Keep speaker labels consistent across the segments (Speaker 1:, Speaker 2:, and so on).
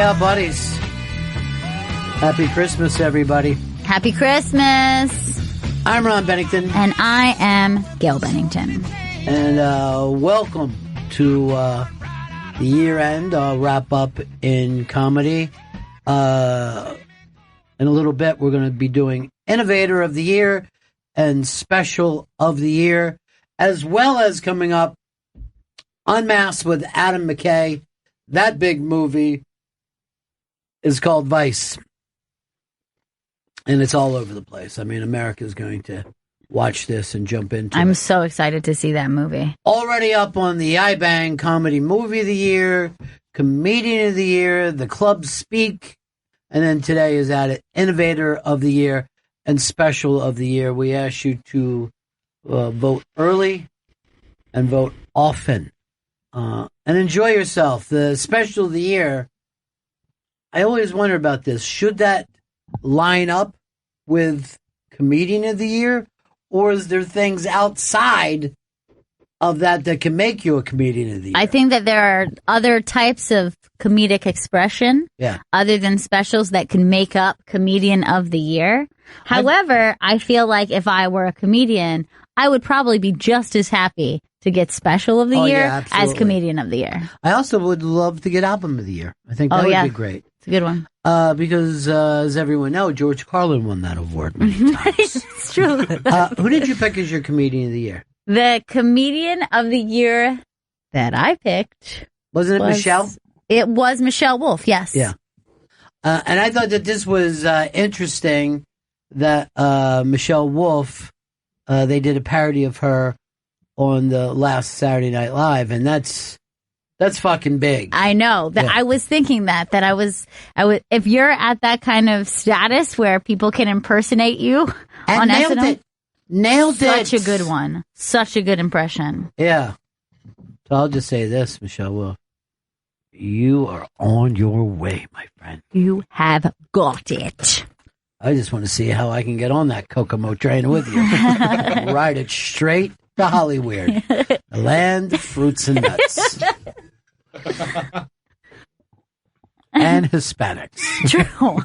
Speaker 1: Yeah, buddies. Happy Christmas, everybody.
Speaker 2: Happy Christmas.
Speaker 1: I'm Ron Bennington.
Speaker 2: And I am Gail Bennington.
Speaker 1: And welcome to the year end wrap up in comedy. In a little bit, we're going to be doing Innovator of the Year and Special of the Year, as well as coming up Unmasked with Adam McKay. That big movie is called Vice. And it's all over the place. I mean, America's going to watch this and jump into it.
Speaker 2: I'm so excited to see that movie.
Speaker 1: Already up on the iBang Comedy Movie of the Year, Comedian of the Year, The Club Speak, and then today is at it, Innovator of the Year and Special of the Year. We ask you to vote early and vote often. And enjoy yourself. The Special of the Year, I always wonder about this. Should that line up with Comedian of the Year, or is there things outside of that can make you a Comedian of the Year?
Speaker 2: I think that there are other types of comedic expression other than specials that can make up Comedian of the Year. However, I feel like if I were a comedian, I would probably be just as happy to get Special of the Year as Comedian of the Year.
Speaker 1: I also would love to get Album of the Year. I think that would be great.
Speaker 2: It's a good one.
Speaker 1: Because, as everyone knows, George Carlin won that award many times.
Speaker 2: It's true.
Speaker 1: Who did you pick as your Comedian of the Year?
Speaker 2: The Comedian of the Year that I picked
Speaker 1: Wasn't it Michelle?
Speaker 2: It was Michelle Wolf, yes.
Speaker 1: Yeah. And I thought that this was interesting that Michelle Wolf, they did a parody of her on the last Saturday Night Live, and that's fucking big.
Speaker 2: I know that. I was thinking that I would, if you're at that kind of status where people can impersonate you on SNL,
Speaker 1: nailed it.
Speaker 2: Such a good one. Such a good impression.
Speaker 1: Yeah. So I'll just say this, Michelle Wolf. You are on your way, my friend.
Speaker 2: You have got it.
Speaker 1: I just want to see how I can get on that Kokomo train with you. Ride it straight to Hollywood, the land of fruits and nuts. And Hispanics.
Speaker 2: True.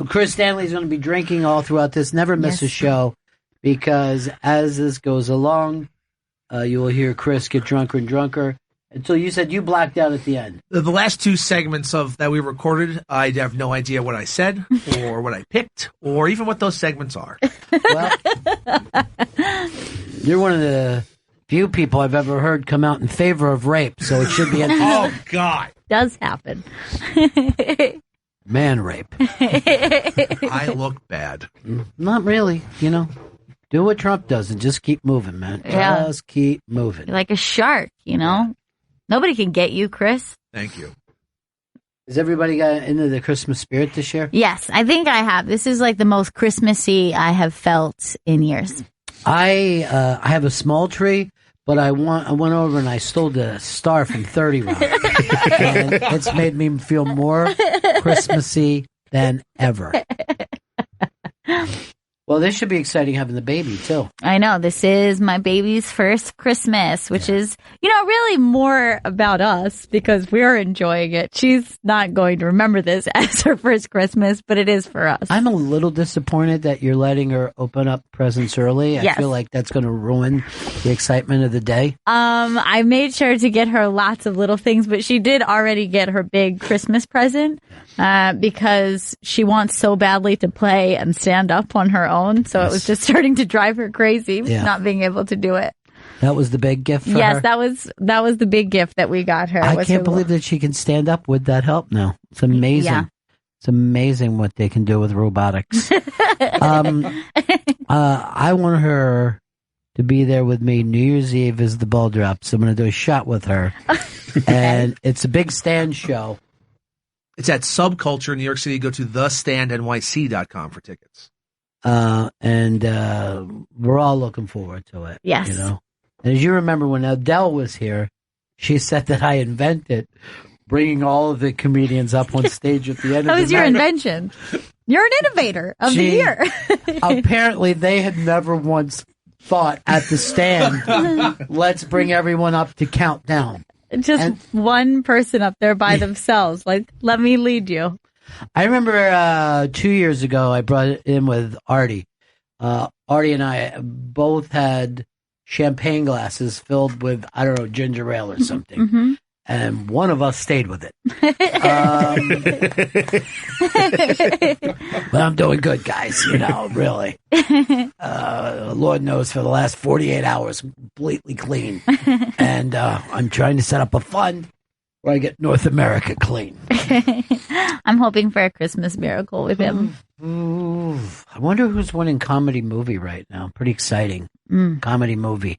Speaker 1: Chris Stanley's going to be drinking all throughout this. Never miss a show, because as this goes along, you will hear Chris get drunker and drunker until you said you blacked out at the end.
Speaker 3: The last two segments of that we recorded, I have no idea what I said or what I picked or even what those segments are.
Speaker 1: Well, you're one of the few people I've ever heard come out in favor of rape, so it should be interesting.
Speaker 3: Oh, God.
Speaker 2: Does happen.
Speaker 1: Man rape.
Speaker 3: I look bad.
Speaker 1: Not really, Do what Trump does and just keep moving, man.
Speaker 2: Yeah.
Speaker 1: Just keep moving.
Speaker 2: You're like a shark, Nobody can get you, Chris.
Speaker 3: Thank you.
Speaker 1: Has everybody got into the Christmas spirit this year?
Speaker 2: Yes, I think I have. This is like the most Christmassy I have felt in years.
Speaker 1: I have a small tree, but I went over and I stole the star from 30 Rock. And it's made me feel more Christmassy than ever. Well, this should be exciting having the baby, too.
Speaker 2: I know. This is my baby's first Christmas, which is, really more about us because we're enjoying it. She's not going to remember this as her first Christmas, but it is for us.
Speaker 1: I'm a little disappointed that you're letting her open up presents early.
Speaker 2: Yes.
Speaker 1: I feel like that's going to ruin the excitement of the day.
Speaker 2: I made sure to get her lots of little things, but she did already get her big Christmas present because she wants so badly to play and stand up on her own. So it was just starting to drive her crazy, not being able to do it.
Speaker 1: That was the big gift for her?
Speaker 2: Yes, that was the big gift that we got her.
Speaker 1: I can't believe that she can stand up with that help now. It's amazing.
Speaker 2: Yeah.
Speaker 1: It's amazing what they can do with robotics. I want her to be there with me New Year's Eve as the ball drops. I'm going to do a shot with her. And it's a big stand show.
Speaker 3: It's at Subculture in New York City. Go to thestandnyc.com for tickets.
Speaker 1: And we're all looking forward to it.
Speaker 2: Yes.
Speaker 1: And as you remember, when Adele was here, she said that I invented bringing all of the comedians up on stage at the end of the night.
Speaker 2: That was your invention. You're an innovator of the year.
Speaker 1: Apparently, they had never once thought at the stand, let's bring everyone up to count down.
Speaker 2: one person up there by themselves. Like, let me lead you.
Speaker 1: I remember 2 years ago, I brought it in with Artie. Artie and I both had champagne glasses filled with, I don't know, ginger ale or something. Mm-hmm. And one of us stayed with it. But I'm doing good, guys, really. Lord knows for the last 48 hours, completely clean. And I'm trying to set up a fund where I get North America clean.
Speaker 2: I'm hoping for a Christmas miracle with him.
Speaker 1: Ooh, I wonder who's winning comedy movie right now. Pretty exciting. Comedy movie.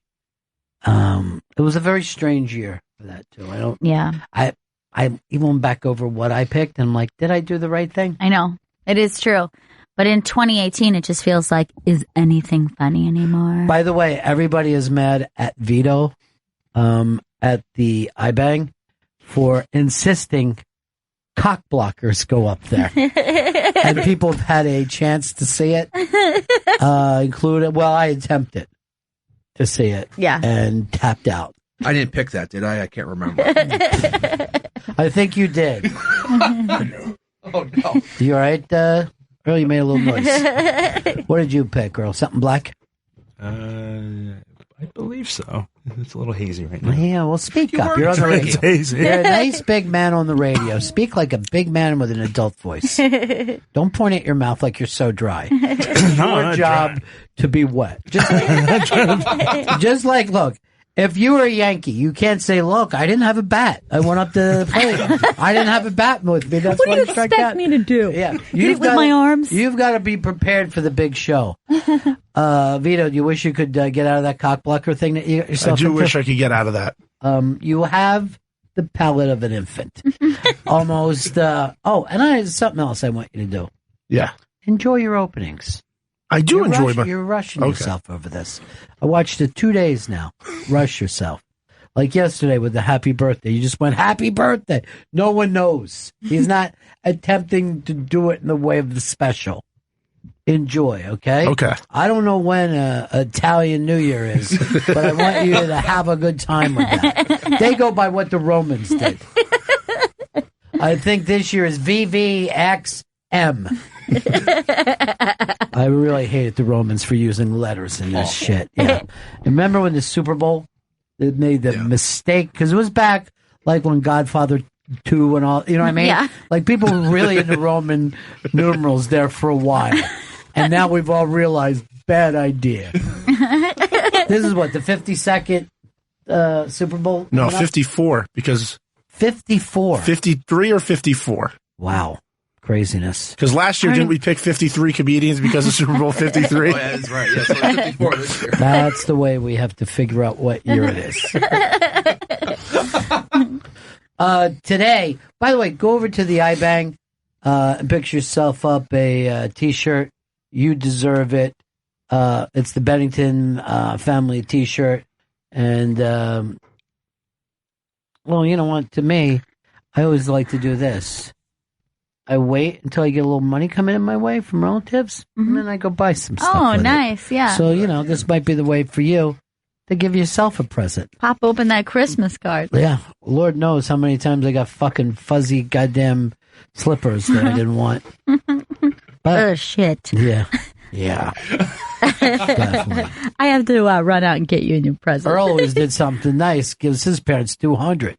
Speaker 1: It was a very strange year for that too. I even went back over what I picked and I'm like, did I do the right thing?
Speaker 2: I know. It is true. But in 2018, it just feels like, is anything funny anymore?
Speaker 1: By the way, everybody is mad at Vito at the iBang for insisting cock blockers go up there. And people have had a chance to see it, including, I attempted to see it and tapped out.
Speaker 3: I didn't pick that, did I? I can't remember.
Speaker 1: I think you did.
Speaker 3: Oh, no.
Speaker 1: You all right, Earl? You made a little noise. What did you pick, Earl? Something black?
Speaker 4: I believe so. It's a little hazy right now.
Speaker 1: Yeah, well, speak up. You're on the radio. It's hazy. You're a nice big man on the radio. Speak like a big man with an adult voice. Don't point at your mouth like you're so dry. It's your job to be wet. Just like, look, if you were a Yankee, you can't say, look, I didn't have a bat. I went up to the plate. I didn't have a bat with me. That's
Speaker 2: what do you expect me to do?
Speaker 1: Yeah.
Speaker 2: Hit it with my arms?
Speaker 1: You've got to be prepared for the big show. Vito, do you wish you could get out of that cock blocker thing that you yourself
Speaker 5: I do wish I could get out of that.
Speaker 1: You have the palate of an infant. Almost. And there's something else I want you to do.
Speaker 5: Yeah.
Speaker 1: Enjoy your openings.
Speaker 5: I do enjoy
Speaker 1: You're rushing yourself over this. I watched it 2 days now. Rush yourself. Like yesterday with the happy birthday. You just went, happy birthday. No one knows. He's not attempting to do it in the way of the special. Enjoy, okay?
Speaker 5: Okay.
Speaker 1: I don't know when Italian New Year is, but I want you to have a good time with that. They go by what the Romans did. I think this year is VVXM. I really hated the Romans for using letters in this shit. Yeah. Remember when the Super Bowl, they made the mistake? Because it was back like when Godfather 2 and all, you know what I mean?
Speaker 2: Yeah.
Speaker 1: Like people were really into Roman numerals there for a while. And now we've all realized, bad idea. This is what, the 52nd Super Bowl?
Speaker 5: No, 54, because...
Speaker 1: 54.
Speaker 5: 53 or 54.
Speaker 1: Wow. Craziness.
Speaker 5: Because last year, didn't we pick 53 comedians because of Super Bowl 53?
Speaker 3: Oh, yeah, that's right. Yeah, so 54 this year.
Speaker 1: That's the way we have to figure out what year it is. Today, by the way, go over to the iBang and pick yourself up a T-shirt. You deserve it. It's the Bennington family T-shirt. And, you know what? To me, I always like to do this. I wait until I get a little money coming in my way from relatives, and then I go buy some stuff.
Speaker 2: Oh,
Speaker 1: with
Speaker 2: nice.
Speaker 1: it.
Speaker 2: Yeah.
Speaker 1: So, this might be the way for you to give yourself a present.
Speaker 2: Pop open that Christmas card.
Speaker 1: Yeah. Lord knows how many times I got fucking fuzzy goddamn slippers that I didn't want.
Speaker 2: Oh, shit.
Speaker 1: Yeah. Yeah. Definitely.
Speaker 2: I have to run out and get you a new present.
Speaker 1: Earl always did something nice. Gives his parents $200.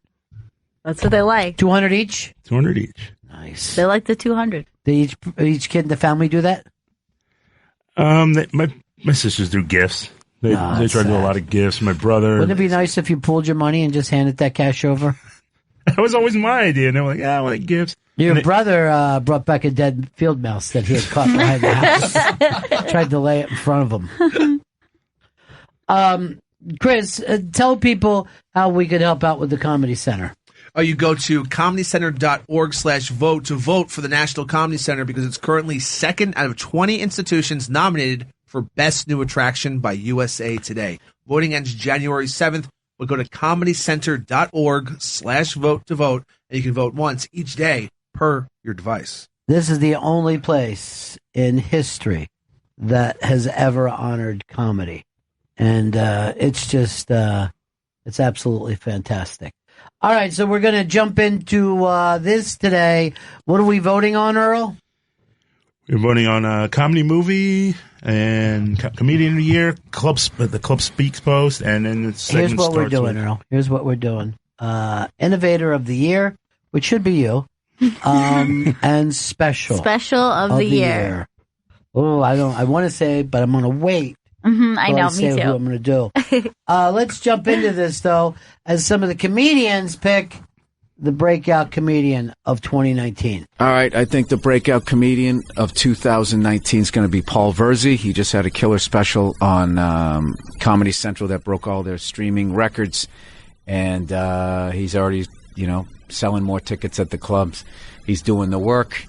Speaker 2: That's what they like.
Speaker 1: 200 each?
Speaker 4: 200 each.
Speaker 1: Nice.
Speaker 2: They like the 200.
Speaker 1: They each kid in the family do that?
Speaker 4: My sisters do gifts. They try to do a lot of gifts. My brother.
Speaker 1: Wouldn't it be nice if you pulled your money and just handed that cash over?
Speaker 4: That was always my idea. And they were like, I want gifts.
Speaker 1: Your brother brought back a dead field mouse that he had caught behind the house. Tried to lay it in front of him. Chris, tell people how we could help out with the Comedy Center.
Speaker 3: You go to comedycenter.org/vote to vote for the National Comedy Center because it's currently second out of 20 institutions nominated for Best New Attraction by USA Today. Voting ends January 7th. But go to comedycenter.org/vote to vote, and you can vote once each day per your device.
Speaker 1: This is the only place in history that has ever honored comedy. And it's just, it's absolutely fantastic. All right, so we're going to jump into this today. What are we voting on, Earl?
Speaker 4: We're voting on a comedy movie and comedian of the year, the Club Speaks post, and then the segment
Speaker 1: Here's what we're doing, Earl. Here's what we're doing. Innovator of the year, which should be you, and special
Speaker 2: of the year.
Speaker 1: Oh, I want to say, but I'm going to wait.
Speaker 2: I know, me too.
Speaker 1: Who I'm going to do. Let's jump into this, though, as some of the comedians pick the breakout comedian of 2019.
Speaker 6: All right, I think the breakout comedian of 2019 is going to be Paul Verzi. He just had a killer special on Comedy Central that broke all their streaming records, and he's already, selling more tickets at the clubs. He's doing the work,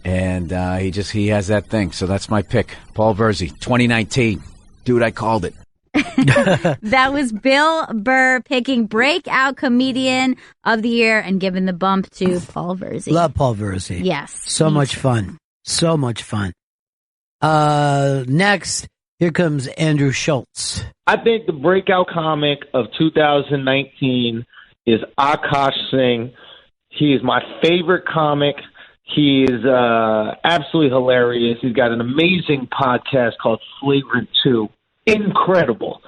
Speaker 6: and he has that thing. So that's my pick, Paul Verzi, 2019. Dude, I called it.
Speaker 2: That was Bill Burr picking breakout comedian of the year and giving the bump to Paul Verzi.
Speaker 1: Love Paul Verzi.
Speaker 2: Yes.
Speaker 1: So much fun. So much fun. Next, here comes Andrew Schultz.
Speaker 7: I think the breakout comic of 2019 is Akash Singh. He is my favorite comic. He is absolutely hilarious. He's got an amazing podcast called Flagrant 2. Incredible.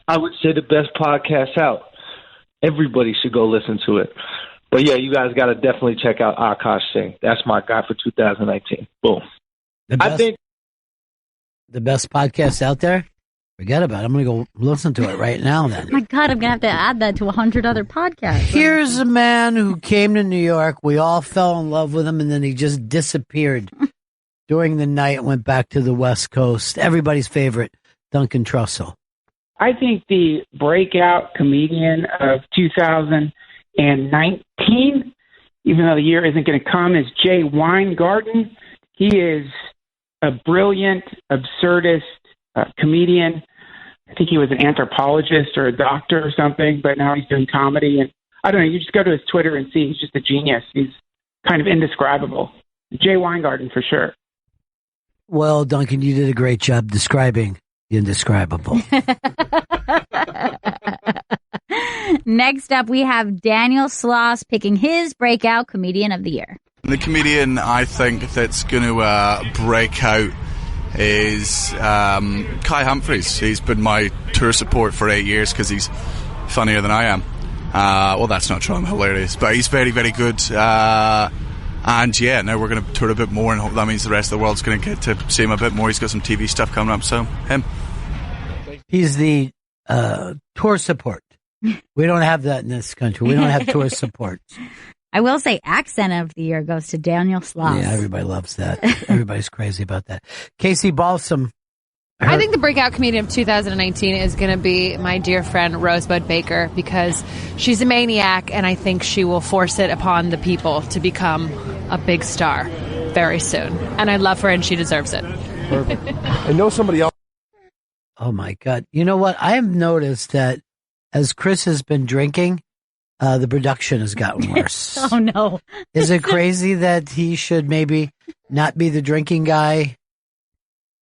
Speaker 7: I would say the best podcast out. Everybody should go listen to it. But yeah, you guys got to definitely check out Akash Singh. That's my guy for 2019. Boom. I think
Speaker 1: the best podcast out there. Forget about it. I'm going to go listen to it right now then.
Speaker 2: My God, I'm going to have to add that to 100 other podcasts.
Speaker 1: Here's a man who came to New York. We all fell in love with him, and then he just disappeared during the night and went back to the West Coast. Everybody's favorite, Duncan Trussell.
Speaker 8: I think the breakout comedian of 2019, even though the year isn't going to come, is Jay Weingarten. He is a brilliant, absurdist comedian. I think he was an anthropologist or a doctor or something, but now he's doing comedy. And I don't know, you just go to his Twitter and see he's just a genius. He's kind of indescribable. Jay Weingarten for sure.
Speaker 1: Well, Duncan, you did a great job describing the indescribable.
Speaker 2: Next up, we have Daniel Sloss picking his breakout comedian of the year.
Speaker 9: The comedian I think that's going to break out is Kai Humphries. He's been my tour support for 8 years because he's funnier than I am. Well, that's not true. I'm hilarious. But he's very, very good. And yeah, now we're going to tour a bit more, and that means the rest of the world's going to get to see him a bit more. He's got some TV stuff coming up, so him.
Speaker 1: He's the tour support. We don't have that in this country. We don't have tour support.
Speaker 2: I will say accent of the year goes to Daniel Sloss.
Speaker 1: Yeah, everybody loves that. Everybody's crazy about that. Casey Balsam.
Speaker 10: I think the breakout comedian of 2019 is going to be my dear friend Rosebud Baker, because she's a maniac, and I think she will force it upon the people to become a big star very soon. And I love her, and she deserves it.
Speaker 5: Perfect. I know somebody else.
Speaker 1: Oh, my God. You know what? I have noticed that as Chris has been drinking, the production has gotten worse.
Speaker 2: Oh, no.
Speaker 1: Is it crazy that he should maybe not be the drinking guy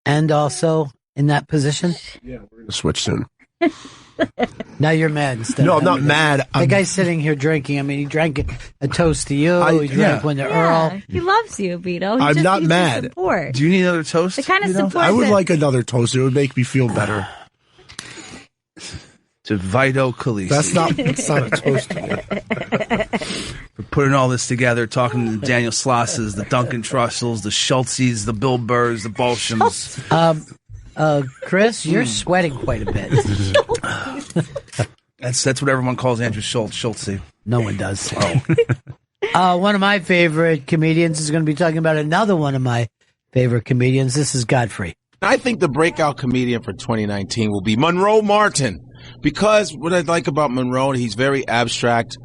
Speaker 1: and also in that position?
Speaker 5: Yeah, we're going to switch soon.
Speaker 1: Now you're mad instead.
Speaker 5: No,
Speaker 1: of
Speaker 5: I'm not mad.
Speaker 1: The guy's sitting here drinking. I mean, he drank a toast to you. He drank one to Earl.
Speaker 2: He loves you, Vito.
Speaker 5: I'm not mad.
Speaker 2: Support.
Speaker 3: Do you need another toast?
Speaker 2: The kind of support
Speaker 5: I would like another toast. It would make me feel better.
Speaker 3: To Vito Khaleesi.
Speaker 5: That's not a toast.
Speaker 3: We're putting all this together, talking to the Daniel Slosses, the Duncan Trussells, the Schultzes, the Bill Burrs, the Balshams.
Speaker 1: Chris, you're sweating quite a bit.
Speaker 3: That's what everyone calls Andrew Schultze.
Speaker 1: No one does. One of my favorite comedians is going to be talking about another one of my favorite comedians. This is Godfrey.
Speaker 11: I think the breakout comedian for 2019 will be Monroe Martin. Because what I like about Monroe, he's very abstract.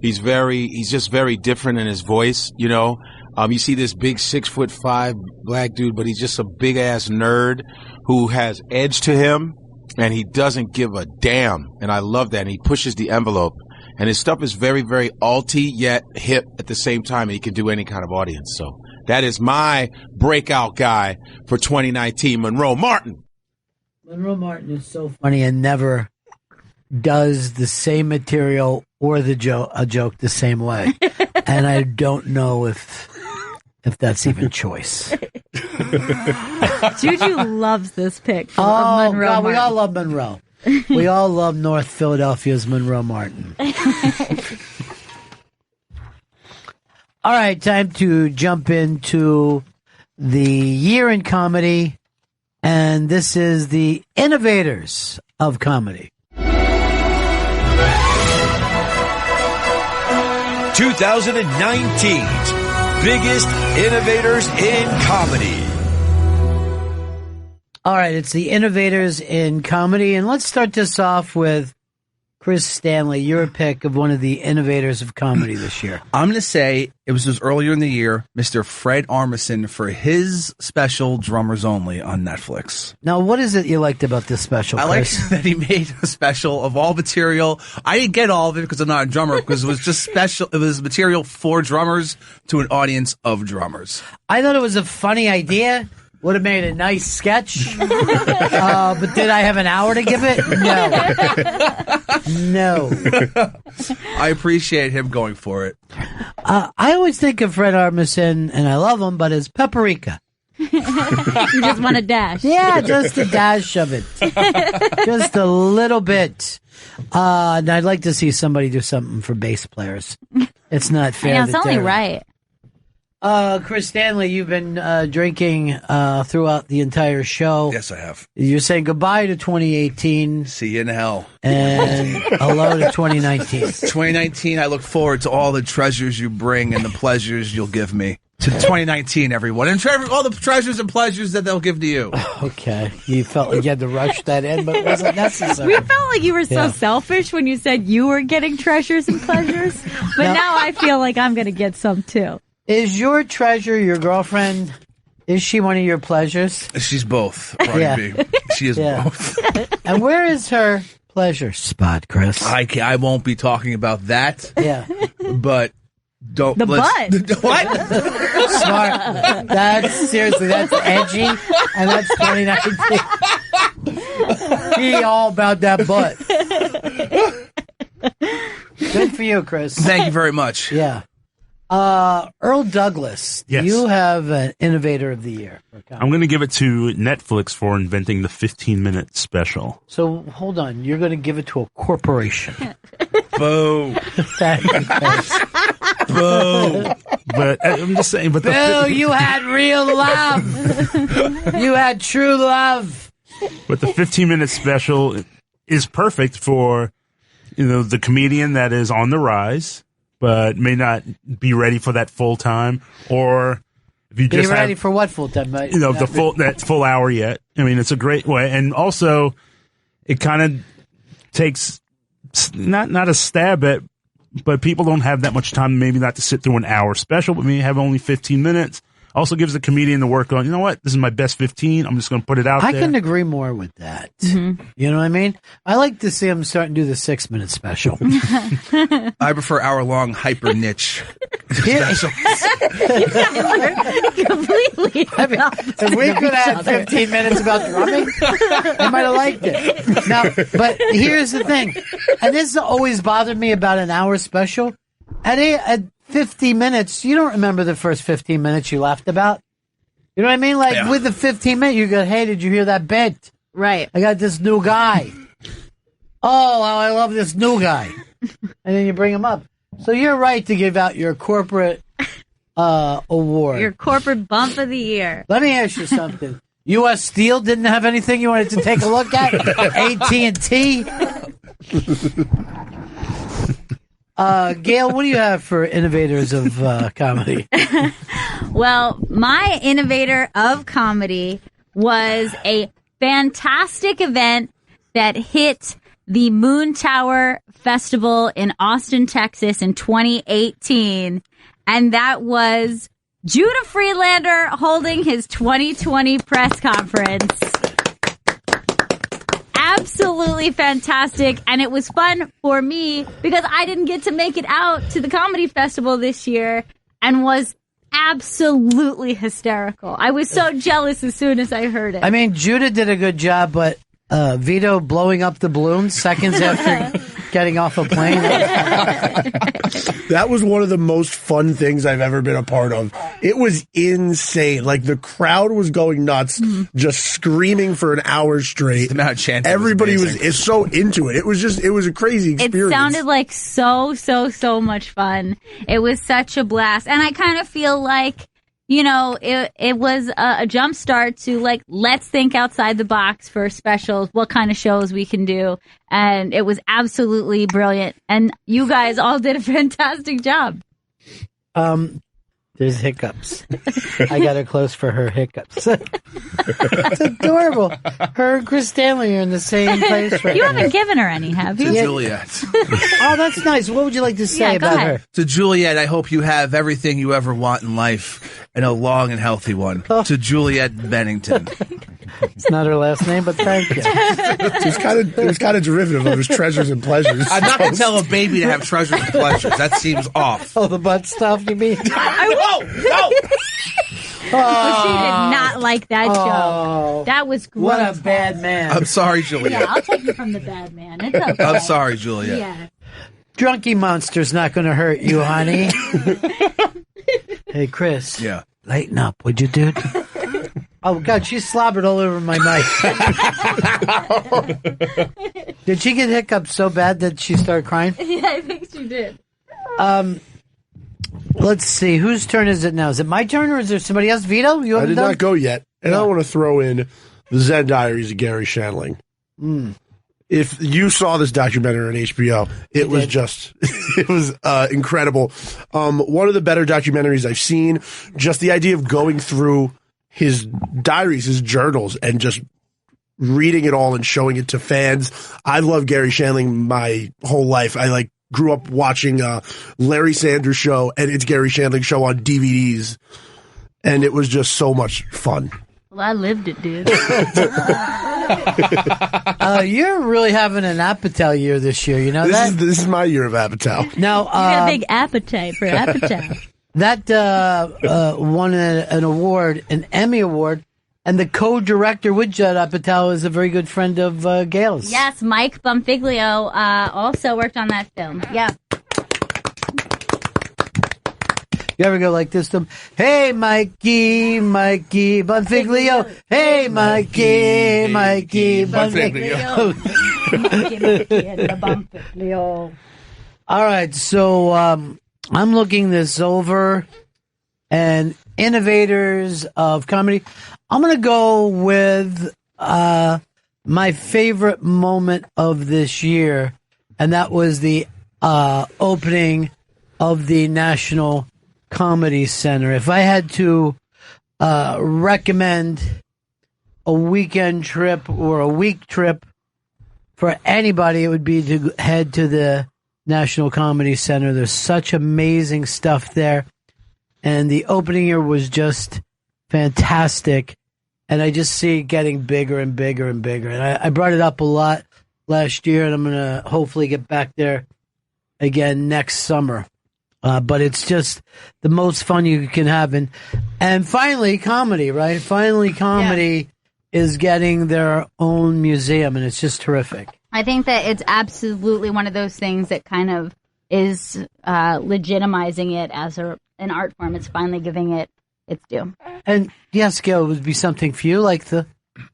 Speaker 11: He's just very different in his voice, you know. You see this big 6'5" black dude, but he's just a big ass nerd who has edge to him, and he doesn't give a damn. And I love that. And he pushes the envelope. And his stuff is very, very alty yet hip at the same time. And he can do any kind of audience. So that is my breakout guy for 2019, Monroe Martin.
Speaker 1: Monroe Martin is so funny and never does the same material or a joke the same way. And I don't know if that's even choice.
Speaker 2: Juju loves this pick.
Speaker 1: Oh,
Speaker 2: Monroe
Speaker 1: God, we
Speaker 2: Martin.
Speaker 1: all love Monroe. We all love North Philadelphia's Monroe Martin. All right, time to jump into the year in comedy. And this is the Innovators of Comedy.
Speaker 12: 2019's biggest innovators in comedy.
Speaker 1: All right, it's the Innovators in Comedy. And let's start this off with Chris Stanley, your pick of one of the Innovators of Comedy this year.
Speaker 3: I'm going to say it was earlier in the year, Mr. Fred Armisen for his special Drummers Only on Netflix.
Speaker 1: Now, what is it you liked about this special,
Speaker 3: I
Speaker 1: Chris?
Speaker 3: liked that he made a special of all material. I didn't get all of it because I'm not a drummer, because it was just special. It was material for drummers to an audience of drummers.
Speaker 1: I thought it was a funny idea. Would have made a nice sketch. But did I have an hour to give it? No.
Speaker 3: I appreciate him going for it.
Speaker 1: I always think of Fred Armisen, and I love him, but as Paprika.
Speaker 2: You just want a dash.
Speaker 1: Yeah, just a dash of it. Just a little bit. And I'd like to see somebody do something for bass players. It's not fair.
Speaker 2: Yeah, it's only right.
Speaker 1: Chris Stanley, you've been drinking throughout the entire show.
Speaker 3: Yes, I have.
Speaker 1: You're saying goodbye to 2018.
Speaker 3: See you in hell.
Speaker 1: And hello to 2019.
Speaker 3: 2019, I look forward to all the treasures you bring and the pleasures you'll give me. To 2019, everyone. And all the treasures and pleasures that they'll give to you.
Speaker 1: Okay. You felt like you had to rush that in, but it wasn't necessary.
Speaker 2: We felt like you were so selfish when you said you were getting treasures and pleasures. But now I feel like I'm going to get some too.
Speaker 1: Is your treasure your girlfriend? Is she one of your pleasures?
Speaker 3: She's both. Probably be. She is both.
Speaker 1: And where is her pleasure spot, Chris?
Speaker 3: I won't be talking about that.
Speaker 1: Yeah.
Speaker 3: But don't.
Speaker 2: The butt.
Speaker 3: What?
Speaker 1: Smart. That's edgy, and that's 2019. Be all about that butt. Good for you, Chris.
Speaker 3: Thank you very much.
Speaker 1: Yeah. Earl Douglas,
Speaker 4: Yes.
Speaker 1: You have an Innovator of the Year.
Speaker 4: I'm going to give it to Netflix for inventing the 15-minute special.
Speaker 1: So, hold on. You're going to give it to a corporation.
Speaker 3: Boo. Boo.
Speaker 4: But I'm just saying. But
Speaker 1: Bill, you had real love. You had true love.
Speaker 4: But the 15-minute special is perfect for, the comedian that is on the rise, but may not be ready for that full time, or if you just
Speaker 1: ready for what full time?
Speaker 4: That full hour yet. I mean, it's a great way, and also it kind of takes not a stab at, but people don't have that much time, maybe not to sit through an hour special, but maybe have only 15 minutes. Also gives the comedian to work on, you know what, this is my best 15. I'm just going to put it out there.
Speaker 1: I can agree more with that. Mm-hmm. You know what I mean? I like to see him starting to do the 6-minute special.
Speaker 3: I prefer hour-long hyper niche specials.
Speaker 2: Completely.
Speaker 1: I mean, if we could have 15 minutes about drumming, I might have liked it. Now, but here's the thing, and this always bothered me about an hour special. At 50 minutes, you don't remember the first 15 minutes you laughed about. You know what I mean? Like with the 15 minutes, you go, hey, did you hear that bit?
Speaker 2: Right.
Speaker 1: I got this new guy. Oh, I love this new guy. And then you bring him up. So you're right to give out your corporate award.
Speaker 2: Your corporate bump of the year.
Speaker 1: Let me ask you something. U.S. Steel didn't have anything you wanted to take a look at? AT&T? Gail, what do you have for Innovators of Comedy?
Speaker 2: Well, my Innovator of Comedy was a fantastic event that hit the Moon Tower Festival in Austin, Texas in 2018. And that was Judah Friedlander holding his 2020 press conference. Absolutely fantastic. And it was fun for me because I didn't get to make it out to the comedy festival this year and was absolutely hysterical. I was so jealous as soon as I heard it.
Speaker 1: I mean, Judah did a good job, but Vito blowing up the balloons seconds after getting off a plane.
Speaker 5: That was one of the most fun things I've ever been a part of. It was insane. Like, the crowd was going nuts, just screaming for an hour straight.
Speaker 3: The amount of chanting.
Speaker 5: Everybody is so into it. It was a crazy experience.
Speaker 2: It sounded like so much fun. It was such a blast. And I kind of feel like, you know, it was a jump start to, like, let's think outside the box for specials, what kind of shows we can do. And it was absolutely brilliant. And you guys all did a fantastic job.
Speaker 1: There's hiccups. I got her close for her hiccups. It's adorable. Her and Chris Stanley are in the same place right
Speaker 2: You
Speaker 1: now.
Speaker 2: haven't given her any, have you?
Speaker 3: To Juliet.
Speaker 1: Oh, that's nice. What would you like to say about her?
Speaker 3: To Juliet, I hope you have everything you ever want in life and a long and healthy one. To Juliet Bennington.
Speaker 1: It's not her last name, but thank you.
Speaker 5: It was kind of derivative of his treasures and pleasures.
Speaker 3: I'm not going to tell a baby to have treasures and pleasures. That seems off.
Speaker 1: Oh, the butt stuff, you mean?
Speaker 3: No!
Speaker 2: Well, she did not like that joke. That was gross.
Speaker 1: What a bad man.
Speaker 3: I'm sorry, Juliet.
Speaker 2: Yeah, I'll take you from the bad man. It's okay.
Speaker 3: I'm sorry, Juliet.
Speaker 2: Yeah.
Speaker 1: Drunky Monster's not going to hurt you, honey. Hey, Chris.
Speaker 3: Yeah.
Speaker 1: Lighten up, would you, dude? Oh, God, she slobbered all over my mic. Did she get hiccups so bad that she started crying?
Speaker 2: Yeah, I think she did.
Speaker 1: Let's see. Whose turn is it now? Is it my turn or is there somebody else? Vito? You
Speaker 5: I
Speaker 1: haven't
Speaker 5: did
Speaker 1: done?
Speaker 5: not go yet. And I want to throw in the Zen Diaries of Gary Shandling. If you saw this documentary on HBO, it was incredible. One of the better documentaries I've seen. Just the idea of going through his diaries, his journals, and just reading it all and showing it to fans. I love Gary Shandling my whole life. I grew up watching Larry Sanders Show and It's Gary Shandling Show on DVDs, and it was just so much fun.
Speaker 2: Well, I lived it, dude.
Speaker 1: You're really having an Apatow year this year. You know
Speaker 5: this is my year of Apatow.
Speaker 1: Now,
Speaker 2: you got a big appetite for Apatow.
Speaker 1: That won an award, an Emmy Award, and the co-director with Judd Apatow is a very good friend of Gail's.
Speaker 2: Yes, Mike Bonfiglio also worked on that film. Yeah.
Speaker 1: You ever go like this to him? Hey, Mikey Bonfiglio. Hey, Mikey Bonfiglio. All right, so I'm looking this over, and Innovators of Comedy. I'm going to go with my favorite moment of this year, and that was the opening of the National Comedy Center. If I had to recommend a weekend trip or a week trip for anybody, it would be to head to the National Comedy Center. There's such amazing stuff there. And the opening year was just fantastic. And I just see it getting bigger and bigger and bigger. And I brought it up a lot last year, and I'm going to hopefully get back there again next summer. But it's just the most fun you can have. And finally, comedy, right? Finally, comedy is getting their own museum, and it's just terrific.
Speaker 2: I think that it's absolutely one of those things that kind of is legitimizing it as an art form. It's finally giving it its due.
Speaker 1: And yes, Gail, it would be something for you, like the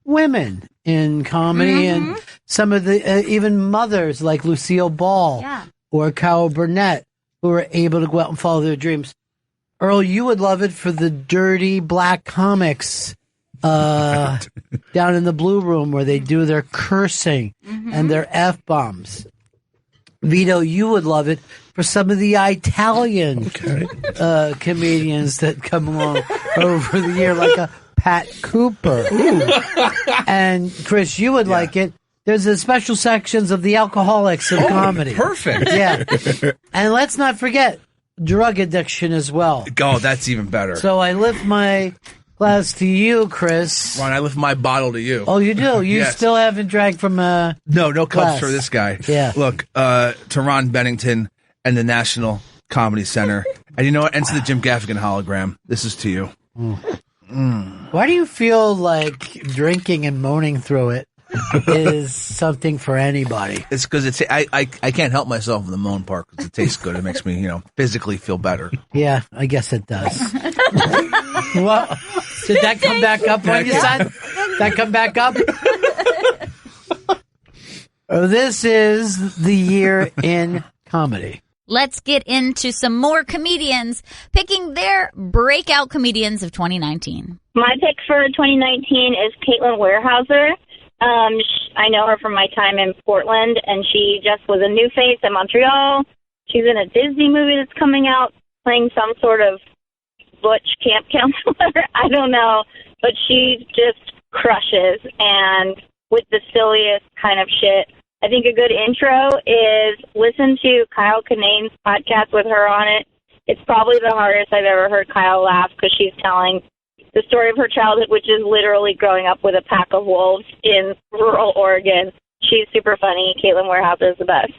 Speaker 1: women in comedy and some of the even mothers like Lucille Ball or Carol Burnett, who are able to go out and follow their dreams. Earl, you would love it for the dirty black comics down in the Blue Room where they do their cursing and their F-bombs. Vito, you would love it for some of the Italian comedians that come along over the year, like a Pat Cooper. And Chris, you would like it. There's the special sections of the alcoholics of comedy.
Speaker 3: Perfect.
Speaker 1: Yeah. And let's not forget drug addiction as well.
Speaker 3: Oh, that's even better.
Speaker 1: So I lift my glass to you, Chris.
Speaker 3: Ron, I lift my bottle to you.
Speaker 1: Oh, you do? You
Speaker 3: Yes.
Speaker 1: still haven't drank from a
Speaker 3: No cups
Speaker 1: glass.
Speaker 3: for this guy.
Speaker 1: Yeah.
Speaker 3: Look, to Ron Bennington and the National Comedy Center. And you know what? And to the Jim Gaffigan hologram. This is to you.
Speaker 1: Why do you feel like drinking and moaning through it? is something for anybody.
Speaker 3: It's because I can't help myself in the moan part because it tastes good. It makes me physically feel better.
Speaker 1: Yeah, I guess it does. Well, did that come back up on you, son? That come back up? This is the year in comedy.
Speaker 2: Let's get into some more comedians picking their breakout comedians of 2019.
Speaker 13: My pick for 2019 is Caitlin Warehouser. I know her from my time in Portland, and she just was a new face in Montreal. She's in a Disney movie that's coming out, playing some sort of butch camp counselor. I don't know, but she just crushes, and with the silliest kind of shit. I think a good intro is listen to Kyle Kinane's podcast with her on it. It's probably the hardest I've ever heard Kyle laugh because she's telling the story of her childhood, which is literally growing up with a pack of wolves in rural Oregon. She's super funny. Caitlin Warehouser is the best.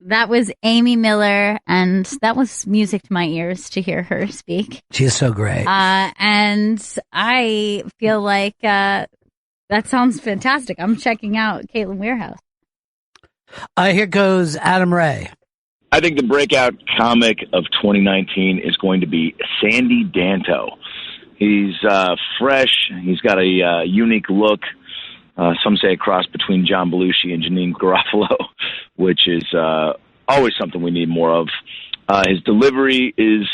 Speaker 2: That was Amy Miller, and that was music to my ears to hear her speak.
Speaker 1: She's so great.
Speaker 2: And I feel like that sounds fantastic. I'm checking out Caitlin Warehouse.
Speaker 1: Here goes Adam Ray.
Speaker 14: I think the breakout comic of 2019 is going to be Sandy Danto. He's fresh. He's got a unique look. Some say a cross between John Belushi and Janine Garofalo, which is always something we need more of. His delivery is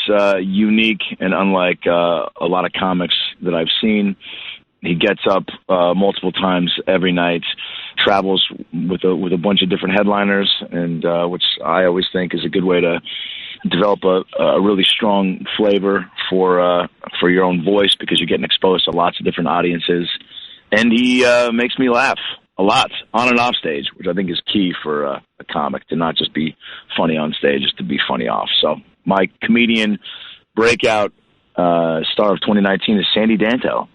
Speaker 14: unique and unlike a lot of comics that I've seen. He gets up multiple times every night, travels with a bunch of different headliners, and which I always think is a good way to develop a really strong flavor for your own voice because you're getting exposed to lots of different audiences. And he makes me laugh a lot on and off stage, which I think is key for a comic, to not just be funny on stage, just to be funny off. So my comedian breakout star of 2019 is Sandy Danto.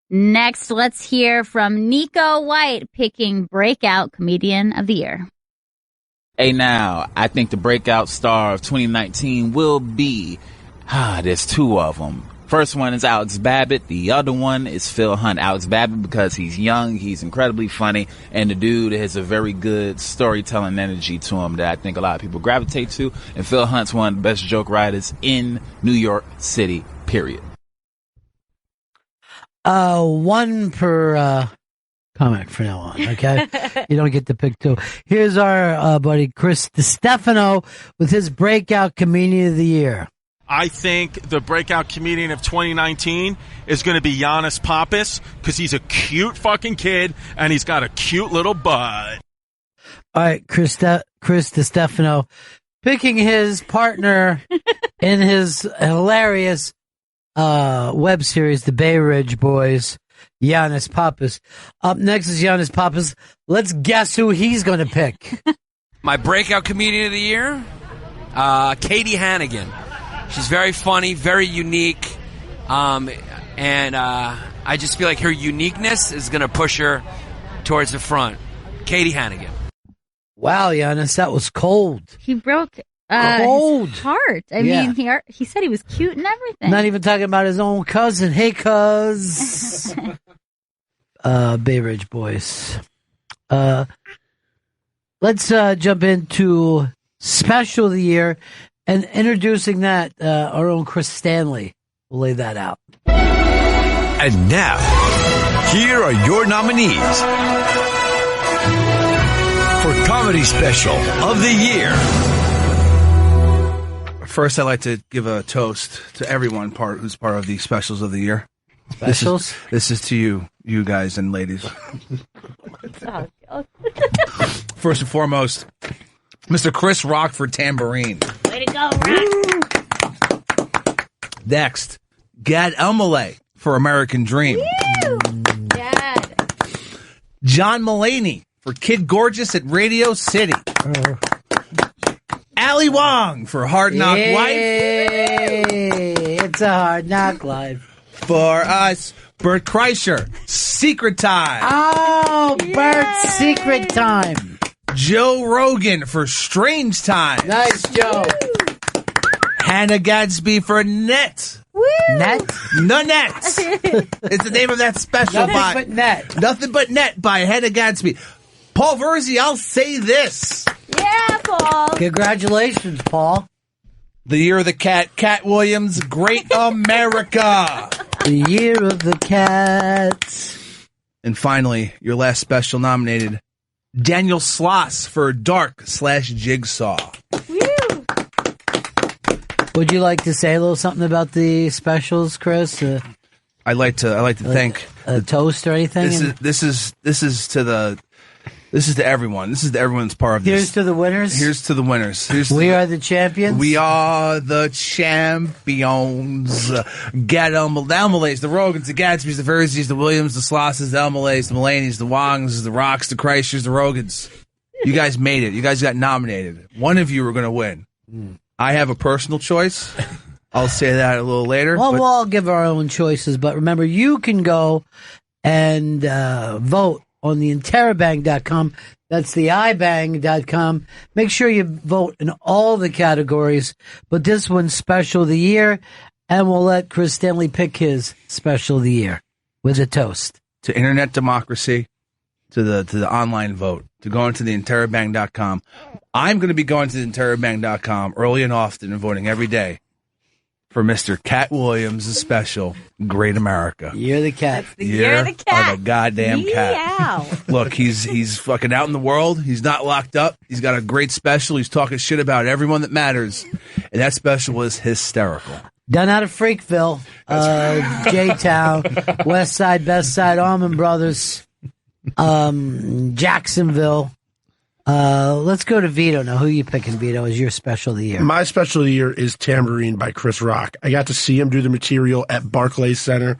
Speaker 2: Next, let's hear from Nico White picking Breakout Comedian of the Year.
Speaker 15: Hey, now, I think the breakout star of 2019 will be, there's two of them. First one is Alex Babbitt. The other one is Phil Hunt. Alex Babbitt because he's young, he's incredibly funny, and the dude has a very good storytelling energy to him that I think a lot of people gravitate to. And Phil Hunt's one of the best joke writers in New York City, period.
Speaker 1: One per comic from now on, okay? You don't get to pick two. Here's our buddy Chris DiStefano with his breakout comedian of the year.
Speaker 16: I think the breakout comedian of 2019 is going to be Giannis Pappas because he's a cute fucking kid and he's got a cute little butt.
Speaker 1: All right, Chris DiStefano picking his partner in his hilarious web series, The Bay Ridge Boys, Giannis Pappas. Up next is Giannis Pappas. Let's guess who he's going to pick.
Speaker 17: My breakout comedian of the year, Katie Hannigan. She's very funny, very unique, and I just feel like her uniqueness is going to push her towards the front. Katie Hannigan.
Speaker 1: Wow, Giannis, that was cold.
Speaker 2: He broke his heart. I mean, he said he was cute and everything.
Speaker 1: Not even talking about his own cousin. Hey, cuz. Bay Ridge Boys. Let's jump into Special of the Year. And introducing that, our own Chris Stanley will lay that out.
Speaker 12: And now, here are your nominees for Comedy Special of the Year.
Speaker 3: First, I'd like to give a toast to everyone who's part of the Specials of the Year.
Speaker 1: Specials?
Speaker 3: This is to you guys and ladies. First and foremost, Mr. Chris Rockford Tambourine.
Speaker 2: Way to go, Rock.
Speaker 3: Next, Gad Elmaleh for American Dream.
Speaker 2: Woo! Dad.
Speaker 3: John Mulaney for Kid Gorgeous at Radio City. Ali Wong for Hard Knock Life.
Speaker 1: It's a Hard Knock Life.
Speaker 3: For us, Bert Kreischer, Secret Time.
Speaker 1: Oh, Bert's Secret Time.
Speaker 3: Joe Rogan for Strange Time.
Speaker 1: Nice, Joe.
Speaker 3: Hannah Gadsby for Net.
Speaker 2: Woo!
Speaker 1: Net?
Speaker 3: Nanette. It's the name of that special. Nothing but net by Hedda Gadsby. Paul Verzi, I'll say this.
Speaker 2: Yeah, Paul.
Speaker 1: Congratulations, Paul.
Speaker 3: The year of the cat. Cat Williams, Great America.
Speaker 1: The year of the cat.
Speaker 3: And finally, your last special nominated, Daniel Sloss for Dark/Jigsaw.
Speaker 1: Would you like to say a little something about the specials, Chris?
Speaker 3: I'd like to thank
Speaker 1: a toast or anything.
Speaker 3: This is to everyone. This is to everyone's part of this.
Speaker 1: Here's to the winners.
Speaker 3: Here's to the winners.
Speaker 1: We are the champions.
Speaker 3: We are the champions. Get them. The Elmalays, the Rogans, the Gadsbys, the Verzies, the Williams, the Slosses, the Elmalays, the Mulaney's, the Wongs, the Rocks, the Chrysers, the Rogans. You guys made it. You guys got nominated. One of you were going to win. I have a personal choice. I'll say that a little later.
Speaker 1: Well, we'll all give our own choices, but remember, you can go and vote on the interrobang.com. That's the ibang.com. Make sure you vote in all the categories, but this one's special of the year, and we'll let Chris Stanley pick his special of the year with a toast.
Speaker 3: To internet democracy, to the online vote, to going to the interrobang.com. I'm going to be going to the interrobang.com early and often and voting every day for Mr. Cat Williams' special, Great America.
Speaker 1: You're the cat.
Speaker 3: You're the cat. Of the goddamn cat. Look, he's fucking out in the world. He's not locked up. He's got a great special. He's talking shit about everyone that matters. And that special was hysterical.
Speaker 1: Done out of Freakville, J-Town, West Side, Best Side, Allman Brothers, Jacksonville. Let's go to Vito now. Who are you picking, Vito, as your special of the year?
Speaker 5: My special of the year is Tambourine by Chris Rock. I got to see him do the material at Barclays Center.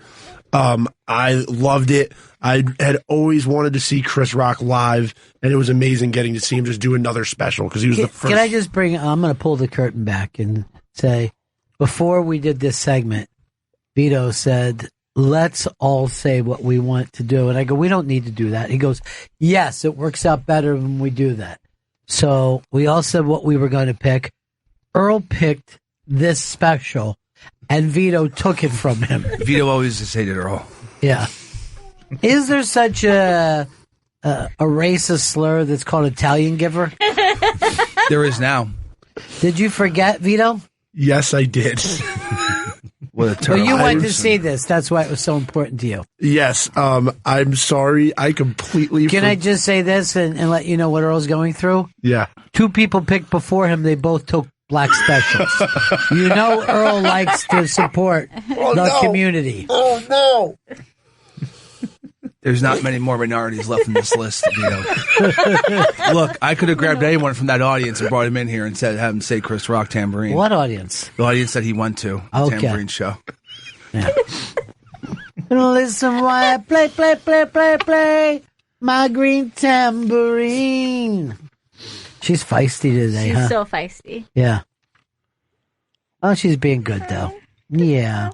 Speaker 5: I loved it. I had always wanted to see Chris Rock live, and it was amazing getting to see him just do another special because he was the first.
Speaker 1: Can I just I'm going to pull the curtain back and say, before we did this segment, Vito said, let's all say what we want to do. And I go, we don't need to do that. He goes, yes, it works out better when we do that. So we all said what we were going to pick. Earl picked this special, and Vito took it from him.
Speaker 3: Vito always just hated Earl.
Speaker 1: Yeah. Is there such a racist slur that's called Italian giver?
Speaker 3: There is now.
Speaker 1: Did you forget, Vito?
Speaker 5: Yes, I did.
Speaker 3: Well,
Speaker 1: you went to see this. That's why it was so important to you.
Speaker 5: Yes. I'm sorry. I completely...
Speaker 1: Can I just say this and let you know what Earl's going through?
Speaker 5: Yeah.
Speaker 1: 2 people picked before him. They both took black specials. You know Earl likes to support the community.
Speaker 5: Oh, no.
Speaker 3: There's not many more minorities left in this list. Look, I could have grabbed anyone from that audience and brought him in here and have him say Chris Rock Tambourine.
Speaker 1: What audience?
Speaker 3: The audience that he went to. The Tambourine show.
Speaker 1: Yeah. Listen while I play my green tambourine. She's feisty today,
Speaker 2: She's so feisty.
Speaker 1: Yeah. Oh, she's being good, though. Yeah.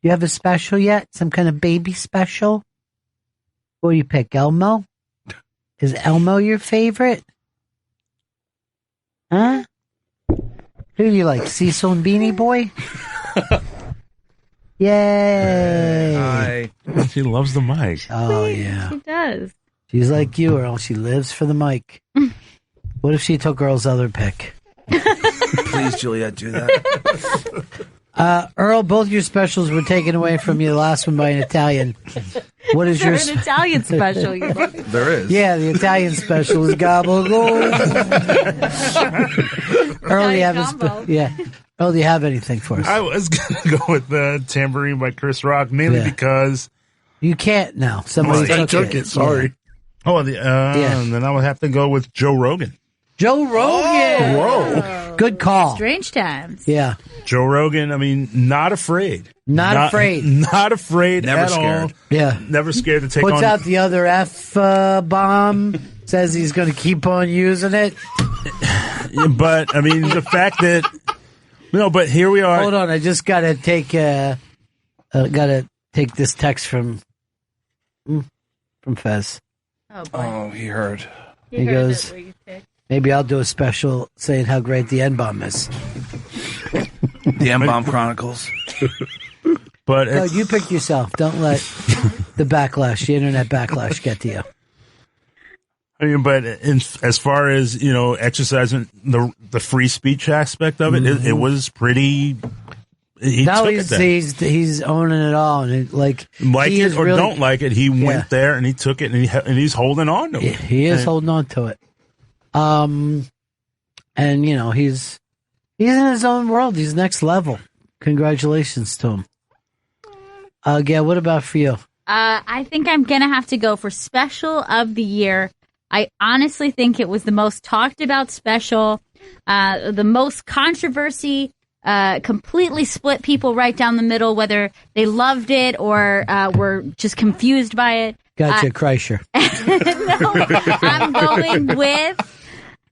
Speaker 1: You have a special yet? Some kind of baby special? What do you pick, Elmo? Is Elmo your favorite? Huh? Who do you like, Cecil and Beanie Boy? Yay!
Speaker 3: Hi.
Speaker 4: She loves the mic.
Speaker 1: Oh, yeah.
Speaker 2: She does.
Speaker 1: She's like you, Earl. She lives for the mic. What if she took Earl's other pick?
Speaker 3: Please, Juliet, do that.
Speaker 1: Earl, both your specials were taken away from you. The last one by an Italian. What is your
Speaker 2: an Italian special?
Speaker 3: There is.
Speaker 1: Yeah, the Italian special is gobble gold. Earl, you have Earl, do you have anything for us?
Speaker 4: I was going to go with the Tambourine by Chris Rock, mainly because
Speaker 1: you can't now. Somebody took it.
Speaker 5: Sorry.
Speaker 4: Yeah. Oh, and then I would have to go with Joe Rogan.
Speaker 1: Joe Rogan.
Speaker 5: Whoa.
Speaker 1: Good call.
Speaker 2: Strange times.
Speaker 1: Yeah.
Speaker 4: Joe Rogan, I mean, not afraid.
Speaker 1: Not afraid.
Speaker 4: Not afraid
Speaker 3: Never
Speaker 4: at
Speaker 3: scared.
Speaker 4: all.
Speaker 1: Yeah.
Speaker 4: Never scared to take
Speaker 1: Puts
Speaker 4: on.
Speaker 1: out the other F-bomb. Says he's going to keep on using it.
Speaker 4: But, I mean, the fact that... No, but here we are.
Speaker 1: Hold on. I just got to take this text from Fez.
Speaker 2: Oh, boy.
Speaker 3: Oh, he heard.
Speaker 1: He goes, maybe I'll do a special saying how great the N-bomb is.
Speaker 3: The N-bomb Chronicles.
Speaker 4: But
Speaker 1: No, you pick yourself. Don't let the internet backlash get to you.
Speaker 4: I mean, but as far as, exercising the free speech aspect of it, it was pretty.
Speaker 1: He's owning it all, and
Speaker 4: don't like it. He went there and he took it, and he's holding on to it.
Speaker 1: He is holding on to it. And he's in his own world. He's next level. Congratulations to him. Gail, what about for you?
Speaker 2: I think I'm going to have to go for special of the year. I honestly think it was the most talked about special, the most controversy, completely split people right down the middle, whether they loved it or were just confused by it.
Speaker 1: Gotcha, Kreischer.
Speaker 2: No, I'm going with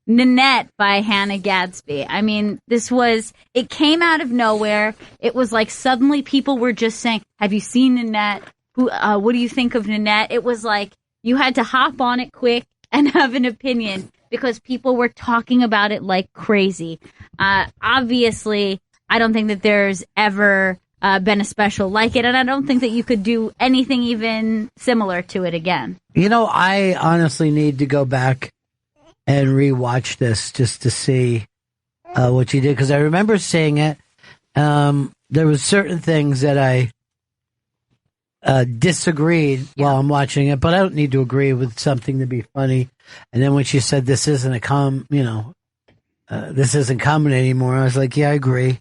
Speaker 2: Nanette by Hannah Gadsby. I mean, it came out of nowhere. It was like suddenly people were just saying, have you seen Nanette? What do you think of Nanette? It was like you had to hop on it quick and have an opinion because people were talking about it like crazy. Obviously, I don't think that there's ever been a special like it, and I don't think that you could do anything even similar to it again.
Speaker 1: I honestly need to go back and rewatch this just to see what she did, because I remember seeing it. There was certain things that I disagreed while I'm watching it, but I don't need to agree with something to be funny. And then when she said this isn't this isn't comedy anymore, I was like, yeah, I agree.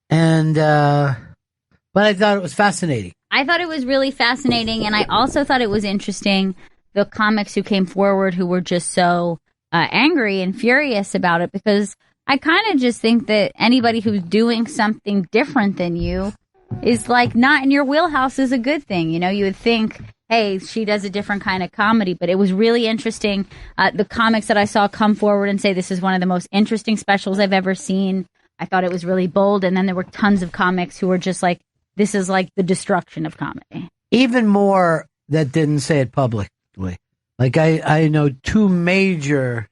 Speaker 1: And but I thought it was fascinating.
Speaker 2: I thought it was really fascinating, and I also thought it was interesting the comics who came forward who were just so angry and furious about it, because I kind of just think that anybody who's doing something different than you is like not in your wheelhouse is a good thing. You would think, hey, she does a different kind of comedy, but it was really interesting. The comics that I saw come forward and say this is one of the most interesting specials I've ever seen. I thought it was really bold. And then there were tons of comics who were just like, this is like the destruction of comedy.
Speaker 1: Even more that didn't say it publicly. Like I know two major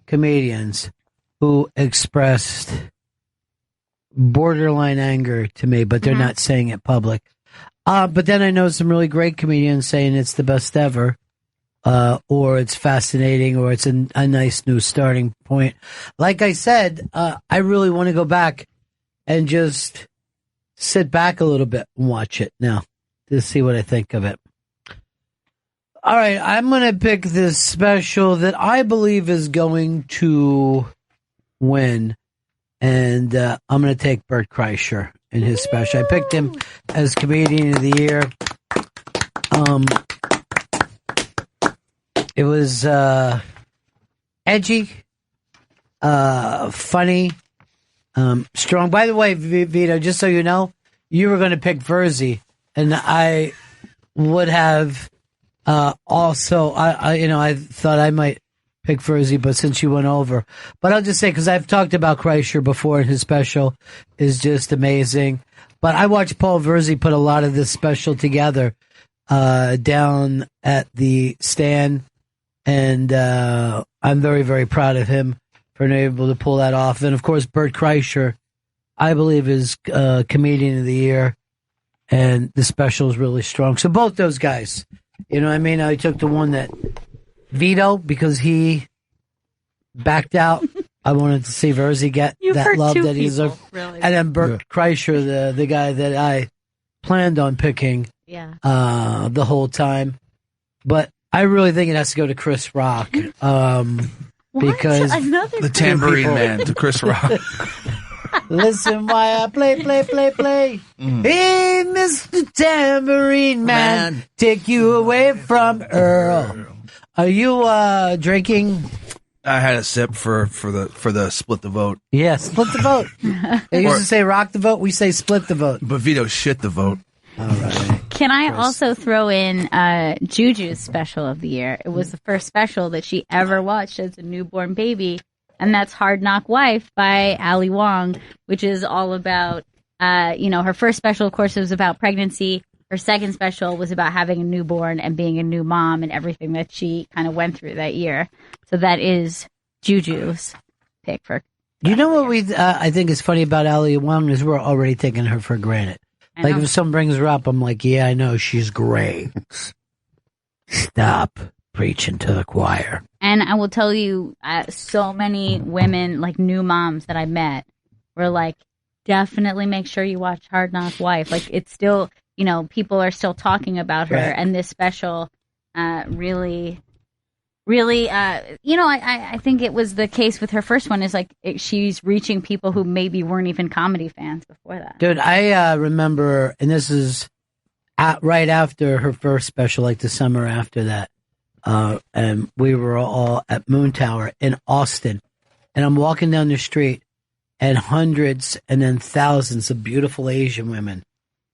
Speaker 1: comedians who expressed borderline anger to me, but they're not saying it public. But then I know some really great comedians saying it's the best ever, or it's fascinating, or it's a nice new starting point. Like I said, I really want to go back and just sit back a little bit and watch it now to see what I think of it. All right, I'm going to pick this special that I believe is going to win, and I'm going to take Bert Kreischer in his special. I picked him as Comedian of the Year. It was edgy, funny, strong. By the way, Vito, just so you know, you were going to pick Verzi, and I would have also. I thought I might pick Verzi, but since you went over, but I'll just say, because I've talked about Kreischer before, and his special is just amazing. But I watched Paul Verzi put a lot of this special together down at the stand, and I'm very, very proud of him for being able to pull that off. And of course, Bert Kreischer, I believe, is Comedian of the Year, and the special is really strong. So both those guys, you know what I mean? I took the one that Vito, because he backed out. I wanted to see Verzi get that love that he deserved. Really. And then Bert Kreischer, the guy that I planned on picking the whole time. But I really think it has to go to Chris Rock. Because
Speaker 3: the tambourine man to Chris Rock.
Speaker 1: Listen while I play. Hey, Mr. Tambourine Man, take you away from Earl. Are you drinking?
Speaker 3: I had a sip for the split the vote.
Speaker 1: Yeah, split the vote. They used to say rock the vote. We say split the vote.
Speaker 3: But Vito shit the vote.
Speaker 1: All right.
Speaker 2: Can I also throw in Juju's special of the year? It was the first special that she ever watched as a newborn baby, and that's Hard Knock Wife by Ali Wong, which is all about, her first special, of course, was about pregnancy. Her second special was about having a newborn and being a new mom and everything that she kind of went through that year. So that is Juju's pick for.
Speaker 1: You know what I think is funny about Ali Wong is we're already taking her for granted. Like if someone brings her up, I'm like, yeah, I know she's great. Stop preaching to the choir.
Speaker 2: And I will tell you, so many women, like new moms that I met, were like, definitely make sure you watch Hard Knock Wife. Like it's still, people are still talking about her, and this special really, I think it was the case with her first one. Is like she's reaching people who maybe weren't even comedy fans before that.
Speaker 1: Dude, I remember, and this is right after her first special, like the summer after that, and we were all at Moon Tower in Austin, and I'm walking down the street, and hundreds and then thousands of beautiful Asian women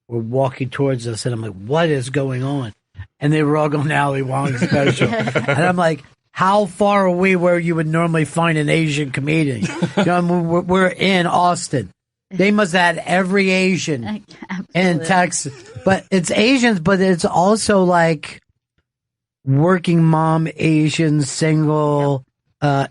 Speaker 1: were walking towards us, and I'm like, what is going on? And they were all going Ali Wong special. And I'm like, how far are we where you would normally find an Asian comedian? We're in Austin. They must have had every Asian in Texas. But it's Asians, but it's also like working mom Asians, single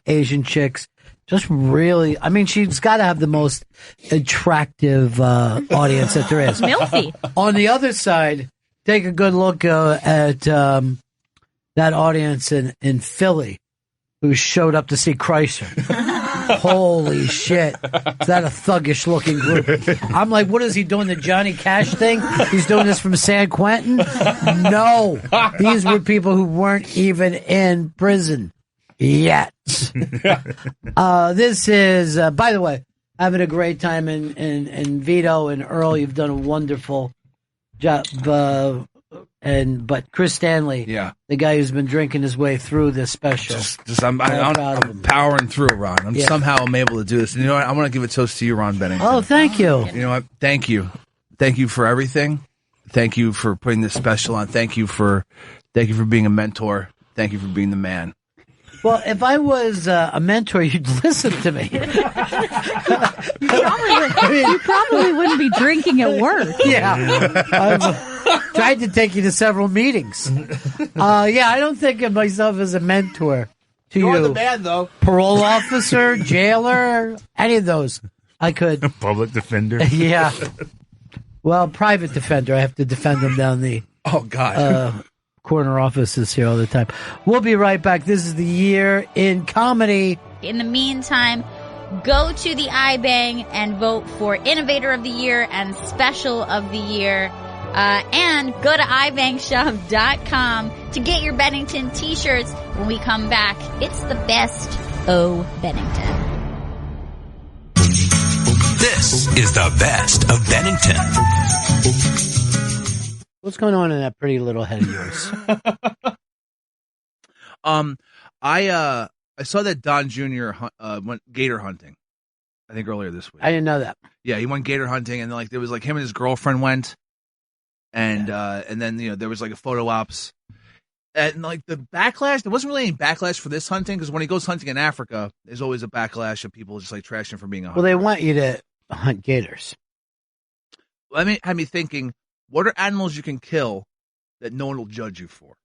Speaker 1: Asian chicks. Just really, I mean, she's got to have the most attractive audience that there is.
Speaker 2: Milky.
Speaker 1: On the other side, take a good look at that audience in Philly who showed up to see Kreischer. Holy shit. Is that a thuggish looking group? I'm like, what is he doing, the Johnny Cash thing? He's doing this from San Quentin? No. These were people who weren't even in prison yet. This is, by the way, having a great time in Vito and Earl. You've done a wonderful job. But Chris Stanley, the guy who's been drinking his way through this special.
Speaker 18: I'm powering through, Ron. I'm able to do this. And you know what? I want to give a toast to you, Ron Bennington.
Speaker 1: Oh, thank you.
Speaker 18: You know what? Thank you. Thank you for everything. Thank you for putting this special on. Thank you for being a mentor. Thank you for being the man.
Speaker 1: Well, if I was a mentor, you'd listen to me.
Speaker 2: You probably wouldn't be drinking at work.
Speaker 1: Yeah. I've tried to take you to several meetings. I don't think of myself as a mentor to you.
Speaker 18: You're the man, though.
Speaker 1: Parole officer, jailer, any of those. I could.
Speaker 4: Public defender.
Speaker 1: Yeah. Well, private defender. I have to defend them down the...
Speaker 18: Oh, God.
Speaker 1: Corner offices here all the time. We'll be right back. This is the year in comedy.
Speaker 2: In the meantime, go to the iBang and vote for Innovator of the Year and Special of the Year. And go to ibangshop.com to get your Bennington t-shirts. When we come back, it's the best O Bennington.
Speaker 12: This is the best of Bennington.
Speaker 1: What's going on in that pretty little head of yours?
Speaker 18: I saw that Don Jr. Went gator hunting. I think earlier this week.
Speaker 1: I didn't know that.
Speaker 18: Yeah, he went gator hunting, and there was him and his girlfriend went, and then there was a photo ops, and the backlash. There wasn't really any backlash for this hunting because when he goes hunting in Africa, there's always a backlash of people just trashing for being a hunter.
Speaker 1: Well, they want you to hunt gators.
Speaker 18: Had me thinking. What are animals you can kill that no one will judge you for?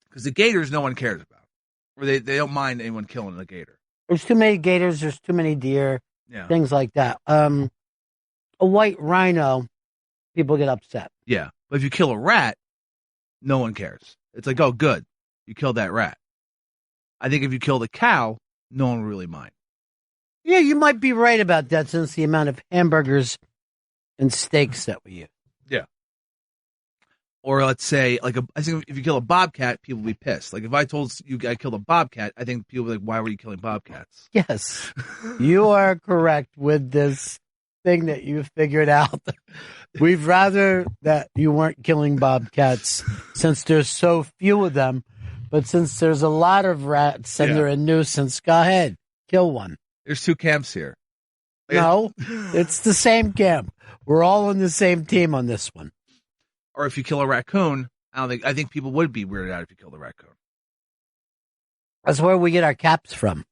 Speaker 18: Because the gators, no one cares about. Or they don't mind anyone killing a gator.
Speaker 1: There's too many gators. There's too many deer. Things like that. A white rhino, people get upset.
Speaker 18: Yeah. But if you kill a rat, no one cares. It's like, oh, good. You killed that rat. I think if you kill the cow, no one will really mind.
Speaker 1: Yeah, you might be right about that since the amount of hamburgers and steaks that we use.
Speaker 18: Yeah. Or let's say, I think if you kill a bobcat, people will be pissed. If I told you I killed a bobcat, I think people will be why were you killing bobcats?
Speaker 1: Yes. You are correct with this thing that you figured out. We'd rather that you weren't killing bobcats since there's so few of them. But since there's a lot of rats and they're a nuisance, go ahead, kill one.
Speaker 18: There's two camps here.
Speaker 1: No, it's the same camp. We're all on the same team on this one.
Speaker 18: Or if you kill a raccoon, I think people would be weirded out if you killed a raccoon.
Speaker 1: That's where we get our caps from.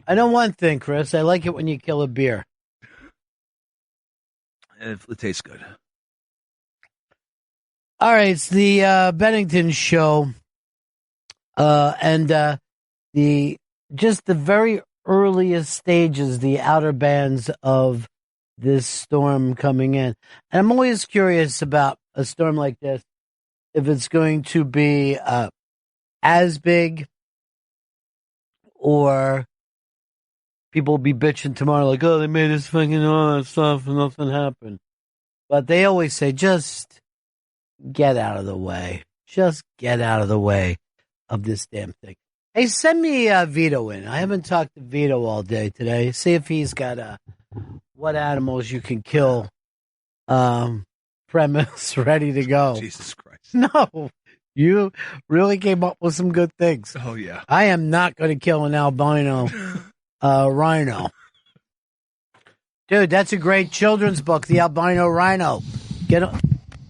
Speaker 1: I know one thing, Chris. I like it when you kill a beer.
Speaker 18: It tastes good.
Speaker 1: All right, it's the Bennington show, and the very earliest stages, the outer bands of this storm coming in. And I'm always curious about a storm like this, if it's going to be as big, or people will be bitching tomorrow like, oh, they made us fucking all that stuff and nothing happened. But they always say, just get out of the way. Just get out of the way of this damn thing. Hey, send me Vito in. I haven't talked to Vito all day today. See if he's got what animals you can kill premise ready to go.
Speaker 18: Jesus Christ.
Speaker 1: No, you really came up with some good things.
Speaker 18: Oh, yeah.
Speaker 1: I am not going to kill an albino rhino. Dude, that's a great children's book, The Albino Rhino.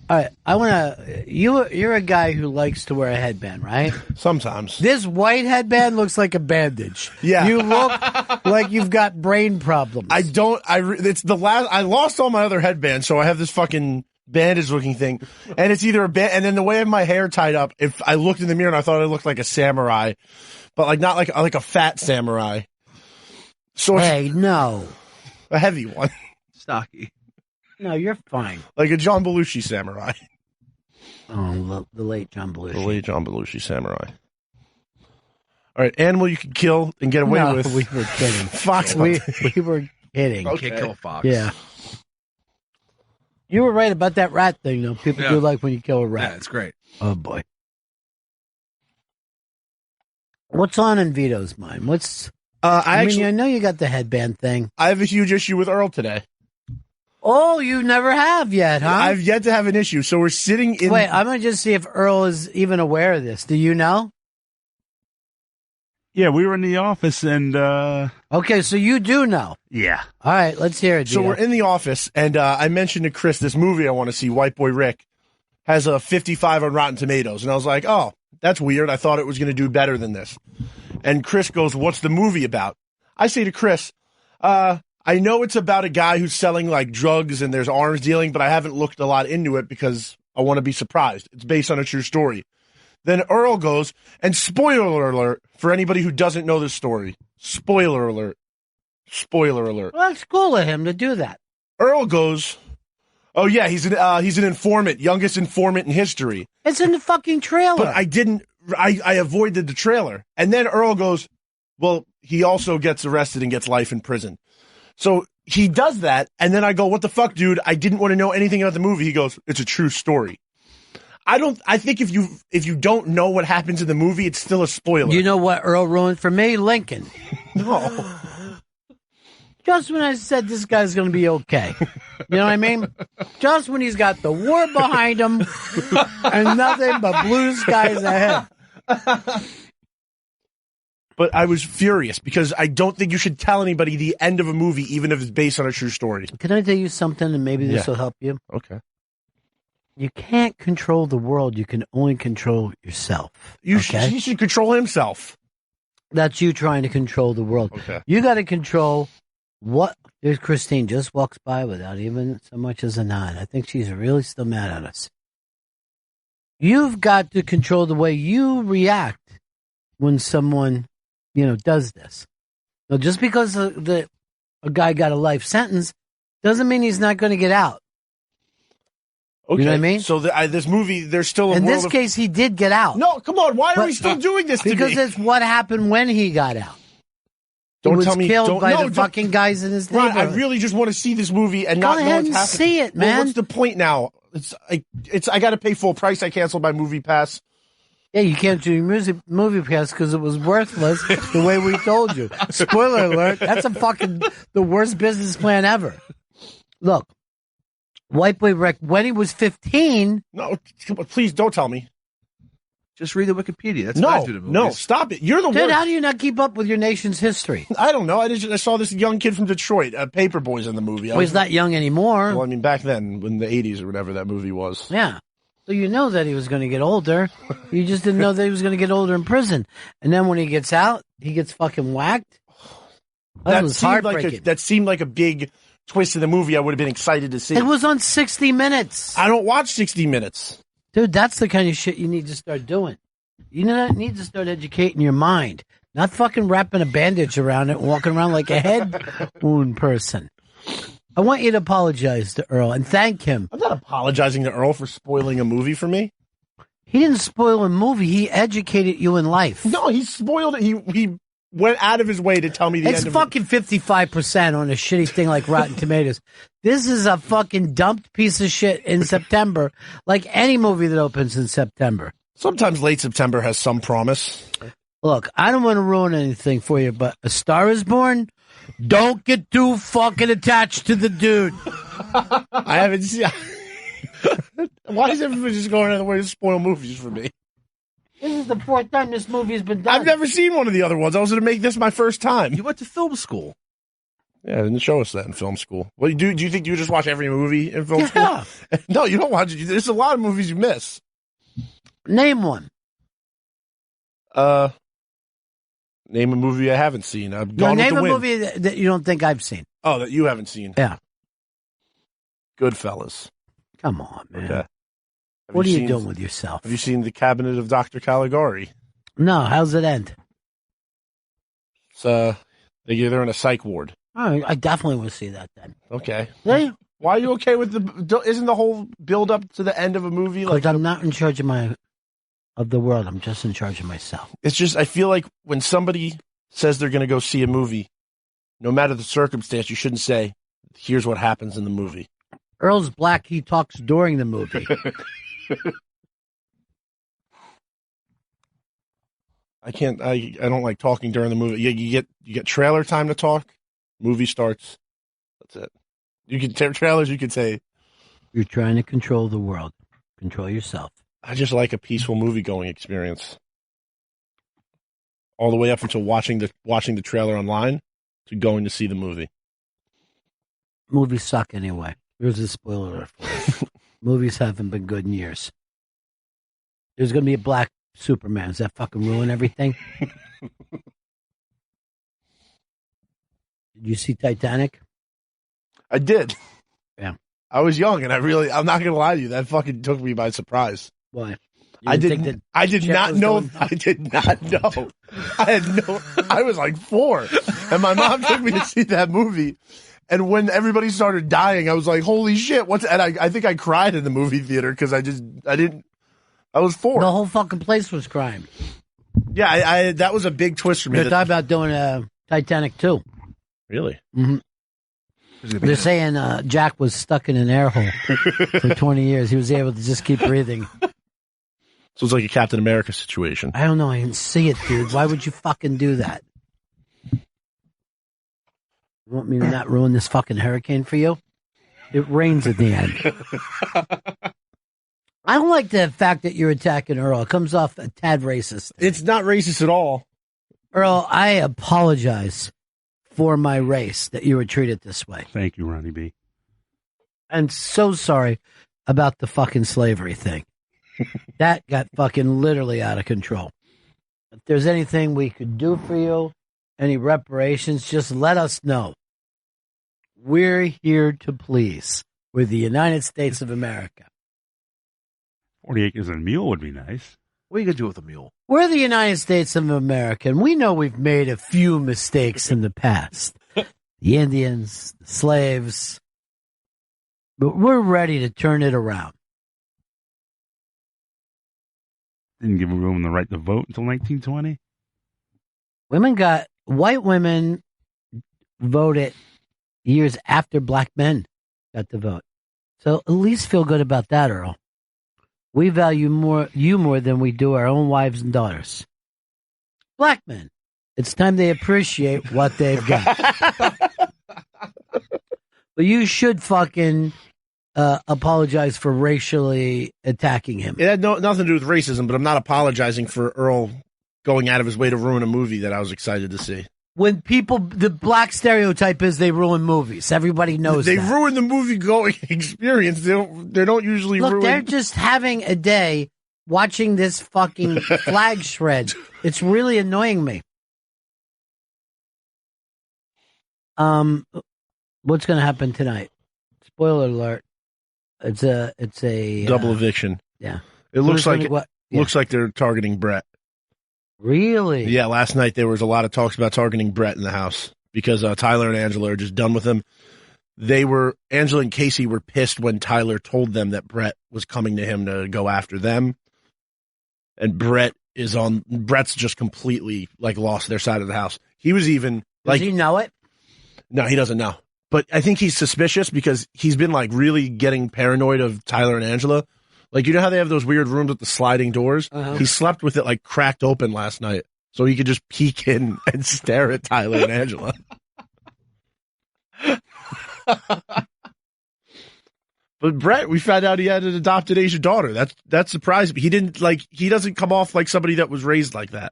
Speaker 1: All right, I want to. You're a guy who likes to wear a headband, right?
Speaker 5: Sometimes.
Speaker 1: This white headband looks like a bandage.
Speaker 5: Yeah,
Speaker 1: you look like you've got brain problems.
Speaker 5: I don't. It's the last. I lost all my other headbands, so I have this fucking bandage-looking thing, and it's either a band. And then the way I have my hair tied up, if I looked in the mirror and I thought I looked like a samurai, but like not like a fat samurai. So
Speaker 1: hey, no,
Speaker 5: a heavy one,
Speaker 18: stocky.
Speaker 1: No, you're fine.
Speaker 5: Like a John Belushi samurai.
Speaker 1: Oh, the late John Belushi.
Speaker 5: The late John Belushi samurai. All right, animal you can kill and get away with.
Speaker 1: We were kidding.
Speaker 5: Fox.
Speaker 1: We were kidding.
Speaker 18: Okay. Can't kill a fox.
Speaker 1: Yeah. You were right about that rat thing, though. People do like when you kill a rat.
Speaker 18: Yeah, it's great.
Speaker 1: Oh, boy. What's on in Vito's mind? I know you got the headband thing.
Speaker 5: I have a huge issue with Earl today.
Speaker 1: Oh, you never have yet, huh?
Speaker 5: I've yet to have an issue. So we're sitting in...
Speaker 1: Wait, I'm going to just see if Earl is even aware of this. Do you know?
Speaker 4: Yeah, we were in the office and...
Speaker 1: Okay, so you do know.
Speaker 4: Yeah.
Speaker 1: All right, let's hear it.
Speaker 5: So we're in the office, and I mentioned to Chris this movie I want to see, White Boy Rick, has a 55 on Rotten Tomatoes. And I was like, oh, that's weird. I thought it was going to do better than this. And Chris goes, what's the movie about? I say to Chris, I know it's about a guy who's selling like drugs and there's arms dealing, but I haven't looked a lot into it because I want to be surprised. It's based on a true story. Then Earl goes, and spoiler alert for anybody who doesn't know this story. Spoiler alert. Spoiler alert.
Speaker 1: Well, it's cool of him to do that.
Speaker 5: Earl goes, oh yeah, he's an informant, youngest informant in history.
Speaker 1: It's in the fucking trailer.
Speaker 5: But I avoided the trailer. And then Earl goes, well, he also gets arrested and gets life in prison. So he does that, and then I go, what the fuck, dude? I didn't want to know anything about the movie. He goes, it's a true story. I think if you don't know what happens in the movie, it's still a spoiler.
Speaker 1: You know what Earl ruined for me? Lincoln.
Speaker 5: No.
Speaker 1: Just when I said this guy's going to be okay. You know what I mean? Just when he's got the war behind him and nothing but blue skies ahead.
Speaker 5: But I was furious because I don't think you should tell anybody the end of a movie, even if it's based on a true story.
Speaker 1: Can I tell you something, and maybe this will help you?
Speaker 5: Okay.
Speaker 1: You can't control the world. You can only control yourself.
Speaker 5: He should control himself.
Speaker 1: That's you trying to control the world.
Speaker 5: Okay.
Speaker 1: You got to control what... There's Christine just walks by without even so much as a nod. I think she's really still mad at us. You've got to control the way you react when someone... does this. So just because a guy got a life sentence doesn't mean he's not going to get out.
Speaker 5: Okay.
Speaker 1: You know what I mean?
Speaker 5: So this movie, there's still
Speaker 1: in this case, he did get out.
Speaker 5: No, come on. Why are we still doing this to me?
Speaker 1: Because it's what happened when he got out.
Speaker 5: Don't tell me.
Speaker 1: He was killed by the fucking guys in his neighborhood.
Speaker 5: I really just want to see this movie and not know what's happening.
Speaker 1: See it, man.
Speaker 5: Well, what's the point now? I got to pay full price. I canceled my movie pass.
Speaker 1: Yeah, you can't do your movie pass because it was worthless the way we told you. Spoiler alert, that's the worst business plan ever. Look, White Boy Rick, when he was 15...
Speaker 5: No, please don't tell me.
Speaker 18: Just read the Wikipedia. That's what I do to movies.
Speaker 5: No, stop it. You're the worst.
Speaker 1: Dude, how do you not keep up with your nation's history?
Speaker 5: I don't know. I saw this young kid from Detroit, Paperboy's in the movie.
Speaker 1: Well, he's not young anymore.
Speaker 5: Well, I mean, back then, in the 80s or whatever that movie was.
Speaker 1: Yeah. So you know that he was going to get older. You just didn't know that he was going to get older in prison. And then when he gets out, he gets fucking whacked. That was heartbreaking.
Speaker 5: That seemed like a big twist in the movie I would have been excited to see.
Speaker 1: It was on 60 Minutes.
Speaker 5: I don't watch 60 Minutes.
Speaker 1: Dude, that's the kind of shit you need to start doing. You need to start educating your mind. Not fucking wrapping a bandage around it and walking around like a head wound person. I want you to apologize to Earl and thank him.
Speaker 5: I'm not apologizing to Earl for spoiling a movie for me.
Speaker 1: He didn't spoil a movie. He educated you in life.
Speaker 5: No, he spoiled it. He went out of his way to tell me the end of it.
Speaker 1: It's fucking 55% on a shitty thing like Rotten Tomatoes. This is a fucking dumped piece of shit in September, like any movie that opens in September.
Speaker 5: Sometimes late September has some promise.
Speaker 1: Look, I don't want to ruin anything for you, but A Star is Born, don't get too fucking attached to the dude.
Speaker 5: I haven't seen... Why is everybody just going out of the way to spoil movies for me?
Speaker 1: This is the fourth time this movie has been done.
Speaker 5: I've never seen one of the other ones. I was going to make this my first time.
Speaker 18: You went to film school.
Speaker 5: Yeah, they didn't show us that in film school. Well, do you think you just watch every movie in film school? No, you don't watch it. There's a lot of movies you miss.
Speaker 1: Name one.
Speaker 5: Name a movie I haven't seen. I've gone
Speaker 1: name
Speaker 5: with the
Speaker 1: a
Speaker 5: wind.
Speaker 1: movie that you don't think I've seen.
Speaker 5: Oh, that you haven't seen.
Speaker 1: Yeah.
Speaker 5: Goodfellas.
Speaker 1: Come on, man.
Speaker 5: Okay.
Speaker 1: What are you doing with yourself?
Speaker 5: Have you seen The Cabinet of Dr. Caligari?
Speaker 1: No, how's it end?
Speaker 5: It's, they're in a psych ward.
Speaker 1: Oh, I definitely will see that then.
Speaker 5: Okay.
Speaker 1: Really?
Speaker 5: Why are you okay with isn't the whole build up to the end of a movie
Speaker 1: Because I'm not in charge of the world. I'm just in charge of myself.
Speaker 5: It's just, I feel like when somebody says they're going to go see a movie, no matter the circumstance, you shouldn't say, here's what happens in the movie.
Speaker 1: Earl's black. He talks during the movie.
Speaker 5: I don't like talking during the movie. You get trailer time to talk. Movie starts. That's it. You can trailers. You can say
Speaker 1: you're trying to control the world. Control yourself.
Speaker 5: I just like a peaceful movie going experience. All the way up until watching the trailer online to going to see the movie.
Speaker 1: Movies suck anyway. Here's a spoiler for you. Movies haven't been good in years. There's going to be a black Superman. Does that fucking ruin everything? Did you see Titanic?
Speaker 5: I did.
Speaker 1: Yeah.
Speaker 5: I was young, and I'm not going to lie to you. That fucking took me by surprise.
Speaker 1: Why?
Speaker 5: I did not know. I was like 4, and my mom took me to see that movie. And when everybody started dying, I was like, "Holy shit!" And I think I cried in the movie theater because I was 4.
Speaker 1: The whole fucking place was crying.
Speaker 5: Yeah, that was a big twist for me.
Speaker 1: They're talking about doing Titanic 2.
Speaker 5: Really?
Speaker 1: Mm-hmm. They're saying Jack was stuck in an air hole for 20 years. He was able to just keep breathing.
Speaker 5: So it's like a Captain America situation.
Speaker 1: I don't know. I didn't see it, dude. Why would you fucking do that? You want me to not ruin this fucking hurricane for you? It rains at the end. I don't like the fact that you're attacking Earl. It comes off a tad racist.
Speaker 5: It's not racist at all.
Speaker 1: Earl, I apologize for my race that you were treated this way.
Speaker 4: Thank you, Ronnie B.
Speaker 1: I'm so sorry about the fucking slavery thing. That got fucking literally out of control. If there's anything we could do for you, any reparations, just let us know. We're here to please. We're the United States of America.
Speaker 4: 40 acres and a mule would be nice.
Speaker 18: What are you going to do with a mule?
Speaker 1: We're the United States of America, and we know we've made a few mistakes in the past. The Indians, the slaves. But we're ready to turn it around.
Speaker 4: Didn't give a woman the right to vote until 1920.
Speaker 1: White women voted years after black men got the vote. So at least feel good about that, Earl. We value you more than we do our own wives and daughters. Black men, it's time they appreciate what they've got. But you should fucking apologize for racially attacking him.
Speaker 5: It had nothing to do with racism, but I'm not apologizing for Earl going out of his way to ruin a movie that I was excited to see.
Speaker 1: When the black stereotype is they ruin movies. Everybody knows
Speaker 5: they
Speaker 1: that.
Speaker 5: ruin the movie-going experience. They don't usually ruin...
Speaker 1: They're just having a day watching this fucking flag shred. It's really annoying me. What's going to happen tonight? Spoiler alert. It's a
Speaker 5: double eviction.
Speaker 1: Yeah.
Speaker 5: It looks like they're targeting Brett.
Speaker 1: Really?
Speaker 5: Yeah, last night there was a lot of talks about targeting Brett in the house because Tyler and Angela are just done with him. Angela and Casey were pissed when Tyler told them that Brett was coming to him to go after them. And Brett's just completely like lost their side of the house. He was even like,
Speaker 1: does he know it?
Speaker 5: No, he doesn't know. But I think he's suspicious because he's been like really getting paranoid of Tyler and Angela. Like, you know how they have those weird rooms with the sliding doors? Uh-huh. He slept with it like cracked open last night so he could just peek in and stare at Tyler and Angela. But Brett, we found out he had an adopted Asian daughter. That surprised me. He doesn't come off like somebody that was raised like that.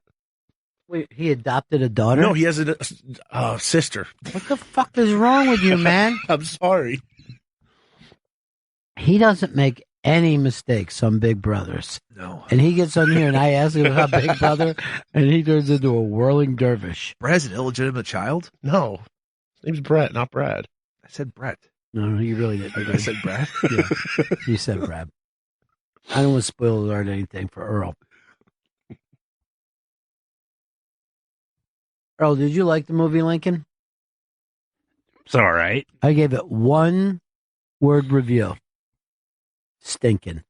Speaker 1: Wait, he adopted a daughter?
Speaker 5: No, he has a sister.
Speaker 1: What the fuck is wrong with you, man?
Speaker 5: I'm sorry.
Speaker 1: He doesn't make any mistakes on Big Brothers.
Speaker 18: No.
Speaker 1: And he gets on here and I ask him about Big Brother and he turns into a whirling dervish.
Speaker 18: Brett has an illegitimate child?
Speaker 5: No. His name's Brett, not Brad.
Speaker 18: I said Brett.
Speaker 1: No, you really didn't.
Speaker 18: I said Brad?
Speaker 1: Yeah, you said Brad. I don't want to spoil alert anything for Earl. Earl, did you like the movie Lincoln?
Speaker 4: It's all right.
Speaker 1: I gave it 1 word review. Stinking.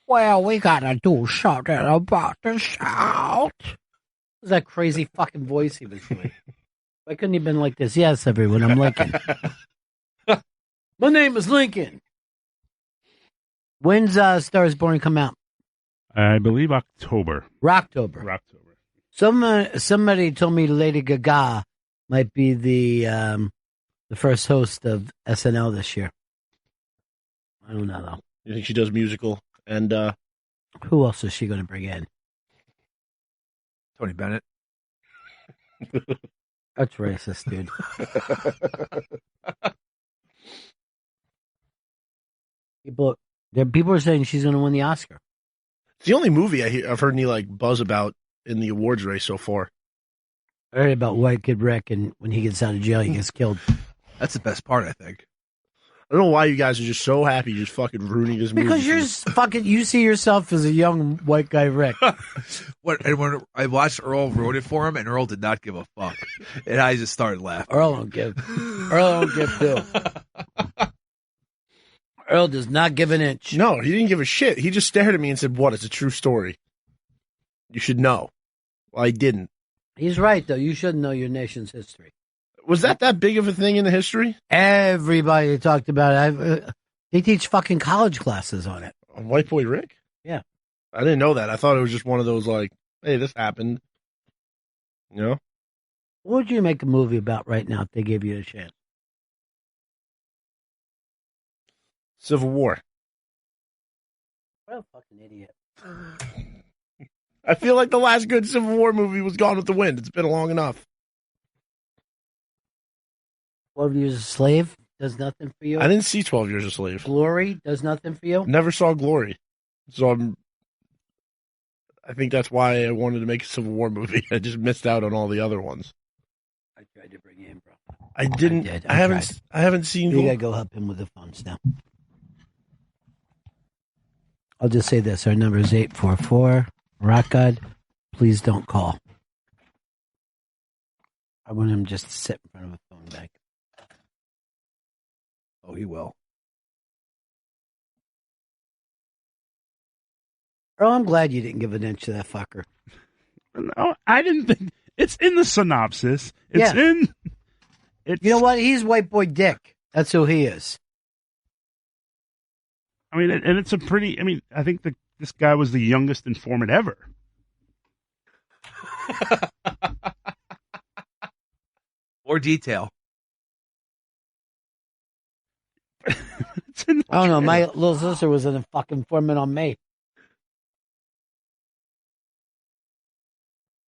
Speaker 1: Well, we gotta do something about the South. What was that crazy fucking voice he was doing? Why couldn't he have been like this? Yes, everyone, I'm Lincoln. My name is Lincoln. When's Star is Born come out?
Speaker 4: I believe October.
Speaker 1: Rocktober. Somebody told me Lady Gaga might be the first host of SNL this year. I don't know, though.
Speaker 5: You think she does musical? And
Speaker 1: who else is she going to bring in?
Speaker 18: Tony Bennett.
Speaker 1: That's racist, dude. People are saying she's going to win the Oscar.
Speaker 5: It's the only movie I've heard any like buzz about in the awards race so far.
Speaker 1: I heard about White Kid Rick, and when he gets out of jail, he gets killed.
Speaker 18: That's the best part, I think.
Speaker 5: I don't know why you guys are just so happy just fucking ruining this movie.
Speaker 1: Because you're just fucking, you see yourself as a young white guy Rick.
Speaker 18: And when I watched Earl wrote it for him, and Earl did not give a fuck. And I just started laughing.
Speaker 1: Earl don't give two. Earl does not give an inch.
Speaker 5: No, he didn't give a shit. He just stared at me and said, "What? It's a true story. You should know." Well, I didn't.
Speaker 1: He's right, though. You should know your nation's history.
Speaker 5: Was that big of a thing in the history?
Speaker 1: Everybody talked about it. They teach fucking college classes on it.
Speaker 5: On White Boy Rick?
Speaker 1: Yeah.
Speaker 5: I didn't know that. I thought it was just one of those like, hey, this happened. You know?
Speaker 1: What would you make a movie about right now if they gave you a chance?
Speaker 5: Civil War.
Speaker 1: What a fucking idiot.
Speaker 5: I feel like the last good Civil War movie was Gone with the Wind. It's been long enough.
Speaker 1: 12 Years a Slave does nothing for you?
Speaker 5: I didn't see 12 Years a Slave.
Speaker 1: Glory does nothing for you?
Speaker 5: Never saw Glory. So I think that's why I wanted to make a Civil War movie. I just missed out on all the other ones.
Speaker 1: I tried to bring you in, bro.
Speaker 5: I didn't. I haven't seen.
Speaker 1: You gotta go help him with the phones now. I'll just say this: our number is 844 Rock God. Please don't call. I want him just to sit in front of a phone bank.
Speaker 18: Oh, he will.
Speaker 1: Earl, I'm glad you didn't give an inch to that fucker.
Speaker 4: No, I didn't think. It's in the synopsis. It's
Speaker 1: You know what? He's White Boy Dick. That's who he is.
Speaker 4: I mean, and it's a pretty. I mean, I think this guy was the youngest informant ever.
Speaker 18: More detail.
Speaker 1: I don't know. My little sister was an fucking informant on me.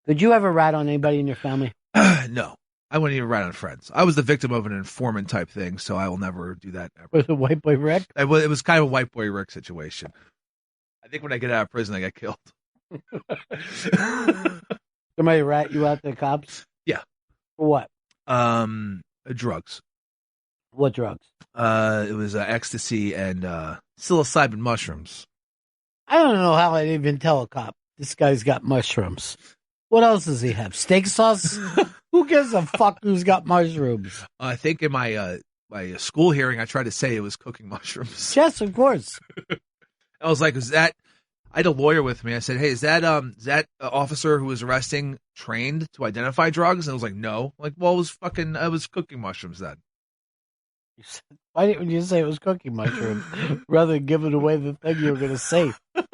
Speaker 1: Did you ever rat on anybody in your family?
Speaker 18: No. I wouldn't even rat on friends. I was the victim of an informant type thing, so I will never do that ever.
Speaker 1: Was it White Boy Rick?
Speaker 18: It was kind of a White Boy Rick situation. I think when I get out of prison, I get killed.
Speaker 1: Somebody rat you out to the cops?
Speaker 18: Yeah.
Speaker 1: For what?
Speaker 18: Drugs.
Speaker 1: What drugs?
Speaker 18: It was ecstasy and psilocybin mushrooms.
Speaker 1: I don't know how I'd even tell a cop this guy's got mushrooms. What else does he have? Steak sauce? Who gives a fuck who's got mushrooms?
Speaker 3: I think in my school hearing, I tried to say it was cooking mushrooms.
Speaker 1: Yes, of course.
Speaker 3: I was like, "Is that?" I had a lawyer with me. I said, "Hey, is that officer who was arresting trained to identify drugs?" And I was like, "No." I'm like, well, I was cooking mushrooms then.
Speaker 1: Why didn't you say it was cooking mushrooms rather than giving away the thing you were going to say?
Speaker 3: I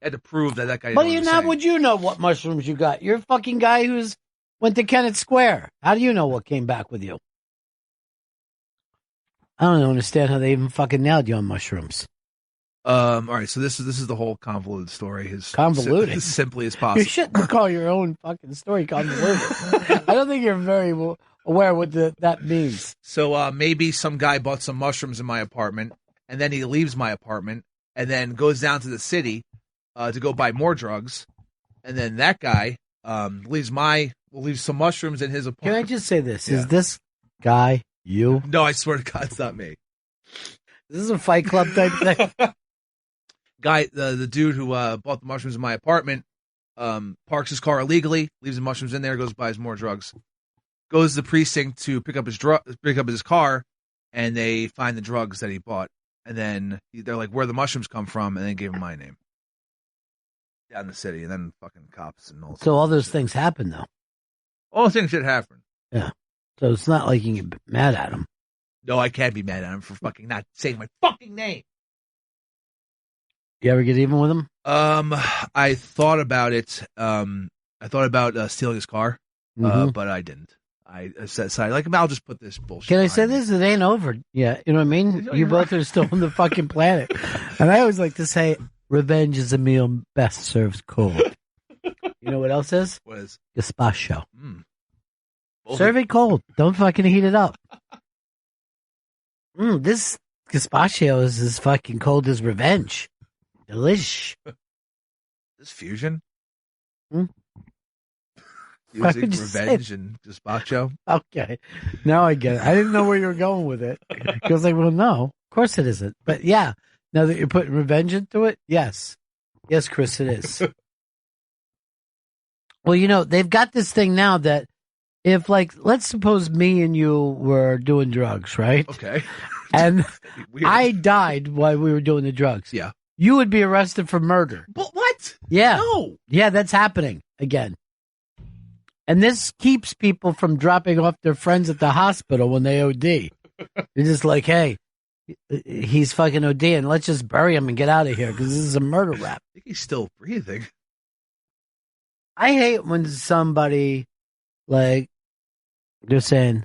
Speaker 3: had to prove that guy.
Speaker 1: But would you know what mushrooms you got? You're a fucking guy who's went to Kennett Square. How do you know what came back with you? I don't understand how they even fucking nailed you on mushrooms.
Speaker 3: All right, so this is the whole convoluted story.
Speaker 1: Convoluted?
Speaker 3: As simply as possible.
Speaker 1: You shouldn't call your own fucking story convoluted. I don't think you're very aware what that means.
Speaker 3: So maybe some guy bought some mushrooms in my apartment, and then he leaves my apartment, and then goes down to the city to go buy more drugs, and then that guy leaves some mushrooms in his apartment.
Speaker 1: Can I just say this? Yeah. Is this guy you?
Speaker 3: No, I swear to God, it's not me.
Speaker 1: This is a Fight Club type thing.
Speaker 3: Guy, the dude who bought the mushrooms in my apartment, parks his car illegally, leaves the mushrooms in there, goes buys more drugs, goes to the precinct to pick up his car, and they find the drugs that he bought, and then they're like, "Where the mushrooms come from?" And then gave him my name down in the city, and then fucking cops and all.
Speaker 1: So all those things happen, though.
Speaker 3: All things should happen.
Speaker 1: Yeah. So it's not like you can get mad at him.
Speaker 3: No, I can't be mad at him for fucking not saying my fucking name.
Speaker 1: You ever get even with him?
Speaker 3: I thought about it. I thought about stealing his car, but I didn't. I set aside, like, I'll just put this bullshit.
Speaker 1: Can I say this? It ain't over yet. You know what I mean? You both are still on the fucking planet. And I always like to say, revenge is a meal best served cold. You know what else is?
Speaker 3: What is?
Speaker 1: Gazpacho. Serve it cold. Don't fucking heat it up. This gazpacho is as fucking cold as revenge. Delish.
Speaker 3: This fusion? Using revenge and gazpacho?
Speaker 1: Okay. Now I get it. I didn't know where you were going with it. I was like, well, no, of course it isn't. But yeah, now that you're putting revenge into it, yes. Yes, Chris, it is. Well, they've got this thing now that if, like, let's suppose me and you were doing drugs, right?
Speaker 3: Okay.
Speaker 1: And I died while we were doing the drugs.
Speaker 3: Yeah.
Speaker 1: You would be arrested for murder.
Speaker 3: But what?
Speaker 1: Yeah.
Speaker 3: No.
Speaker 1: Yeah, that's happening again. And this keeps people from dropping off their friends at the hospital when they OD. They're just like, hey, he's fucking ODing. Let's just bury him and get out of here because this is a murder rap.
Speaker 3: I think he's still breathing.
Speaker 1: I hate when somebody, like, they're saying,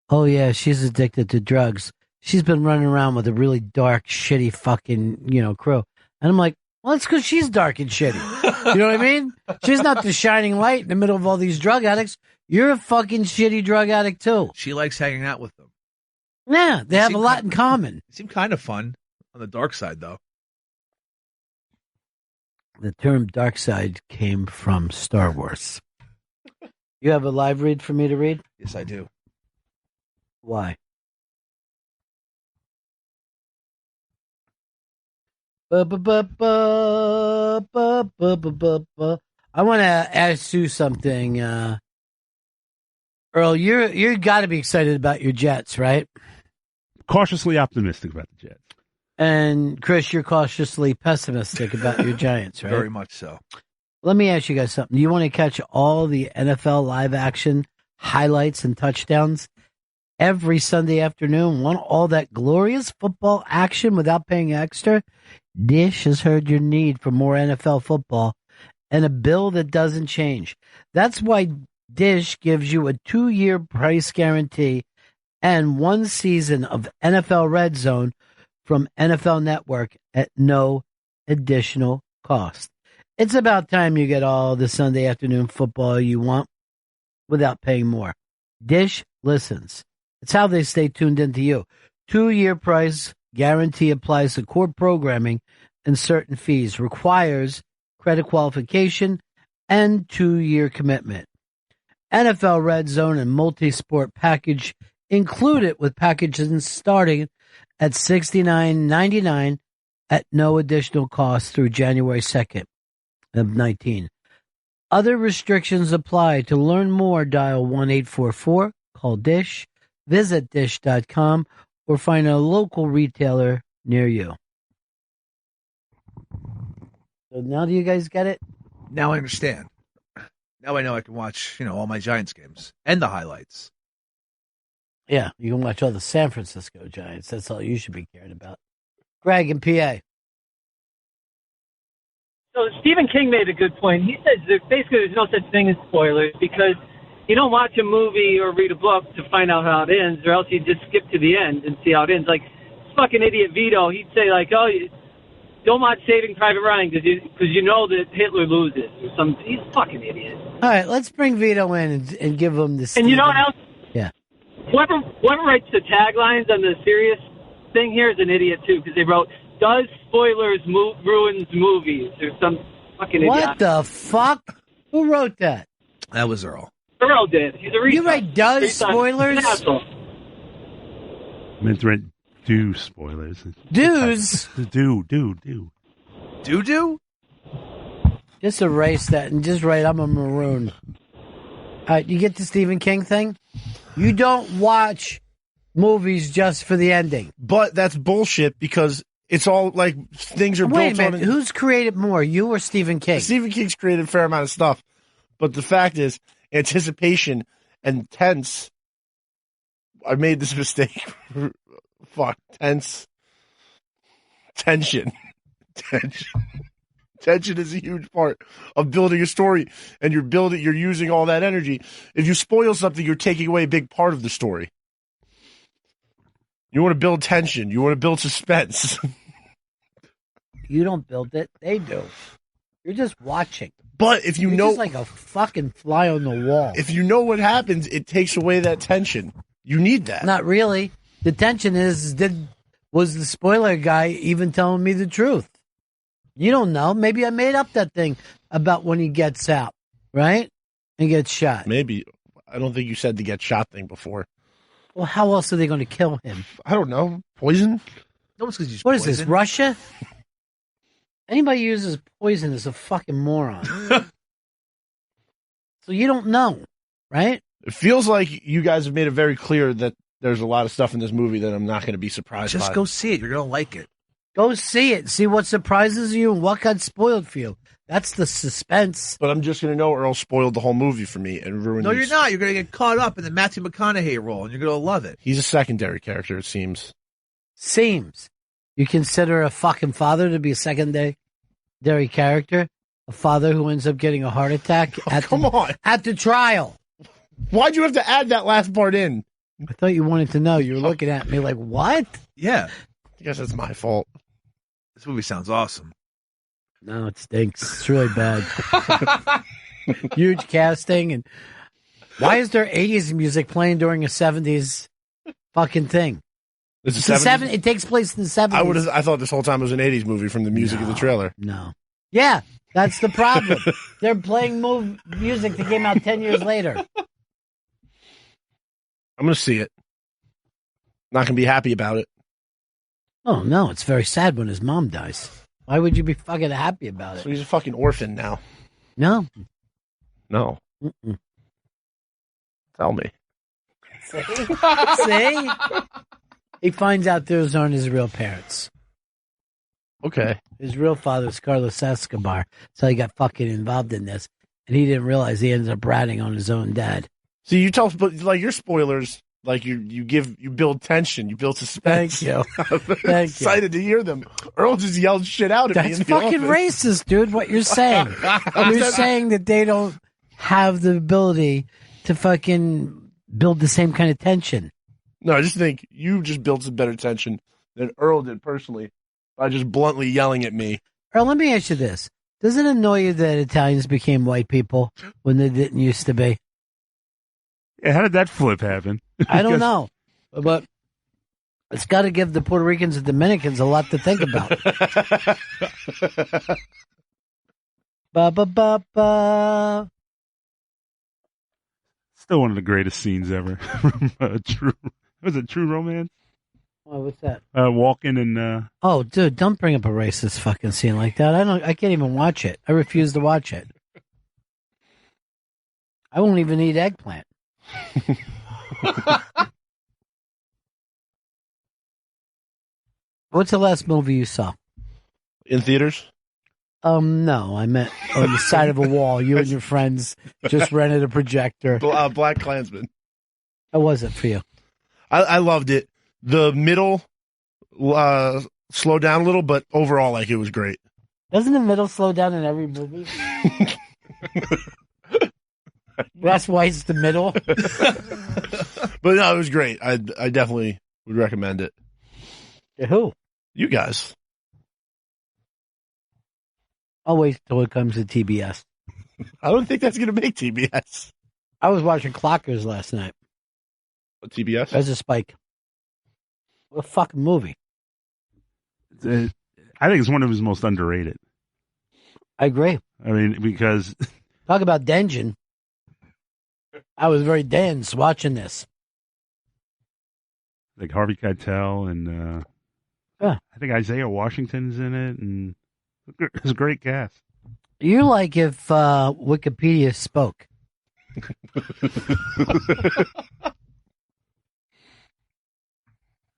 Speaker 1: oh, yeah, she's addicted to drugs. She's been running around with a really dark, shitty fucking, crew. And I'm like, well, it's because she's dark and shitty. You know what I mean? She's not the shining light in the middle of all these drug addicts. You're a fucking shitty drug addict, too.
Speaker 3: She likes hanging out with them.
Speaker 1: Yeah, they have a lot in common.
Speaker 3: It seemed kind of fun on the dark side, though.
Speaker 1: The term dark side came from Star Wars. You have a live read for me to read?
Speaker 3: Yes, I do.
Speaker 1: Why? I want to ask you something, Earl. You got to be excited about your Jets, right?
Speaker 4: Cautiously optimistic about the Jets.
Speaker 1: And Chris, you're cautiously pessimistic about your Giants, right?
Speaker 3: Very much so.
Speaker 1: Let me ask you guys something. Do you want to catch all the NFL live action highlights and touchdowns every Sunday afternoon? Want all that glorious football action without paying extra? Dish has heard your need for more NFL football and a bill that doesn't change. That's why Dish gives you a 2-year price guarantee and 1 season of NFL Red Zone from NFL Network at no additional cost. It's about time you get all the Sunday afternoon football you want without paying more. Dish listens. It's how they stay tuned into you. 2-year price guarantee applies to core programming and certain fees, requires credit qualification and 2-year commitment. NFL Red Zone and multi-sport package included with packages starting at $69.99 at no additional cost through January 2nd of 19. Other restrictions apply. To learn more, dial 1-844, call DISH, visit dish.com, or find a local retailer near you. So now do you guys get it?
Speaker 18: Now I understand. Now I know I can watch, all my Giants games and the highlights.
Speaker 1: Yeah, you can watch all the San Francisco Giants. That's all you should be caring about. Greg in PA.
Speaker 19: So Stephen King made a good point. He says that basically there's no such thing as spoilers because you don't watch a movie or read a book to find out how it ends, or else you just skip to the end and see how it ends. Like this fucking idiot Vito, he'd say like, "Oh, don't watch Saving Private Ryan because you know that Hitler loses." Or he's a fucking idiot.
Speaker 1: All right, let's bring Vito in and give him the.
Speaker 19: And you know what else?
Speaker 1: Yeah.
Speaker 19: Whoever writes the taglines on the serious thing here is an idiot too because they wrote, "Does spoilers ruins movies?" or some fucking idiot.
Speaker 1: What the fuck? Who wrote that?
Speaker 18: That was Earl.
Speaker 19: Earl did. He's a retard.
Speaker 1: You write "does spoilers"?
Speaker 19: He's an asshole.
Speaker 4: Meant to write do spoilers.
Speaker 1: Do's?
Speaker 4: Do.
Speaker 18: Do?
Speaker 1: Just erase that and just write, "I'm a maroon." All right, you get the Stephen King thing? You don't watch movies just for the ending.
Speaker 5: But that's bullshit because it's all like things are
Speaker 1: Wait
Speaker 5: built
Speaker 1: a minute,
Speaker 5: on.
Speaker 1: who's created more, you or Stephen King?
Speaker 5: Stephen King's created a fair amount of stuff. But the fact is, anticipation and tense. I made this mistake. Fuck. Tension. Tension is a huge part of building a story, and you're using all that energy. If you spoil something, you're taking away a big part of the story. You want to build tension. You want to build suspense.
Speaker 1: You don't build it. They do. You're just watching.
Speaker 5: But if
Speaker 1: You're just like a fucking fly on the wall.
Speaker 5: If you know what happens, it takes away that tension. You need that.
Speaker 1: Not really. The tension is, was the spoiler guy even telling me the truth? You don't know. Maybe I made up that thing about when he gets out, right? And gets shot.
Speaker 5: Maybe. I don't think you said the get shot thing before.
Speaker 1: Well, how else are they going to kill him?
Speaker 5: I don't know. Poison?
Speaker 18: No, it's because
Speaker 1: What is this, Russia? Anybody who uses poison is a fucking moron. So you don't know, right?
Speaker 5: It feels like you guys have made it very clear that there's a lot of stuff in this movie that I'm not going to be surprised by.
Speaker 18: Just go see it. You're going to like it.
Speaker 1: Go see it. See what surprises you and what got spoiled for you. That's the suspense.
Speaker 5: But I'm just going to know Earl spoiled the whole movie for me and ruined
Speaker 18: No, you're not. You're going to get caught up in the Matthew McConaughey role, and you're going to love it.
Speaker 5: He's a secondary character, it seems.
Speaker 1: Seems. You consider a fucking father to be a secondary character? A father who ends up getting a heart attack at the trial.
Speaker 5: Why'd you have to add that last part in?
Speaker 1: I thought you wanted to know. You were looking at me like, what?
Speaker 18: Yeah.
Speaker 5: I guess that's my fault.
Speaker 18: This movie sounds awesome.
Speaker 1: No, it stinks. It's really bad. Huge casting. And why is there 80s music playing during a 70s fucking thing?
Speaker 5: It's
Speaker 1: the 70s? It takes place in the 70s.
Speaker 5: I thought this whole time it was an 80s movie from the music of the trailer.
Speaker 1: No. Yeah, that's the problem. They're playing music that came out 10 years later.
Speaker 5: I'm going to see it. Not going to be happy about it.
Speaker 1: Oh, no, it's very sad when his mom dies. Why would you be fucking happy about it?
Speaker 5: So he's a fucking orphan now.
Speaker 1: No.
Speaker 5: No.
Speaker 1: Mm-mm.
Speaker 5: Tell me.
Speaker 1: See? He finds out those aren't his real parents.
Speaker 5: Okay.
Speaker 1: His real father is Carlos Escobar, so he got fucking involved in this, and he didn't realize he ends up ratting on his own dad.
Speaker 5: So you tell, but like your spoilers, like you build tension, you build suspense.
Speaker 1: Thank you.
Speaker 5: I'm excited to hear them. Earl just yelled shit out at me.
Speaker 1: That's fucking racist, dude. What you're saying? You're saying that they don't have the ability to fucking build the same kind of tension.
Speaker 5: No, I just think you just built some better tension than Earl did personally by just bluntly yelling at me.
Speaker 1: Earl, let me ask you this: does it annoy you that Italians became white people when they didn't used to be?
Speaker 4: Yeah, how did that flip happen?
Speaker 1: I don't know, but it's got to give the Puerto Ricans and Dominicans a lot to think about. Ba ba ba ba.
Speaker 4: Still one of the greatest scenes ever. Was it True Romance?
Speaker 1: Oh, what's that?
Speaker 4: Walking and.
Speaker 1: Oh, dude, don't bring up a racist fucking scene like that. I can't even watch it. I refuse to watch it. I won't even eat eggplant. What's the last movie you saw?
Speaker 5: In theaters?
Speaker 1: No, I meant on the side of a wall. You and your friends just rented a projector.
Speaker 5: Black Klansman.
Speaker 1: How was it for you?
Speaker 5: I loved it. The middle slowed down a little, but overall, like, it was great.
Speaker 1: Doesn't the middle slow down in every movie? That's why it's the middle.
Speaker 5: But no, it was great. I definitely would recommend it.
Speaker 1: To who?
Speaker 5: You guys.
Speaker 1: I'll wait till it comes to TBS.
Speaker 5: I don't think that's going to make TBS.
Speaker 1: I was watching Clockers last night.
Speaker 5: What, TBS?
Speaker 1: That's a Spike. What a fucking movie.
Speaker 4: I think it's one of his most underrated.
Speaker 1: I agree.
Speaker 4: I mean, because...
Speaker 1: Talk about Dengen. I was very dense watching this.
Speaker 4: Like Harvey Keitel and I think Isaiah Washington's in it, and it's a great cast.
Speaker 1: You're like if Wikipedia spoke.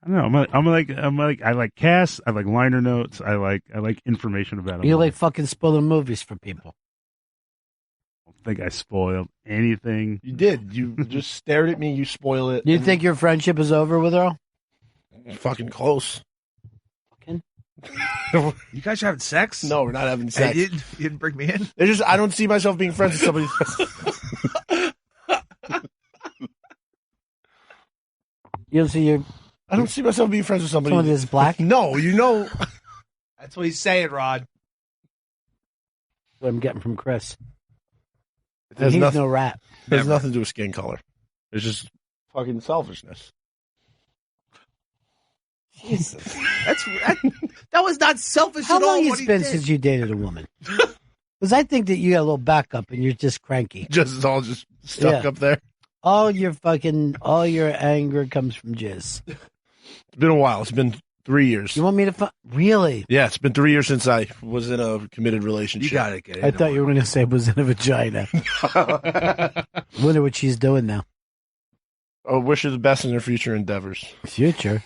Speaker 4: I don't know. I'm like I like casts. I like liner notes. I like information about them.
Speaker 1: You like fucking spoiling movies for people.
Speaker 4: I don't think I spoiled anything.
Speaker 5: You did. You just stared at me. You spoil it.
Speaker 1: Do you think your friendship is over with her?
Speaker 5: Fucking close.
Speaker 18: You guys are having sex?
Speaker 5: No, we're not having sex.
Speaker 18: Hey, you didn't bring me in?
Speaker 5: It's just, I don't see myself being friends with somebody.
Speaker 1: You don't see your...
Speaker 5: I don't see myself being friends with somebody.
Speaker 1: Someone that's black?
Speaker 5: No, you know.
Speaker 18: That's what he's saying, Rod.
Speaker 1: What I'm getting from Chris.
Speaker 5: He's
Speaker 1: no rat.
Speaker 5: It has nothing to do with skin color. It's just fucking selfishness.
Speaker 1: Jesus.
Speaker 18: That was not selfish
Speaker 1: How
Speaker 18: at all.
Speaker 1: long
Speaker 18: what
Speaker 1: it's been
Speaker 18: he did.
Speaker 1: since you dated a woman? Because I think that you got a little backup and you're just cranky.
Speaker 5: It's all just stuck up there.
Speaker 1: All your anger comes from jizz.
Speaker 5: It's been a while. It's been 3 years.
Speaker 1: You want me to really?
Speaker 5: Yeah, it's been 3 years since I was in a committed relationship.
Speaker 18: You gotta get it.
Speaker 1: I thought you were going to say it was in a vagina. Wonder what she's doing now.
Speaker 5: I wish her the best in her future endeavors.
Speaker 1: Future?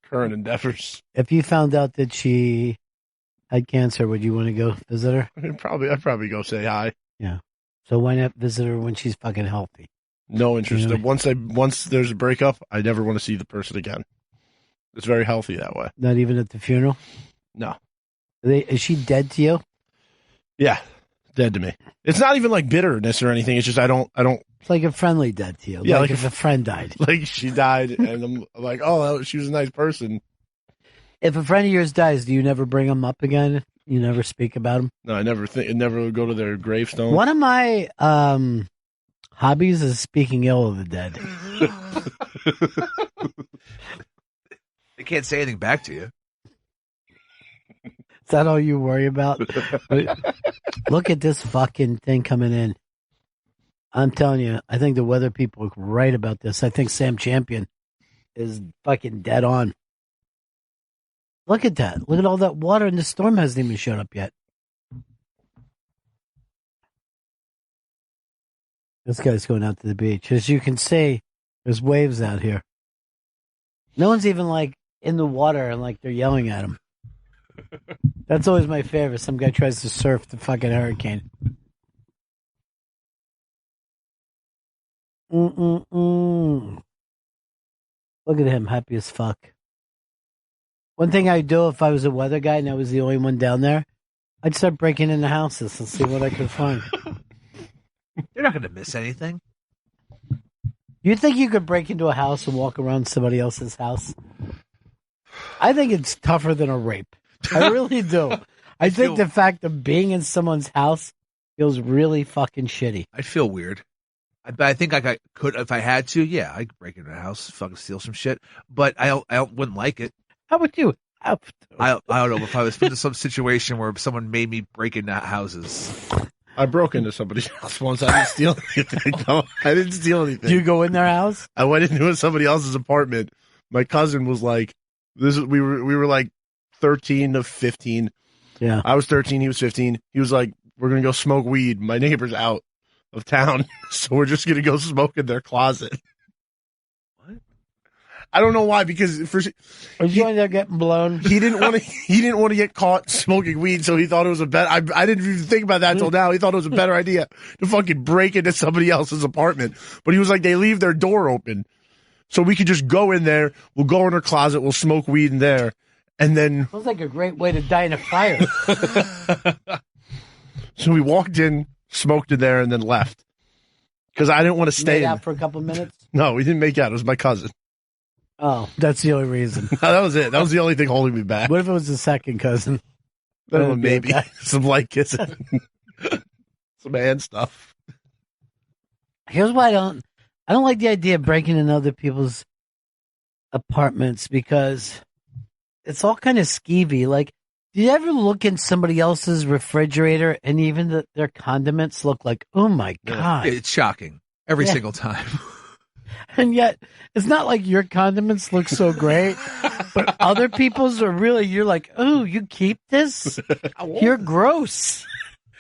Speaker 5: Current endeavors.
Speaker 1: If you found out that she had cancer, would you want to go visit her?
Speaker 5: I'd probably go say hi.
Speaker 1: Yeah. So why not visit her when she's fucking healthy?
Speaker 5: No interest.
Speaker 1: You know?
Speaker 5: Once there's a breakup, I never want to see the person again. It's very healthy that way.
Speaker 1: Not even at the funeral?
Speaker 5: No.
Speaker 1: Is she dead to you?
Speaker 5: Yeah, dead to me. It's not even like bitterness or anything. It's just I don't.
Speaker 1: It's like a friendly dead to you.
Speaker 5: Yeah,
Speaker 1: like if a friend died.
Speaker 5: Like she died, and I'm like, oh, she was a nice person.
Speaker 1: If a friend of yours dies, do you never bring them up again? You never speak about them?
Speaker 5: No, I never go to their gravestone.
Speaker 1: One of my hobbies is speaking ill of the dead.
Speaker 18: They can't say anything back to you.
Speaker 1: Is that all you worry about? Look at this fucking thing coming in. I'm telling you, I think the weather people are right about this. I think Sam Champion is fucking dead on. Look at that. Look at all that water, and the storm hasn't even showed up yet. This guy's going out to the beach. As you can see, there's waves out here. No one's even like in the water and like they're yelling at him. That's always my favorite. Some guy tries to surf the fucking hurricane. Look at him, happy as fuck. One thing I'd do if I was a weather guy and I was the only one down there, I'd start breaking into houses and see what I could find.
Speaker 18: You're not going to miss anything.
Speaker 1: You think you could break into a house and walk around somebody else's house? I think it's tougher than a rape. I really do. I think the fact of being in someone's house feels really fucking shitty.
Speaker 18: I'd feel weird. I think I could, if I had to, yeah, I could break into a house, fucking steal some shit, but I wouldn't like it.
Speaker 1: How would you?
Speaker 18: I don't know if I was put in some situation where someone made me break into houses.
Speaker 5: I broke into somebody's house once. I didn't steal anything. No, I didn't steal anything.
Speaker 1: Do you go in their house?
Speaker 5: I went into somebody else's apartment. My cousin was like, We were like 13 to 15.
Speaker 1: Yeah.
Speaker 5: I was 13. He was 15. He was like, we're going to go smoke weed. My neighbor's out of town. So we're just going to go smoke in their closet. What? I don't know why, because first
Speaker 1: you end up getting blown.
Speaker 5: He didn't want to get caught smoking weed, so he thought it was a better. I didn't even think about that until now. He thought it was a better idea to fucking break into somebody else's apartment. But he was like, they leave their door open, so we could just go in there. We'll go in her closet. We'll smoke weed in there, and then
Speaker 1: sounds like a great way to die in a fire.
Speaker 5: So we walked in, smoked in there, and then left because I didn't want to stay
Speaker 1: Made out for a couple minutes.
Speaker 5: No, we didn't make out. It was my cousin.
Speaker 1: Oh, that's the only reason.
Speaker 5: That was it. That was the only thing holding me back.
Speaker 1: What if it was the second cousin?
Speaker 5: Then maybe some light kissing, some hand stuff.
Speaker 1: Here's why I don't like the idea of breaking into other people's apartments, because it's all kind of skeevy. Like, do you ever look in somebody else's refrigerator and even their condiments look like, oh my God.
Speaker 18: It's shocking every single time.
Speaker 1: And yet, it's not like your condiments look so great, but other people's are really, you're like, oh, you keep this? You're gross.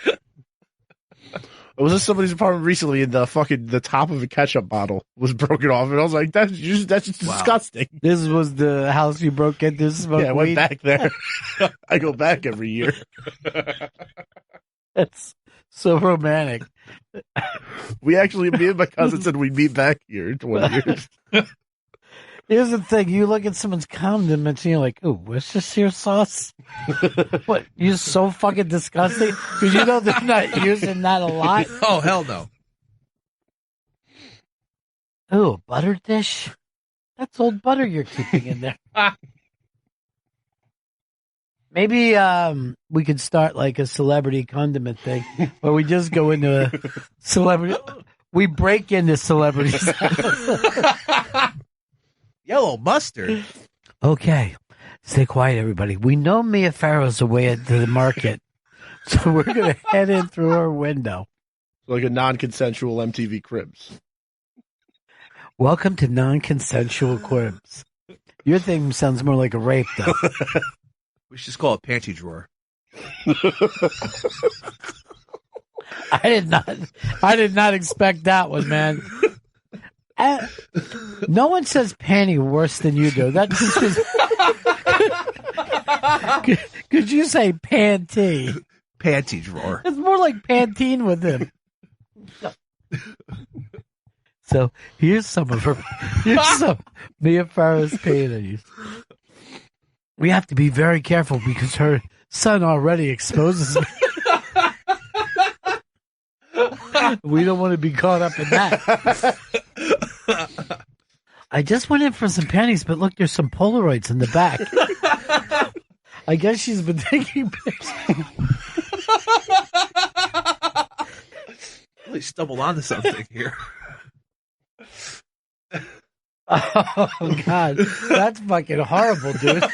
Speaker 5: I was in somebody's apartment recently, and the top of a ketchup bottle was broken off, and I was like, that's disgusting.
Speaker 1: This was the house you broke into.
Speaker 5: Yeah, I went back there. I go back every year.
Speaker 1: That's so romantic.
Speaker 5: Me and my cousin said we'd meet back here in 20 years.
Speaker 1: Here's the thing. You look at someone's condiments and you're like, oh, Worcestershire sauce? What? You're so fucking disgusting? Because you know they're not using that a lot.
Speaker 18: Oh, hell no.
Speaker 1: Oh, butter dish? That's old butter you're keeping in there. Maybe we could start like a celebrity condiment thing where we just go into a celebrity. We break into celebrities' house.
Speaker 18: Yellow mustard.
Speaker 1: Okay. Stay quiet, everybody. We know Mia Farrow's away at the market, so we're going to head in through her window.
Speaker 5: Like a non-consensual MTV Cribs.
Speaker 1: Welcome to non-consensual Cribs. Your thing sounds more like a rape, though.
Speaker 18: We should just call it panty drawer.
Speaker 1: I did not expect that one, man. No one says panty worse than you do. That just could you say panty?
Speaker 18: Panty drawer.
Speaker 1: It's more like Pantene with him. So here's some Mia Farrow's panties. We have to be very careful because her son already exposes me. We don't want to be caught up in that. I just went in for some panties, but look, there's some Polaroids in the back. I guess she's been taking pictures.
Speaker 18: Really stumbled onto something here.
Speaker 1: Oh, God. That's fucking horrible, dude.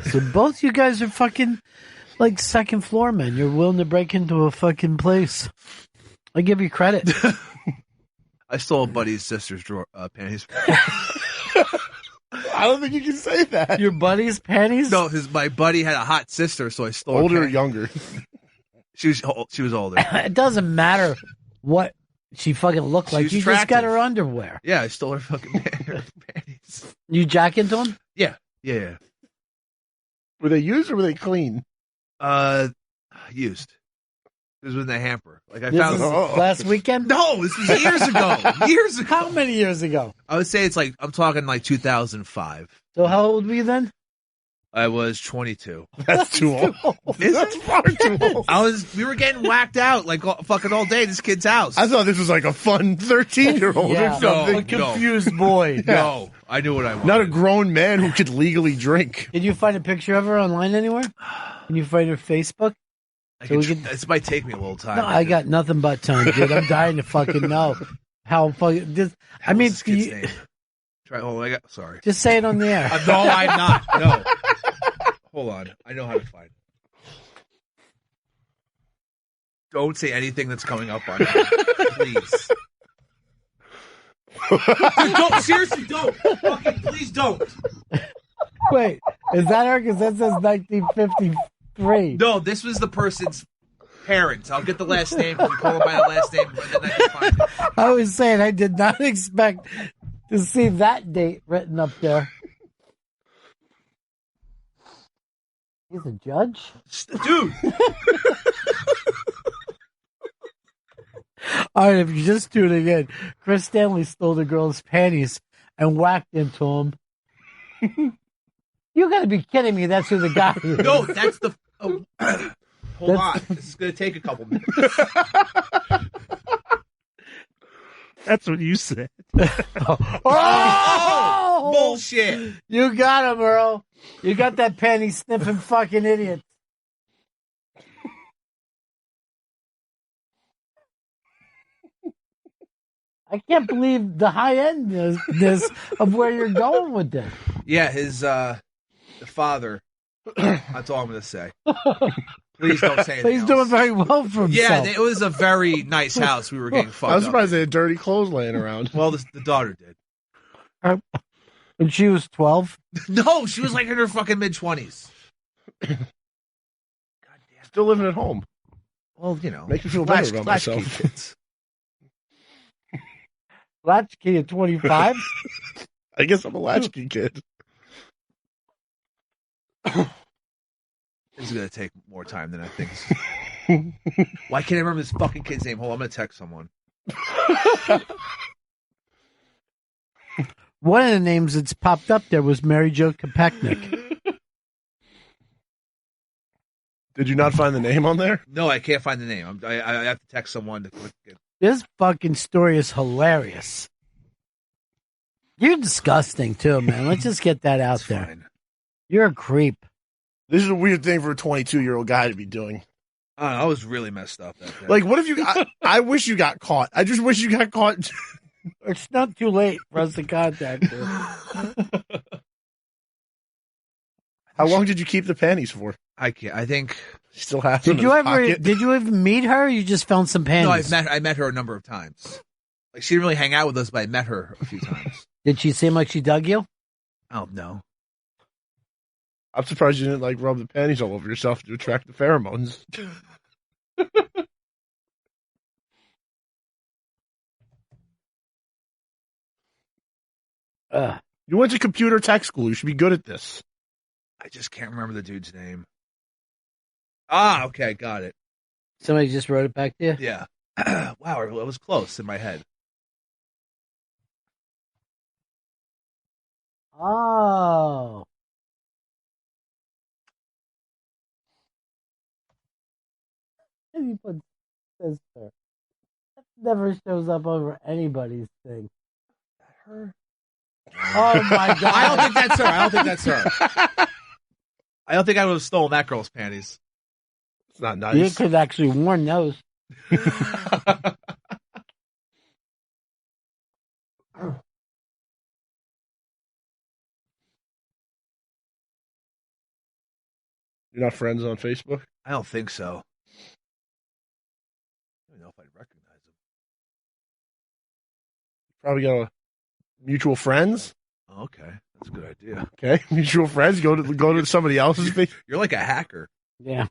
Speaker 1: So both you guys are fucking like second floor men. You're willing to break into a fucking place. I give you credit.
Speaker 18: I stole a buddy's sister's drawer panties.
Speaker 5: I don't think you can say that.
Speaker 1: Your buddy's panties?
Speaker 18: No, my buddy had a hot sister, so I stole
Speaker 5: older
Speaker 18: her
Speaker 5: or younger.
Speaker 18: She was older.
Speaker 1: It doesn't matter what she fucking looked like. You just got her underwear.
Speaker 18: Yeah, I stole her fucking panties.
Speaker 1: You jack into them?
Speaker 18: Yeah.
Speaker 5: Were they used or were they clean?
Speaker 18: Used. It was in the hamper. Like I
Speaker 1: This
Speaker 18: found
Speaker 1: is last weekend?
Speaker 18: No, this was years ago. Years ago.
Speaker 1: How many years ago?
Speaker 18: I would say I'm talking like 2005.
Speaker 1: So how old were you then?
Speaker 18: I was 22.
Speaker 5: That's too old. That's far too old.
Speaker 18: We were getting whacked out like fucking all day at this kid's house.
Speaker 5: I thought this was like a fun 13-year-old
Speaker 1: Yeah.
Speaker 5: or something.
Speaker 1: A confused boy.
Speaker 18: No, I knew what I wanted.
Speaker 5: Not a grown man who could legally drink.
Speaker 1: Did you find a picture of her online anywhere? Can you find her Facebook?
Speaker 18: This might take me a little time.
Speaker 1: No, I got nothing but time, dude. I'm dying to fucking know how fucking.
Speaker 18: What's this kid's name? Sorry.
Speaker 1: Just say it on the air.
Speaker 18: No, I'm not. No. Hold on. I know how to find it. Don't say anything that's coming up on it. Please.
Speaker 3: Don't, seriously, don't. Fucking please don't.
Speaker 1: Wait, is that her? Because that says 1953.
Speaker 3: No, this was the person's parents. I'll get the last name. We call it by the last name, but then I can find it.
Speaker 1: I was saying I did not expect to see that date written up there. He's a judge?
Speaker 3: Dude!
Speaker 1: All right, if you're just tuning in, Chris Stanley stole the girl's panties and whacked into him. You got to be kidding me. That's who the guy is.
Speaker 3: No, that's the... hold on. This is going to take a couple minutes.
Speaker 4: That's what you said.
Speaker 3: Oh! Bullshit.
Speaker 1: You got him, Earl. You got that panty sniffing fucking idiot. I can't believe the high end this of where you're going with this.
Speaker 3: Yeah, his the father. That's all I'm going to say. Please don't say anything.
Speaker 1: He's doing very well for himself.
Speaker 3: Yeah, it was a very nice house. We were getting fucked up.
Speaker 5: I was surprised they had dirty clothes laying around.
Speaker 3: Well, the daughter did.
Speaker 1: And she was 12?
Speaker 3: No, she was like in her fucking mid-20s.
Speaker 5: Still living at home.
Speaker 3: Well, you know.
Speaker 5: Make me feel better about myself.
Speaker 1: Latchkey at 25?
Speaker 5: I guess I'm a latchkey kid.
Speaker 3: This is going to take more time than I think. Why can't I remember this fucking kid's name? Hold on, I'm going to text someone.
Speaker 1: One of the names that's popped up there was Mary Jo Kopechnik.
Speaker 5: Did you not find the name on there?
Speaker 3: No, I can't find the name. I have to text someone to click it.
Speaker 1: This fucking story is hilarious. You're disgusting, too, man. Let's just get that out there.
Speaker 3: Fine.
Speaker 1: You're a creep.
Speaker 5: This is a weird thing for a 22-year-old guy to be doing.
Speaker 3: I was really messed up that day.
Speaker 5: Like, what if you... I wish you got caught. I just wish you got caught...
Speaker 1: It's not too late for us to contact you.
Speaker 5: How long did you keep the panties for?
Speaker 3: I can't. I think
Speaker 5: still has them.
Speaker 1: Did you ever meet her? Or you just found some panties?
Speaker 3: No, I met her a number of times. Like she didn't really hang out with us, but I met her a few times.
Speaker 1: Did she seem like she dug you?
Speaker 3: Oh no.
Speaker 5: I'm surprised you didn't like rub the panties all over yourself to attract the pheromones. You went to computer tech school. You should be good at this.
Speaker 3: I just can't remember the dude's name. Ah, okay, got it.
Speaker 1: Somebody just wrote it back to you?
Speaker 3: Yeah. Wow, it was close in my head.
Speaker 1: Oh. And he put sister. That never shows up over anybody's thing.
Speaker 3: Her?
Speaker 1: Oh my god!
Speaker 3: I don't think that's her. I don't think I would have stolen that girl's panties.
Speaker 5: It's not nice.
Speaker 1: You could actually warn those.
Speaker 5: You're not friends on Facebook?
Speaker 3: I don't think so. I don't know if I'd recognize him.
Speaker 5: Probably got a mutual friends.
Speaker 3: Oh, okay, that's a good idea.
Speaker 5: Okay, mutual friends. Go to somebody else's face.
Speaker 3: You're like a hacker.
Speaker 1: Yeah.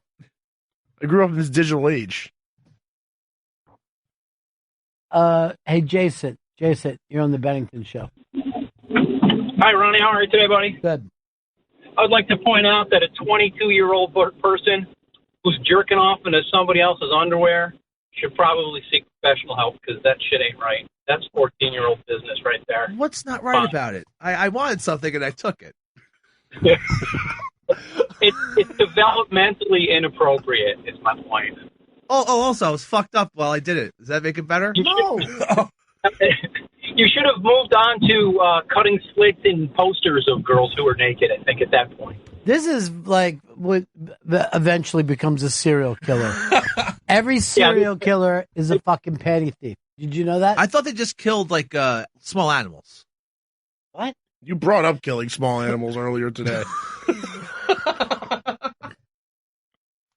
Speaker 5: I grew up in this digital age.
Speaker 1: Hey, Jason, you're on the Bennington Show.
Speaker 20: Hi, Ronnie. How are you today, buddy?
Speaker 1: Good.
Speaker 20: I would like to point out that a 22-year-old person who's jerking off into somebody else's underwear should probably seek professional help because that shit ain't right. That's 14-year-old business right there.
Speaker 3: What's not right about it? I wanted something and I took it.
Speaker 20: It's developmentally inappropriate, is my point.
Speaker 3: Oh, also, I was fucked up while I did it. Does that make it better?
Speaker 1: No.
Speaker 20: You should have moved on to cutting slits in posters of girls who are naked, I think, at that point.
Speaker 1: This is like what eventually becomes a serial killer. Every serial killer is a fucking petty thief. Did you know that?
Speaker 3: I thought they just killed, like, small animals.
Speaker 1: What?
Speaker 5: You brought up killing small animals earlier today.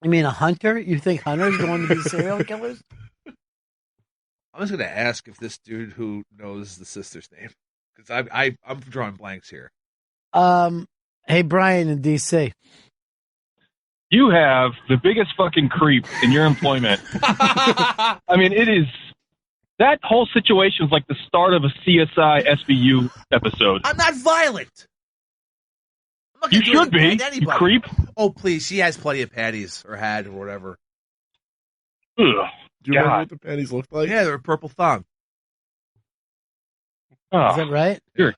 Speaker 1: I mean, a hunter? You think hunters going to be serial killers?
Speaker 18: I'm just going to ask if this dude who knows the sister's name, because I'm drawing blanks here.
Speaker 1: Hey, Brian in D.C.
Speaker 21: You have the biggest fucking creep in your employment. I mean, it is. That whole situation is like the start of a CSI SVU episode.
Speaker 18: I'm not violent.
Speaker 21: You should be, you creep.
Speaker 18: Oh, please. She has plenty of panties, or had, or whatever.
Speaker 21: Ugh,
Speaker 5: Do you remember what the panties looked like?
Speaker 18: Yeah, they're a purple thong.
Speaker 21: Oh,
Speaker 1: Is that right?
Speaker 21: Sure.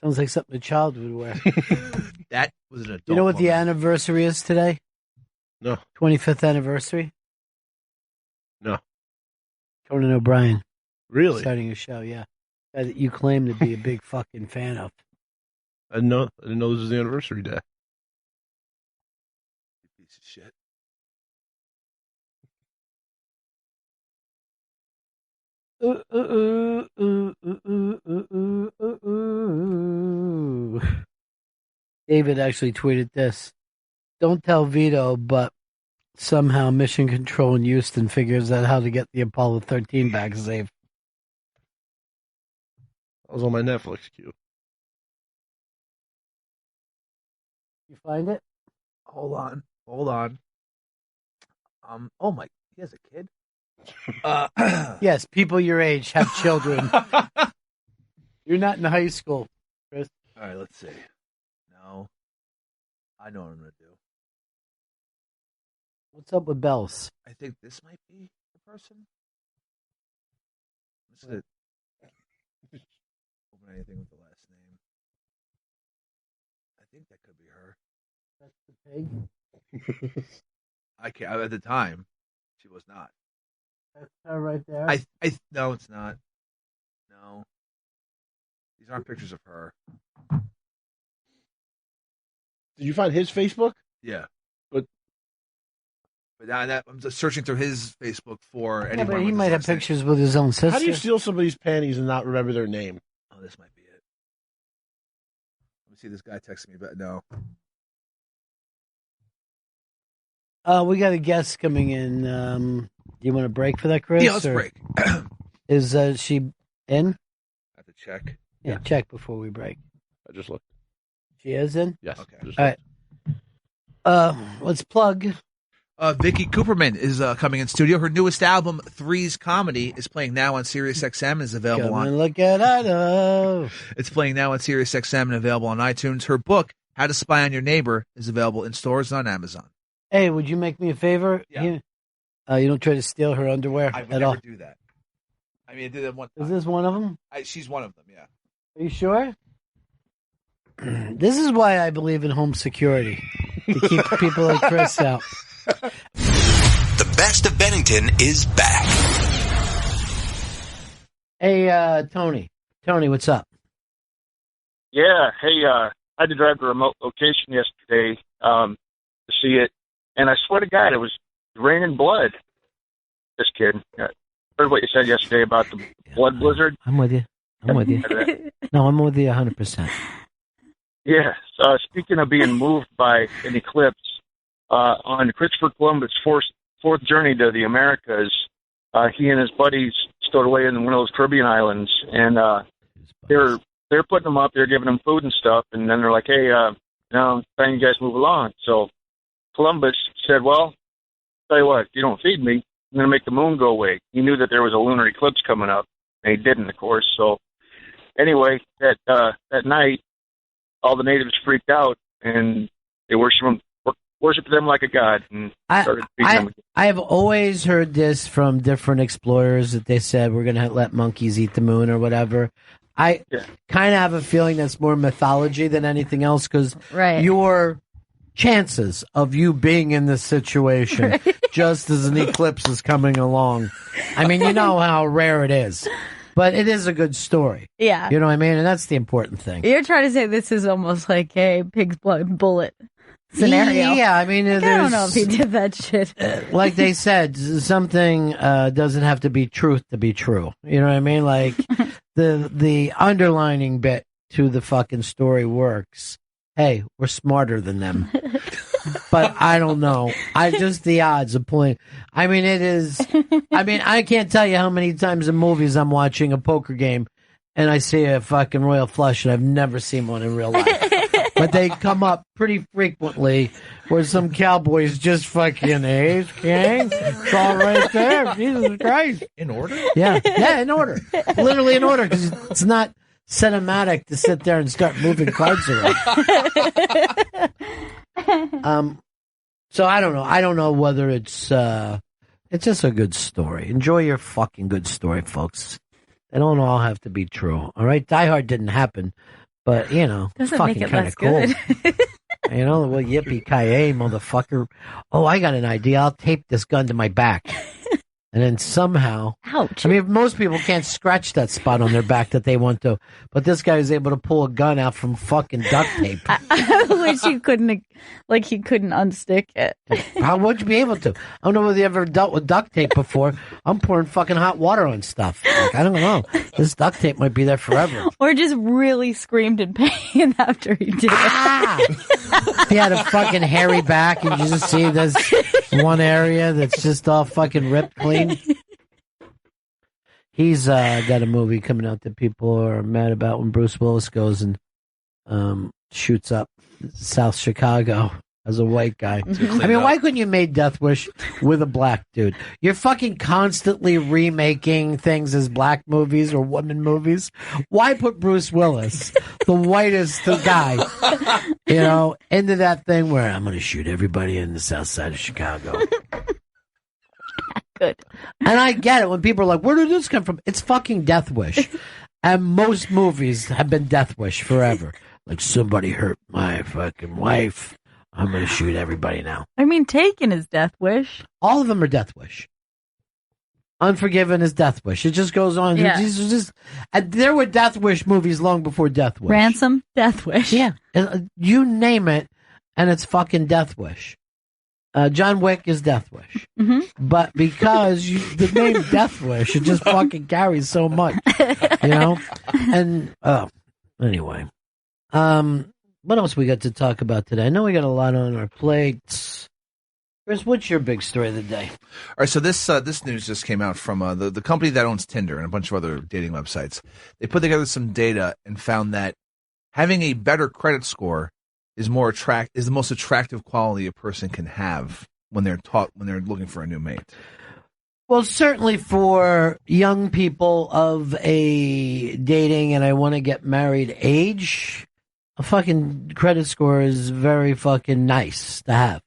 Speaker 1: Sounds like something a child would wear.
Speaker 18: That was an adult.
Speaker 1: You know what the
Speaker 18: woman.
Speaker 1: anniversary is today?
Speaker 5: No.
Speaker 1: 25th anniversary?
Speaker 5: No.
Speaker 1: Conan O'Brien.
Speaker 5: Really?
Speaker 1: Starting a show, yeah. Guy that you claim to be a big fucking fan of.
Speaker 5: I didn't know this was the anniversary day.
Speaker 18: Piece of shit.
Speaker 1: David actually tweeted this. Don't tell Vito, but somehow Mission Control in Houston figures out how to get the Apollo 13 back safe.
Speaker 5: That was on my Netflix queue.
Speaker 1: You find it?
Speaker 18: Hold on. Oh my, he has a kid?
Speaker 1: Yes, people your age have children. You're not in high school, Chris.
Speaker 18: All right, let's see. No. I know what I'm going to do.
Speaker 1: What's up with Bells?
Speaker 18: I think this might be the person. Let's see. Open anything with the last name. I think that could be her.
Speaker 1: That's the pig.
Speaker 18: I can't. At the time, she was not.
Speaker 1: That's her right there.
Speaker 18: No, it's not. No, these aren't pictures of her.
Speaker 5: Did you find his Facebook?
Speaker 18: Yeah,
Speaker 5: but
Speaker 18: now that I'm just searching through his Facebook for
Speaker 1: Yeah,
Speaker 18: anyone.
Speaker 1: but he
Speaker 18: with
Speaker 1: might
Speaker 18: his
Speaker 1: have
Speaker 18: last name.
Speaker 1: pictures with his own sister.
Speaker 5: How do you steal somebody's panties and not remember their name?
Speaker 18: Oh, this might be it. Let me see. This guy texted me, but no.
Speaker 1: We got a guest coming in. Do you want to break for that, Chris?
Speaker 18: Yeah, let's
Speaker 1: or
Speaker 18: break.
Speaker 1: Is she in?
Speaker 18: I have to check.
Speaker 1: Yeah, check before we break.
Speaker 5: I just looked.
Speaker 1: She is in?
Speaker 5: Yes.
Speaker 18: Okay.
Speaker 5: Just
Speaker 1: All right. Let's plug.
Speaker 18: Vicky Cooperman is coming in studio. Her newest album, Three's Comedy, is playing now on SiriusXM and is available
Speaker 1: Come
Speaker 18: on.
Speaker 1: and look at Idaho.
Speaker 18: It's playing now on SiriusXM and available on iTunes. Her book, How to Spy on Your Neighbor, is available in stores and on Amazon.
Speaker 1: Hey, would you make me a favor?
Speaker 18: Yeah.
Speaker 1: You don't try to steal her underwear
Speaker 18: I would
Speaker 1: at
Speaker 18: never
Speaker 1: all.
Speaker 18: do that. I mean, I did it one time.
Speaker 1: Is this one of them?
Speaker 18: She's one of them, yeah.
Speaker 1: Are you sure? This is why I believe in home security, to keep people like Chris out.
Speaker 12: The best of Bennington is back.
Speaker 1: Hey, Tony. Tony, what's up?
Speaker 22: Yeah, hey, I had to drive to a remote location yesterday to see it, and I swear to God, it was raining blood. Just kidding. Heard what you said yesterday about the blood blizzard.
Speaker 1: I'm with you. No, I'm with you 100%.
Speaker 22: Yeah. Speaking of being moved by an eclipse, on Christopher Columbus' fourth journey to the Americas, he and his buddies stowed away in one of those Caribbean islands, and they're putting them up. They're giving them food and stuff, and then they're like, "Hey, now time you guys move along." So Columbus said, "Well, tell you what, if you don't feed me, I'm going to make the moon go away." He knew that there was a lunar eclipse coming up, and he didn't, of course. So anyway, that night, all the natives freaked out, and they worshiped them like a god, and started feeding them.
Speaker 1: I have always heard this from different explorers that they said we're going to let monkeys eat the moon or whatever. I kind of have a feeling that's more mythology than anything else, because your chances of you being in this situation just as an eclipse is coming along, I mean, you know how rare it is. But it is a good story.
Speaker 2: Yeah.
Speaker 1: You know what I mean? And that's the important thing.
Speaker 2: You're trying to say this is almost like a pig's blood bullet scenario.
Speaker 1: Yeah, I mean,
Speaker 2: I don't know if he did that shit.
Speaker 1: Like they said, something doesn't have to be truth to be true. You know what I mean? Like the underlining bit to the fucking story works. Hey, we're smarter than them. but I don't know. The odds of pulling. I mean, it is. I mean, I can't tell you how many times in movies I'm watching a poker game and I see a fucking royal flush and I've never seen one in real life. But they come up pretty frequently where some cowboys just fucking ace, king, it's all right there. Jesus Christ.
Speaker 3: In order?
Speaker 1: Yeah, in order. Literally in order, because it's not cinematic to sit there and start moving cards around. So I don't know. I don't know whether it's just a good story. Enjoy your fucking good story, folks. They don't all have to be true. All right? Die Hard didn't happen. But, it's fucking kind of cool. Well, yippee-ki-yay, motherfucker. Oh, I got an idea. I'll tape this gun to my back. And then somehow...
Speaker 2: Ouch.
Speaker 1: I mean, most people can't scratch that spot on their back that they want to. But this guy is able to pull a gun out from fucking duct tape.
Speaker 2: I wish you couldn't, he couldn't unstick it.
Speaker 1: How would you be able to? I don't know whether you ever dealt with duct tape before. I'm pouring fucking hot water on stuff. I don't know. This duct tape might be there forever.
Speaker 2: Or just really screamed in pain after he did it.
Speaker 1: He had a fucking hairy back, and you just see this one area that's just all fucking ripped clean. He's got a movie coming out that people are mad about when Bruce Willis goes and shoots up South Chicago as a white guy. I mean, why couldn't you make Death Wish with a black dude? You're fucking constantly remaking things as black movies or woman movies. Why put Bruce Willis, the whitest guy, into that thing where I'm going to shoot everybody in the south side of Chicago?
Speaker 2: Good.
Speaker 1: And I get it when people are like, where did this come from? It's fucking Death Wish. And most movies have been Death Wish forever. Like, somebody hurt my fucking wife. I'm going to shoot everybody now.
Speaker 2: I mean, Taken is Death Wish.
Speaker 1: All of them are Death Wish. Unforgiven is Death Wish. It just goes on.
Speaker 2: Yeah.
Speaker 1: There were Death Wish movies long before Death Wish.
Speaker 2: Ransom, Death Wish.
Speaker 1: Yeah. You name it, and it's fucking Death Wish. John Wick is Death Wish.
Speaker 2: Mm-hmm.
Speaker 1: But because the name Death Wish, it just fucking carries so much. And, anyway. What else we got to talk about today? I know we got a lot on our plates. Chris, what's your big story of the day?
Speaker 3: All right, so this news just came out from the company that owns Tinder and a bunch of other dating websites. They put together some data and found that having a better credit score is the most attractive quality a person can have when they're looking for a new mate.
Speaker 1: Well, certainly for young people of a dating and I want to get married age, a fucking credit score is very fucking nice to have.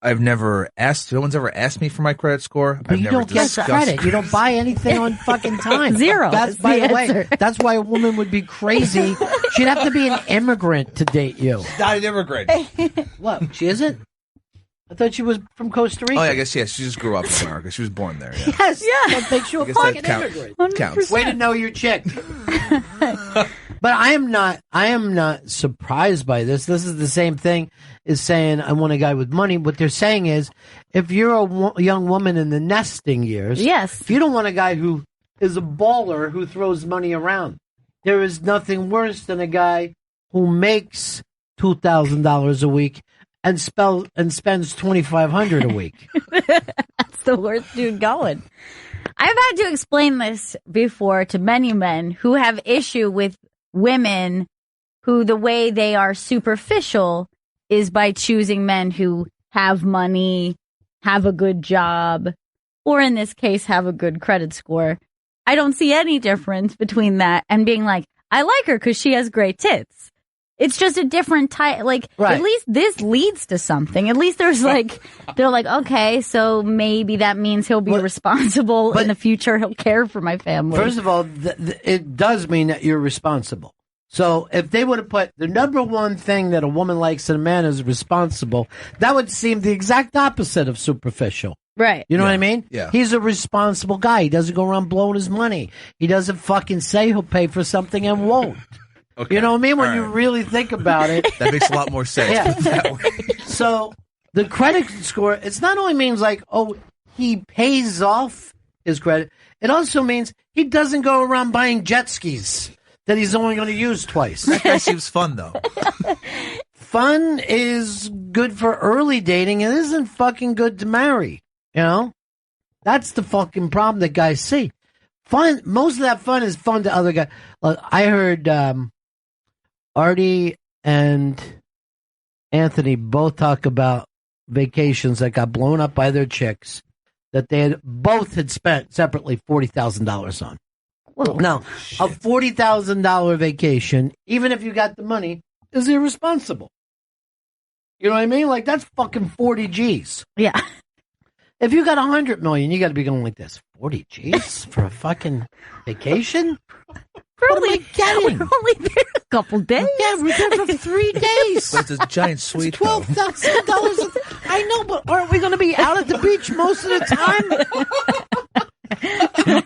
Speaker 3: I've never asked. No one's ever asked me for my credit score.
Speaker 1: But you don't get credit. You don't buy anything on fucking time.
Speaker 2: Zero.
Speaker 1: That's, by the way, that's why a woman would be crazy. She'd have to be an immigrant to date you.
Speaker 3: Not an immigrant.
Speaker 1: What? She isn't? I thought she was from Costa Rica.
Speaker 3: Oh, yeah, I guess, yes. She just grew up in America. She was born there. Yeah.
Speaker 1: Yes. Yeah. That makes you a fucking immigrant.
Speaker 3: Counts.
Speaker 1: Way to know your chick. But I am not surprised by this. This is the same thing as saying I want a guy with money. What they're saying is if you're a young woman in the nesting years,
Speaker 2: yes,
Speaker 1: if you don't want a guy who is a baller who throws money around, there is nothing worse than a guy who makes $2,000 a week and spends $2,500 a week.
Speaker 2: That's the worst dude going. I've had to explain this before to many men who have issue with women who the way they are superficial is by choosing men who have money, have a good job, or in this case, have a good credit score. I don't see any difference between that and being like, I like her because she has great tits. It's just a different type. Like,
Speaker 1: right.
Speaker 2: At least this leads to something. At least there's they're like, okay, so maybe that means he'll be responsible in the future. He'll care for my family.
Speaker 1: First of all, it does mean that you're responsible. So if they would have put the number one thing that a woman likes in a man is responsible, that would seem the exact opposite of superficial.
Speaker 2: Right.
Speaker 1: You know what I mean?
Speaker 3: Yeah.
Speaker 1: He's a responsible guy. He doesn't go around blowing his money. He doesn't fucking say he'll pay for something and won't.
Speaker 3: Okay.
Speaker 1: You know what I mean? When
Speaker 3: All
Speaker 1: you
Speaker 3: right.
Speaker 1: really think about it.
Speaker 3: That makes a lot more sense.
Speaker 1: Yeah.
Speaker 3: That way.
Speaker 1: So the credit score, it's not only means like, oh, he pays off his credit. It also means he doesn't go around buying jet skis that he's only going to use twice.
Speaker 3: That guy seems fun, though.
Speaker 1: fun is good for early dating. It isn't fucking good to marry. You know, that's the fucking problem that guys see. Fun. Most of that fun is fun to other guys. Look, I heard Artie and Anthony both talk about vacations that got blown up by their chicks that they had both had spent separately $40,000 on. Whoa. Now, a $40,000 vacation, even if you got the money, is irresponsible. You know what I mean? Like, that's fucking 40 G's.
Speaker 2: Yeah.
Speaker 1: If you got 100 million, you got to be going like this. 40 G's for a fucking vacation? What am I getting?
Speaker 2: We're only there a couple days.
Speaker 1: Yeah, we're there for 3 days.
Speaker 18: But it's a giant suite.
Speaker 1: $12,000. I know, but aren't we going to be out at the beach most of the time?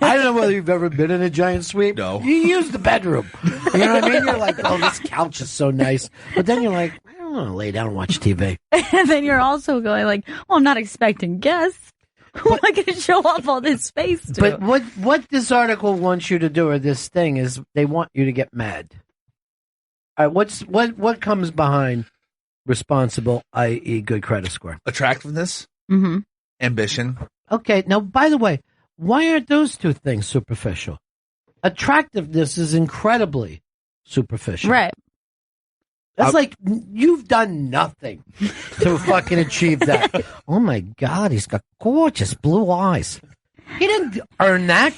Speaker 1: I don't know whether you've ever been in a giant suite.
Speaker 18: No.
Speaker 1: You use the bedroom. You know what I mean? You're like, oh, this couch is so nice. But then you're like, I don't want to lay down and watch TV.
Speaker 2: And then you're also going like, well, I'm not expecting guests. Who am I going to show off all this space to?
Speaker 1: But what this article wants you to do, or this thing, is they want you to get mad. All right, what comes behind responsible, i.e. good credit score?
Speaker 18: Attractiveness, ambition.
Speaker 1: Okay, now, by the way, why aren't those two things superficial? Attractiveness is incredibly superficial.
Speaker 2: Right.
Speaker 1: That's like, you've done nothing to fucking achieve that. Oh my God, he's got gorgeous blue eyes. He didn't earn that.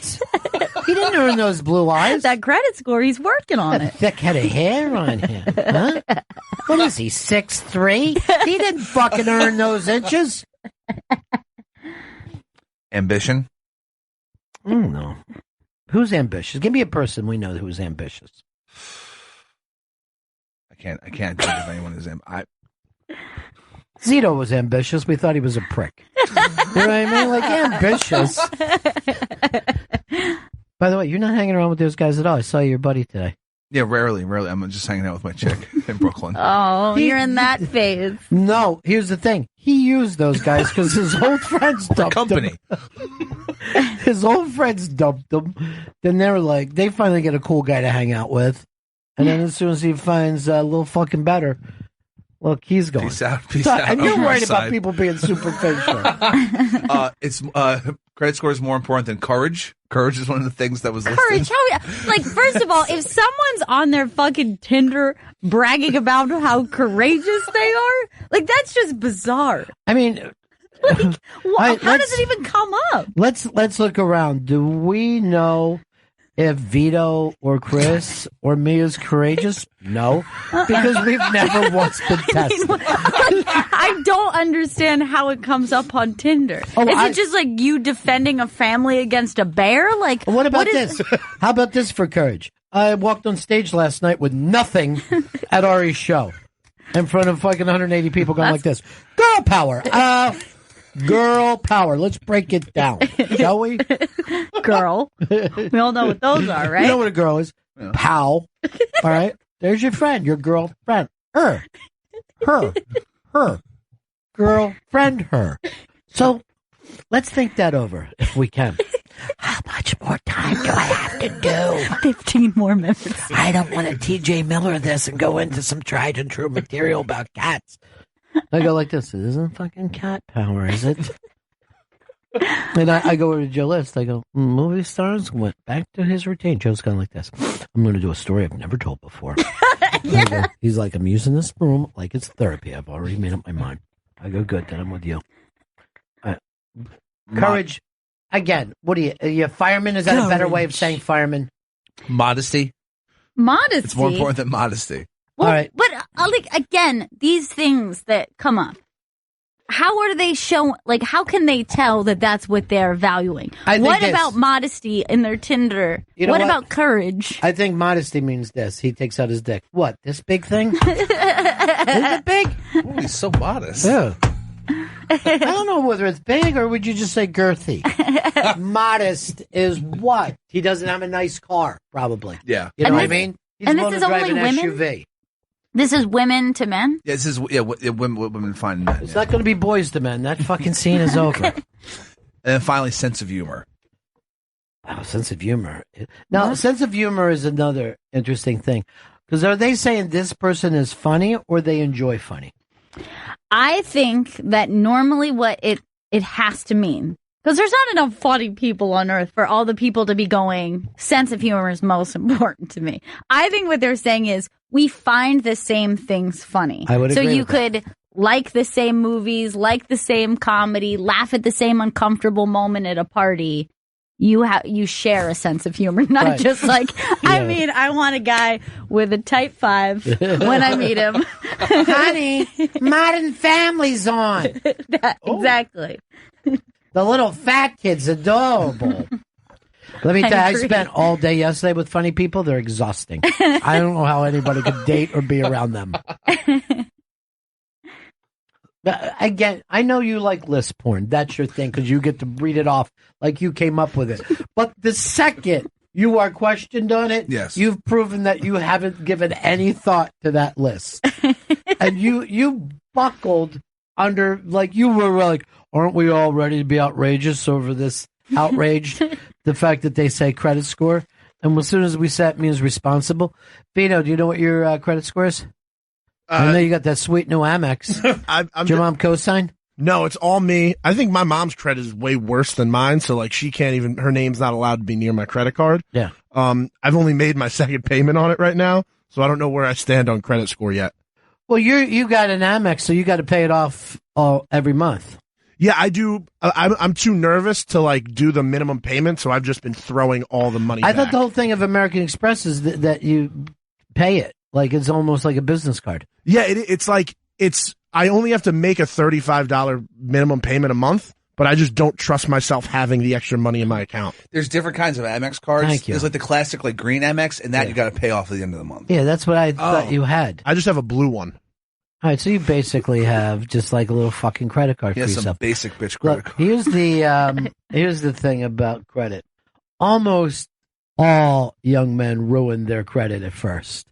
Speaker 1: He didn't earn those blue eyes.
Speaker 2: That credit score, he's working on it.
Speaker 1: Thick head of hair on him. Huh? What is he, 6'3"? He didn't fucking earn those inches.
Speaker 18: Ambition.
Speaker 1: I don't know. Who's ambitious? Give me a person we know who's ambitious.
Speaker 18: I can't think of anyone who's
Speaker 1: Zito was ambitious. We thought he was a prick. You know what I mean? Like, ambitious. By the way, you're not hanging around with those guys at all. I saw your buddy today.
Speaker 18: Yeah, rarely. I'm just hanging out with my chick in Brooklyn.
Speaker 2: Oh, you're in that phase.
Speaker 1: No, here's the thing. He used those guys because his old friends dumped him. His old friends dumped him. Then they were like, they finally get a cool guy to hang out with. And then as soon as he finds a little fucking better, look, he's going.
Speaker 18: Peace out. Peace out.
Speaker 1: And you're
Speaker 18: on my
Speaker 1: worried about
Speaker 18: side.
Speaker 1: people being superficial.
Speaker 18: It's credit score is more important than courage. Courage is one of the things that was listed.
Speaker 2: Courage. Like, first of all, if someone's on their fucking Tinder bragging about how courageous they are, like, that's just bizarre.
Speaker 1: I mean,
Speaker 2: like, how does it even come up?
Speaker 1: Let's look around. Do we know if Vito or Chris or me is courageous? No, because we've never once been tested.
Speaker 2: I don't understand how it comes up on Tinder. Is it just like you defending a family against a bear? Like,
Speaker 1: what about this? How about this for courage? I walked on stage last night with nothing at Ari's show in front of fucking 180 people going like this. Girl power. Girl power. Let's break it down, shall we?
Speaker 2: Girl. We all know what those are, right?
Speaker 1: You know what a girl is? Yeah. Pal. All right? There's your friend, your girlfriend. Her. Girlfriend, her. So let's think that over if we can. How much more time do I have to do?
Speaker 2: 15 more minutes.
Speaker 1: I don't want to TJ Miller this and go into some tried and true material about cats. I go like this. It isn't fucking cat power, is it? And I go over to Joe List. I go, movie stars went back to his routine. Joe's kind of like this. I'm going to do a story I've never told before.
Speaker 2: Yeah.
Speaker 1: He's like, I'm using this room like it's therapy. I've already made up my mind. I go, good, then I'm with you. Courage. Again, what are you a fireman? Is that a better way of saying fireman?
Speaker 18: Modesty.
Speaker 2: Modesty?
Speaker 18: It's more important than modesty.
Speaker 2: Well,
Speaker 1: all right.
Speaker 2: But, like, again, these things that come up, how are they shown? Like, how can they tell that that's what they're valuing? What about modesty in their Tinder?
Speaker 1: You know
Speaker 2: what about courage?
Speaker 1: I think modesty means this. He takes out his dick. What? This big thing? Is it big?
Speaker 18: Oh, he's so modest.
Speaker 1: Yeah. I don't know whether it's big or would you just say girthy? Modest is what? He doesn't have a nice car, probably.
Speaker 18: Yeah.
Speaker 1: You know what I mean? He's
Speaker 2: and
Speaker 1: willing
Speaker 2: this
Speaker 1: to
Speaker 2: is
Speaker 1: drive
Speaker 2: only
Speaker 1: an
Speaker 2: women?
Speaker 1: SUV.
Speaker 2: This is women to men?
Speaker 18: Yeah, this is women find men.
Speaker 1: It's not going to be boys to men. That fucking scene is over.
Speaker 18: And then finally, sense of humor.
Speaker 1: Oh, sense of humor. Now, sense of humor is another interesting thing. Because are they saying this person is funny or they enjoy funny?
Speaker 2: I think that normally what it has to mean, because there's not enough funny people on earth for all the people to be going, sense of humor is most important to me. I think what they're saying is we find the same things funny.
Speaker 1: I would
Speaker 2: so
Speaker 1: agree
Speaker 2: you
Speaker 1: with that.
Speaker 2: could like the same movies, like the same comedy, laugh at the same uncomfortable moment at a party. You share a sense of humor, not
Speaker 1: Right.
Speaker 2: just like, I mean, I want a guy with a type 5 when I meet him.
Speaker 1: Honey, Modern Family's on.
Speaker 2: Exactly.
Speaker 1: The little fat kid's adorable. Let me tell you, I
Speaker 2: agree.
Speaker 1: spent all day yesterday with funny people. They're exhausting. I don't know how anybody could date or be around them. But again, I know you like list porn. That's your thing because you get to read it off like you came up with it. But the second you are questioned on it,
Speaker 3: Yes.
Speaker 1: you've proven that you haven't given any thought to that list. And you buckled under, like you were like, aren't we all ready to be outrageous over this outraged? The fact that they say credit score. And as soon as we set me as responsible, Vito, do you know what your credit score is? I know you got that sweet new Amex. Did your mom co-sign?
Speaker 5: No, it's all me. I think my mom's credit is way worse than mine, so like she can't even. Her name's not allowed to be near my credit card.
Speaker 1: Yeah.
Speaker 5: I've only made my second payment on it right now, so I don't know where I stand on credit score yet.
Speaker 1: Well, you got an Amex, so you got to pay it off every month.
Speaker 5: Yeah, I do. I'm too nervous to like do the minimum payment, so I've just been throwing all the money.
Speaker 1: I
Speaker 5: back.
Speaker 1: thought the whole thing of American Express is that you pay it. Like it's almost like a business card.
Speaker 5: Yeah, it's like I only have to make a $35 minimum payment a month, but I just don't trust myself having the extra money in my account.
Speaker 18: There's different kinds of Amex cards.
Speaker 1: Thank you.
Speaker 18: There's like the classic like green Amex, and that you got to pay off at the end of the month.
Speaker 1: Yeah, that's what I thought you had.
Speaker 5: I just have a blue one.
Speaker 1: All right, so you basically have just like a little fucking credit card
Speaker 18: He
Speaker 1: for
Speaker 18: has some
Speaker 1: yourself.
Speaker 18: basic bitch credit
Speaker 1: Look,
Speaker 18: card.
Speaker 1: here's the thing about credit. Almost all young men ruin their credit at first.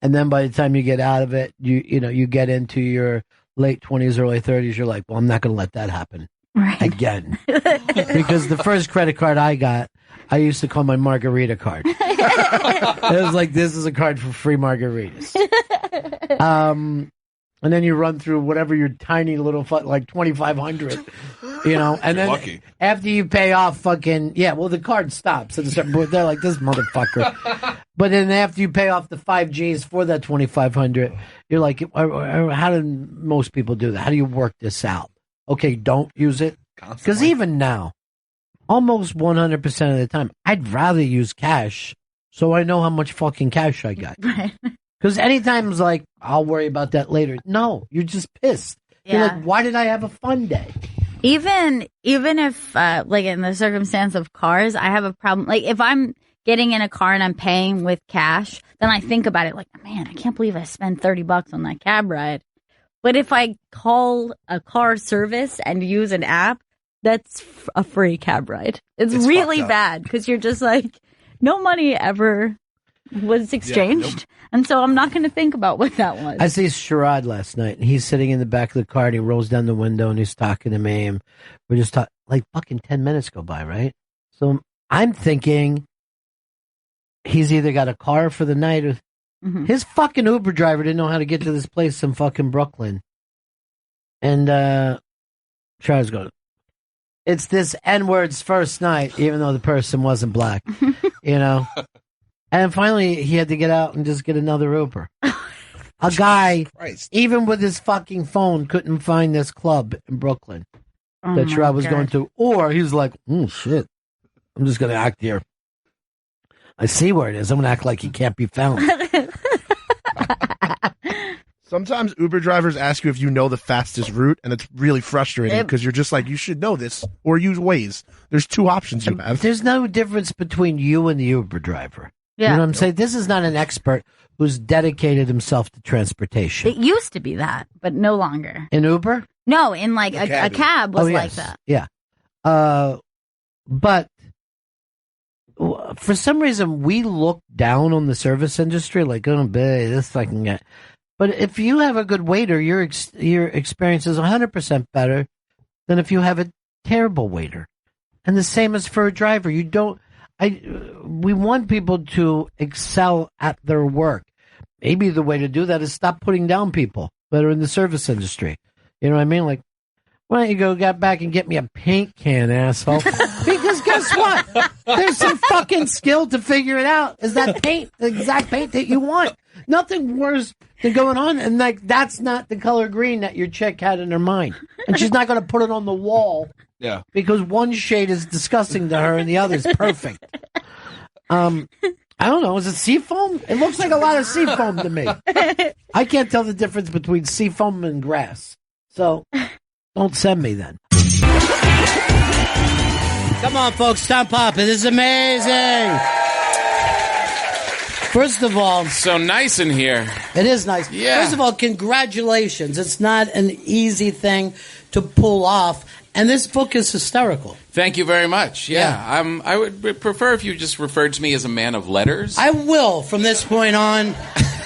Speaker 1: And then by the time you get out of it, you get into your late 20s, early 30s, you're like, well, I'm not going to let that happen again. Because the first credit card I got, I used to call my margarita card. It was like, this is a card for free margaritas. And then you run through whatever your tiny little, like 2,500, and then
Speaker 18: lucky.
Speaker 1: after you pay off the card stops at a certain point. They're like, this motherfucker. But then after you pay off the 5 Gs for that 2,500, you're like, how do most people do that? How do you work this out? Okay, don't use it. Because even now, almost 100% of the time, I'd rather use cash so I know how much fucking cash I got.
Speaker 2: Right.
Speaker 1: Because anytime it's like, I'll worry about that later. No, you're just pissed. You're
Speaker 2: Yeah.
Speaker 1: like, why did I have a fun day?
Speaker 2: Even if like in the circumstance of cars, I have a problem. Like if I'm getting in a car and I'm paying with cash, then I think about it like, man, I can't believe I spent $30 on that cab ride. But if I call a car service and use an app, that's a free cab ride. It's really bad because you're just like, no money ever was exchanged. And so I'm not going to think about what that was.
Speaker 1: I see Sherrod last night, and he's sitting in the back of the car, and he rolls down the window, and he's talking to me, and we're just talking, like fucking 10 minutes go by, right? So I'm thinking he's either got a car for the night or his fucking Uber driver didn't know how to get to this place in fucking Brooklyn. And Sherrod's going, it's this N-word's first night, even though the person wasn't black, And finally, he had to get out and just get another Uber. A guy, even with his fucking phone, couldn't find this club in Brooklyn that Sherrod was going to. Or he was like, oh, shit, I'm just going to act here. I see where it is. I'm going to act like he can't be found.
Speaker 5: Sometimes Uber drivers ask you if you know the fastest route, and it's really frustrating because you're just like, you should know this or use Waze. There's two options you have.
Speaker 1: There's no difference between you and the Uber driver.
Speaker 2: Yeah.
Speaker 1: You know what I'm saying? This is not an expert who's dedicated himself to transportation.
Speaker 2: It used to be that, but no longer.
Speaker 1: In Uber?
Speaker 2: No, in like a cab was like that.
Speaker 1: Yeah. But for some reason, we look down on the service industry like, oh, babe, this fucking guy. But if you have a good waiter, your experience is 100% better than if you have a terrible waiter. And the same as for a driver. We want people to excel at their work. maybe the way to do that is stop putting down people that are in the service industry. You know what I mean? Like, why don't you go get back and get me a paint can, asshole? Because guess what? There's some fucking skill to figure it out. Is that paint the exact paint that you want? Nothing worse than going on and like that's not the color green that your chick had in her mind, and she's not going to put it on the wall.
Speaker 11: Yeah,
Speaker 1: because one shade is disgusting to her and the other is perfect. I don't know. Is it seafoam? It looks like a lot of seafoam to me. I can't tell the difference between seafoam and grass. So don't send me then. Come on, folks. Stop popping. This is amazing. First of all,
Speaker 6: so nice in here.
Speaker 1: It is nice.
Speaker 6: Yeah.
Speaker 1: First of all, congratulations. It's not an easy thing to pull off. And this book is hysterical.
Speaker 6: Thank you very much. Yeah. I would prefer if you just referred to me as a man of letters.
Speaker 1: I will from this point on.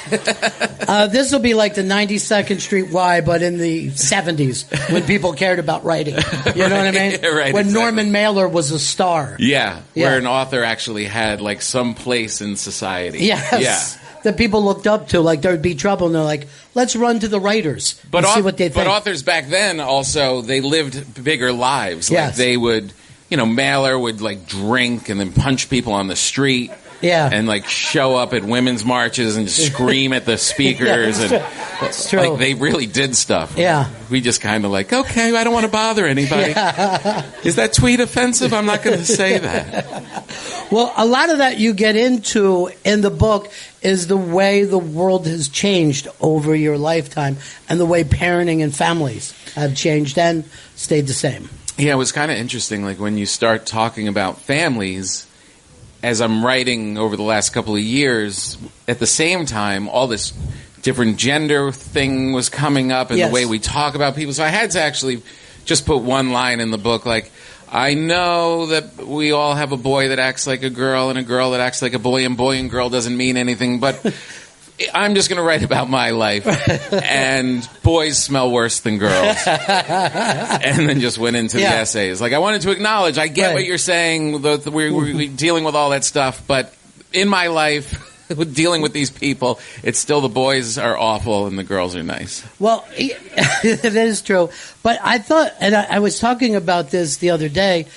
Speaker 1: This will be like the 92nd Street Y, but in the 70s when people cared about writing. You know what I mean?
Speaker 6: Right,
Speaker 1: when
Speaker 6: exactly.
Speaker 1: Norman Mailer was a star.
Speaker 6: Yeah, where an author actually had like some place in society.
Speaker 1: Yes.
Speaker 6: Yeah.
Speaker 1: That people looked up to, like there'd be trouble, and they're like, let's run to the writers and see what they think.
Speaker 6: But authors back then also, they lived bigger lives.
Speaker 1: Yes.
Speaker 6: Like they would, Mailer would like drink and then punch people on the street.
Speaker 1: Yeah.
Speaker 6: And like show up at women's marches and scream at the speakers.
Speaker 1: It's true.
Speaker 6: Like they really did stuff.
Speaker 1: Yeah.
Speaker 6: We just kind of like, okay, I don't want to bother anybody.
Speaker 1: Yeah.
Speaker 6: Is that tweet offensive? I'm not going to say that.
Speaker 1: Well, a lot of that you get into in the book is the way the world has changed over your lifetime and the way parenting and families have changed and stayed the same.
Speaker 6: Yeah, it was kind of interesting. Like when you start talking about families, as I'm writing over the last couple of years, at the same time, all this different gender thing was coming up and the way we talk about people. So I had to actually just put one line in the book, like, I know that we all have a boy that acts like a girl and a girl that acts like a boy and girl doesn't mean anything, but I'm just going to write about my life. And boys smell worse than girls. And then just went into the essays. Like, I wanted to acknowledge, I get what you're saying, we're dealing with all that stuff, but in my life, dealing with these people, it's still the boys are awful and the girls are nice.
Speaker 1: Well, it is true. But I thought, and I was talking about this the other day,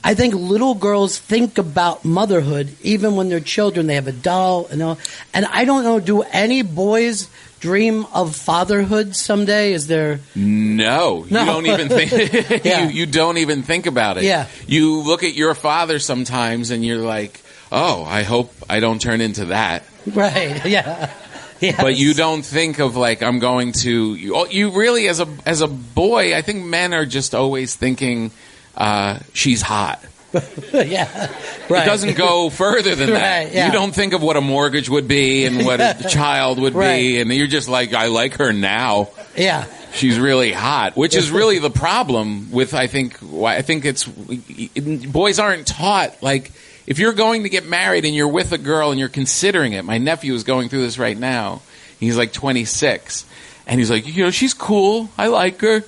Speaker 1: I think little girls think about motherhood even when they're children. They have a doll, and I don't know, do any boys dream of fatherhood someday? Is there...
Speaker 6: No. You don't even think... you don't even think about it.
Speaker 1: Yeah.
Speaker 6: You look at your father sometimes and you're like, oh, I hope I don't turn into that.
Speaker 1: Right, yeah. Yes.
Speaker 6: But you don't think of like, I'm going to... You really, as a boy, I think men are just always thinking... she's hot.
Speaker 1: Yeah, right.
Speaker 6: It doesn't go further than that.
Speaker 1: Right, yeah.
Speaker 6: You don't think of what a mortgage would be and what a child would be, and you're just like, I like her now.
Speaker 1: Yeah.
Speaker 6: She's really hot, which is really the problem with, I think it's, boys aren't taught, like, if you're going to get married and you're with a girl and you're considering it, my nephew is going through this right now. He's like 26, and he's like, she's cool. I like her.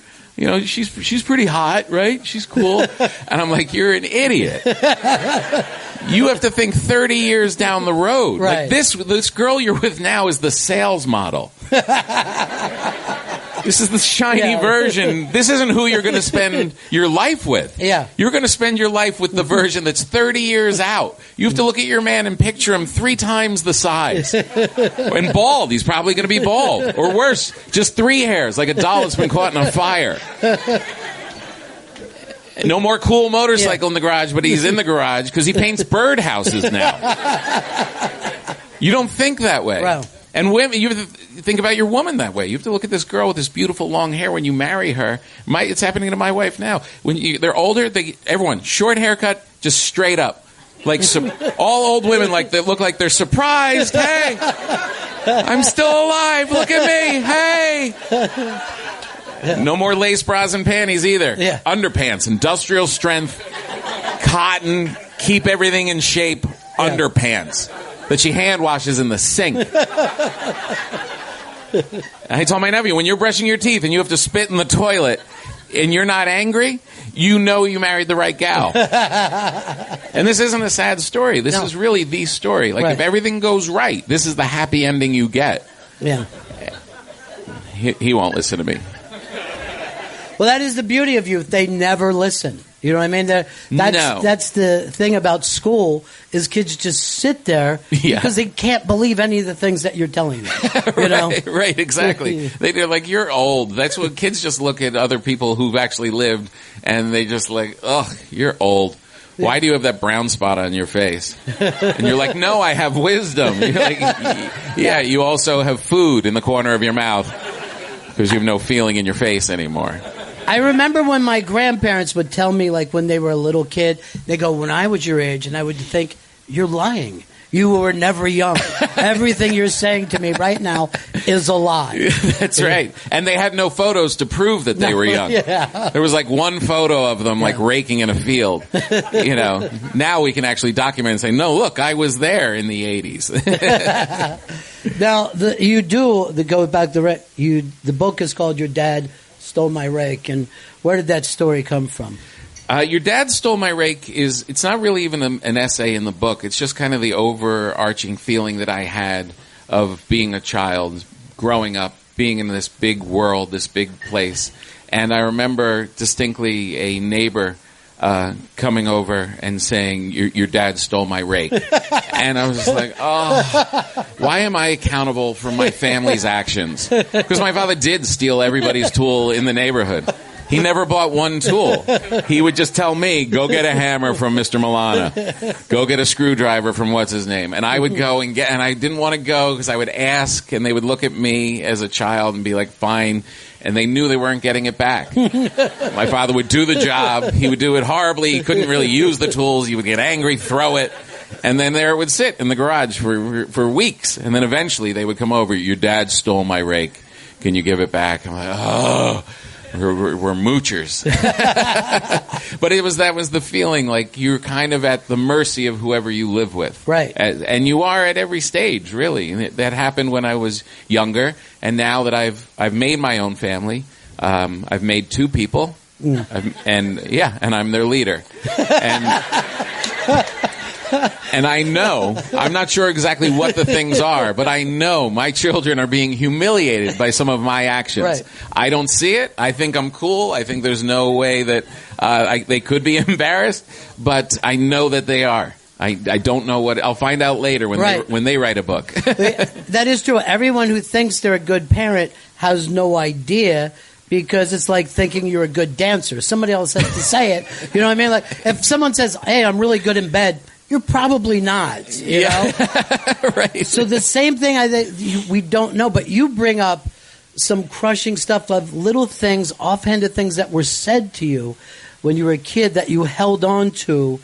Speaker 6: She's pretty hot, right? She's cool. And I'm like, you're an idiot. You have to think 30 years down the road.
Speaker 1: Right.
Speaker 6: Like this girl you're with now is the sales model. This is the shiny version. This isn't who you're going to spend your life with.
Speaker 1: Yeah.
Speaker 6: You're going to spend your life with the version that's 30 years out. You have to look at your man and picture him 3 times the size. And bald. He's probably going to be bald. Or worse, just 3 hairs, like a doll that's been caught in a fire. No more cool motorcycle in the garage, but he's in the garage because he paints birdhouses now. You don't think that way.
Speaker 1: Wow.
Speaker 6: And women, you have to think about your woman that way. You have to look at this girl with this beautiful long hair when you marry her. It's happening to my wife now. When they're older, everyone, short haircut, just straight up. Like all old women that look like they're surprised. Hey, I'm still alive. Look at me. Hey. No more lace bras and panties either.
Speaker 1: Yeah.
Speaker 6: Underpants, industrial strength, cotton, keep everything in shape, underpants that she hand washes in the sink. I told my nephew, when you're brushing your teeth and you have to spit in the toilet and you're not angry, you know you married the right gal. And this isn't a sad story. This is really the story. Like, if everything goes right, this is the happy ending you get.
Speaker 1: Yeah.
Speaker 6: He won't listen to me.
Speaker 1: Well, that is the beauty of youth. They never listen. You know what I mean? That's the thing about school is kids just sit there because they can't believe any of the things that you're telling them. You know?
Speaker 6: Right, exactly. They're like, you're old. That's what kids just look at other people who've actually lived, and they just like, oh, you're old. Why do you have that brown spot on your face? And you're like, no, I have wisdom. You're like, yeah, you also have food in the corner of your mouth because you have no feeling in your face anymore.
Speaker 1: I remember when my grandparents would tell me, like, when they were a little kid, they go, when I was your age, and I would think, you're lying. You were never young. Everything you're saying to me right now is a lie.
Speaker 6: That's right. And they had no photos to prove that they were young.
Speaker 1: Yeah.
Speaker 6: There was like one photo of them like raking in a field. You know, now we can actually document and say, no, look, I was there in the 80s.
Speaker 1: Now, go back to the book is called Your Dad Stole My Rake, and where did that story come from?
Speaker 6: Your Dad Stole My Rake it's not really even an essay in the book. It's just kind of the overarching feeling that I had of being a child, growing up, being in this big world, this big place. And I remember distinctly a neighbor coming over and saying, your dad stole my rake. And I was just like, oh, why am I accountable for my family's actions? Because my father did steal everybody's tool in the neighborhood. He never bought one tool. He would just tell me, go get a hammer from Mr. Milana. Go get a screwdriver from what's-his-name. And I would go and I didn't want to go because I would ask, and they would look at me as a child and be like, fine. And they knew they weren't getting it back. My father would do the job. He would do it horribly. He couldn't really use the tools. He would get angry, throw it. And then there it would sit in the garage for weeks. And then eventually they would come over. Your dad stole my rake. Can you give it back? I'm like, oh, we're moochers. But that was the feeling, like you're kind of at the mercy of whoever you live with.
Speaker 1: Right.
Speaker 6: And you are at every stage, really. And that happened when I was younger. And now that I've made my own family, I've made two people. And I'm their leader. And I know, I'm not sure exactly what the things are, but I know my children are being humiliated by some of my actions.
Speaker 1: Right.
Speaker 6: I don't see it. I think I'm cool. I think there's no way that they could be embarrassed, but I know that they are. I don't know what. I'll find out later when they write a book.
Speaker 1: That is true. Everyone who thinks they're a good parent has no idea. Because it's like thinking you're a good dancer. Somebody else has to say it. You know what I mean? Like, if someone says, hey, I'm really good in bed, you're probably not, you know?
Speaker 6: Right.
Speaker 1: So the same thing we don't know, but you bring up some crushing stuff of little things, offhanded things that were said to you when you were a kid that you held on to.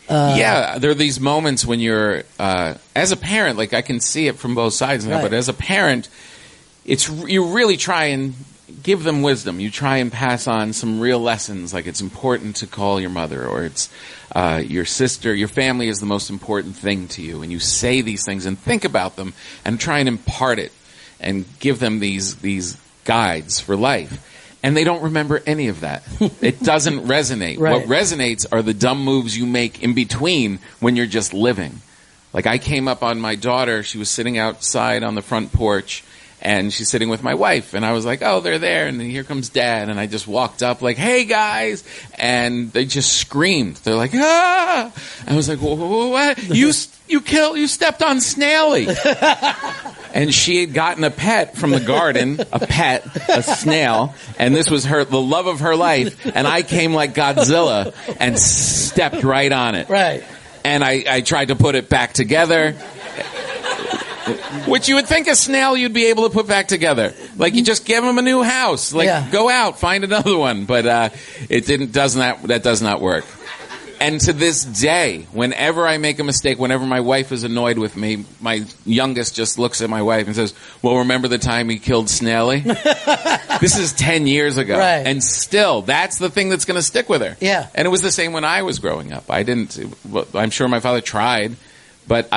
Speaker 6: There are these moments when you're, as a parent, like I can see it from both sides now, but as a parent, you really try and give them wisdom. You try and pass on some real lessons, like it's important to call your mother, or it's your sister. Your family is the most important thing to you, and you say these things and think about them and try and impart it and give them these guides for life. And they don't remember any of that. It doesn't resonate.
Speaker 1: Right.
Speaker 6: What resonates are the dumb moves you make in between when you're just living. Like I came up on my daughter. She was sitting outside on the front porch. And she's sitting with my wife, and I was like, oh, they're there, and then here comes Dad, and I just walked up like, hey, guys, and they just screamed. They're like, ah! I was like, what? You stepped on Snaily. And she had gotten a pet from the garden, a snail, and this was the love of her life, and I came like Godzilla and stepped right on it.
Speaker 1: Right.
Speaker 6: And I tried to put it back together. Which you would think a snail you'd be able to put back together. Like you just give them a new house. Like go out, find another one. But that does not work. And to this day, whenever I make a mistake, whenever my wife is annoyed with me, my youngest just looks at my wife and says, well, remember the time he killed Snaily? This is 10 years ago.
Speaker 1: Right.
Speaker 6: And still, that's the thing that's going to stick with her.
Speaker 1: Yeah.
Speaker 6: And it was the same when I was growing up. I'm sure my father tried, but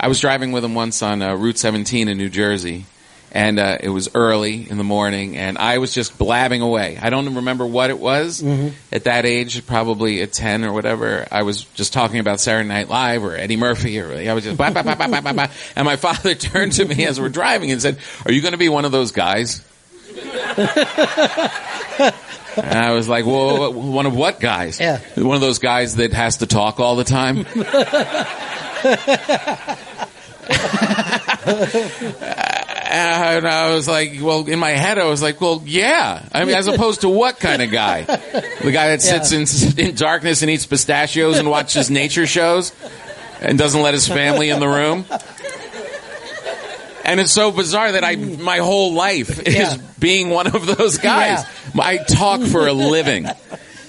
Speaker 6: I was driving with him once on Route 17 in New Jersey, And it was early in the morning, and I was just blabbing away. I don't remember what it was at that age, probably at 10 or whatever. I was just talking about Saturday Night Live or Eddie Murphy, or I was just blah, blah, blah, blah, blah, blah, blah. And my father turned to me as we're driving and said, "Are you going to be one of those guys?" And I was like, "Well, one of what guys?"
Speaker 1: Yeah.
Speaker 6: One of those guys that has to talk all the time. And I was like, well, in my head, I was like, well, yeah. I mean, as opposed to what kind of guy? The guy that sits in darkness and eats pistachios and watches nature shows and doesn't let his family in the room? And it's so bizarre that my whole life is being one of those guys. Yeah. I talk for a living.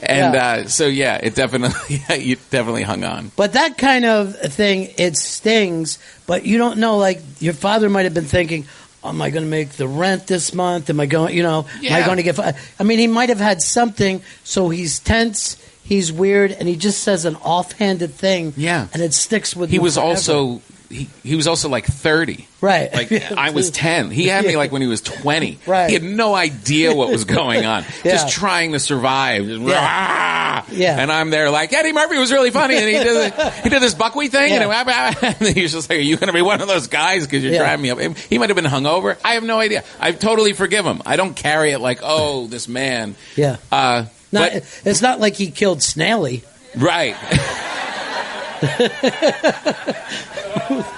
Speaker 6: And so, it definitely, you definitely hung on.
Speaker 1: But that kind of thing, it stings, but you don't know, like, your father might have been thinking, am I going to make the rent this month? Am I going, am I going to get, I mean, he might have had something, so he's tense, he's weird, and he just says an offhanded thing. Yeah. And it sticks with you forever.
Speaker 6: He was also like 30.
Speaker 1: Right.
Speaker 6: Like I was 10. He had me like when he was 20.
Speaker 1: Right.
Speaker 6: He had no idea what was going on. Just trying to survive. Just, And I'm there like, Eddie Murphy was really funny. And he did this buckwheat thing. And he's just like, are you going to be one of those guys? Because you're driving me up. He might have been hungover. I have no idea. I totally forgive him. I don't carry it like, oh, this man.
Speaker 1: Yeah. But it's not like he killed Snaley.
Speaker 6: Right.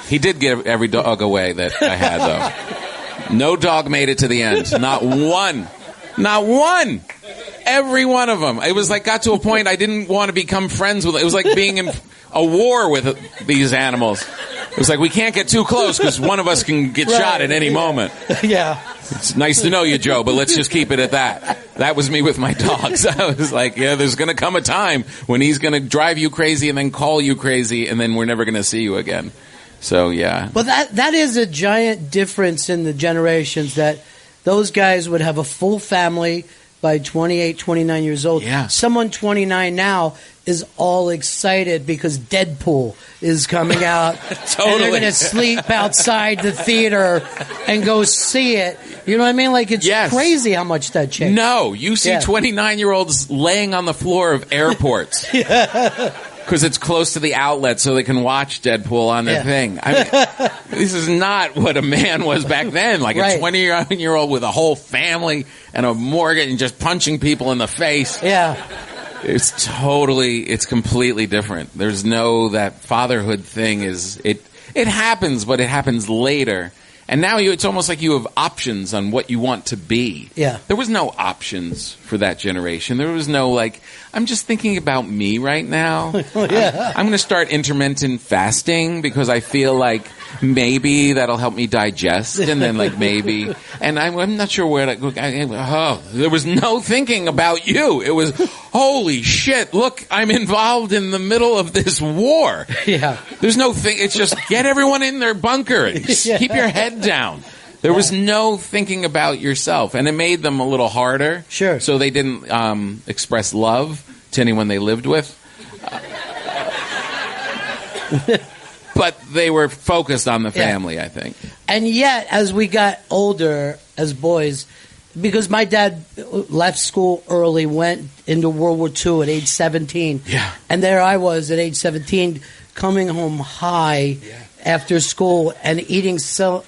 Speaker 6: He did give every dog away that I had, though. No dog made it to the end. Not one. Not one. Every one of them. It was like, got to a point I didn't want to become friends with them. It was like being in a war with these animals. It was like, we can't get too close because one of us can get shot at any moment.
Speaker 1: Yeah.
Speaker 6: It's nice to know you, Joe, but let's just keep it at that. That was me with my dogs. I was like, there's going to come a time when he's going to drive you crazy and then call you crazy, and then we're never going to see you again. So, yeah.
Speaker 1: Well, that is a giant difference in the generations, that those guys would have a full family by 28, 29 years old.
Speaker 6: Yeah.
Speaker 1: Someone 29 now is all excited because Deadpool is coming out.
Speaker 6: Totally.
Speaker 1: And they're going to sleep outside the theater and go see it. You know what I mean? Like, it's crazy how much that changed.
Speaker 6: No, you see 29-year-olds laying on the floor of airports. Because it's close to the outlet so they can watch Deadpool on their thing. I mean, this is not what a man was back then. Like a 20-year-old with a whole family and a mortgage and just punching people in the face.
Speaker 1: Yeah.
Speaker 6: It's completely different. There's that fatherhood thing it happens, but it happens later. And now it's almost like you have options on what you want to be.
Speaker 1: Yeah.
Speaker 6: There was no options for that generation. There was no, like, I'm just thinking about me right now. I'm going to start intermittent fasting because I feel like maybe that'll help me digest. And then, like, maybe. And I'm not sure where to go. There was no thinking about you. It was, holy shit, look, I'm involved in the middle of this war.
Speaker 1: Yeah.
Speaker 6: There's no thing. It's just get everyone in their bunker and keep your head down. There was no thinking about yourself, and it made them a little harder.
Speaker 1: Sure.
Speaker 6: So they didn't express love to anyone they lived with. But they were focused on the family, I think.
Speaker 1: And yet, as we got older as boys, because my dad left school early, went into World War II at age 17.
Speaker 6: Yeah.
Speaker 1: And there I was at age 17 coming home high after school and eating cereal.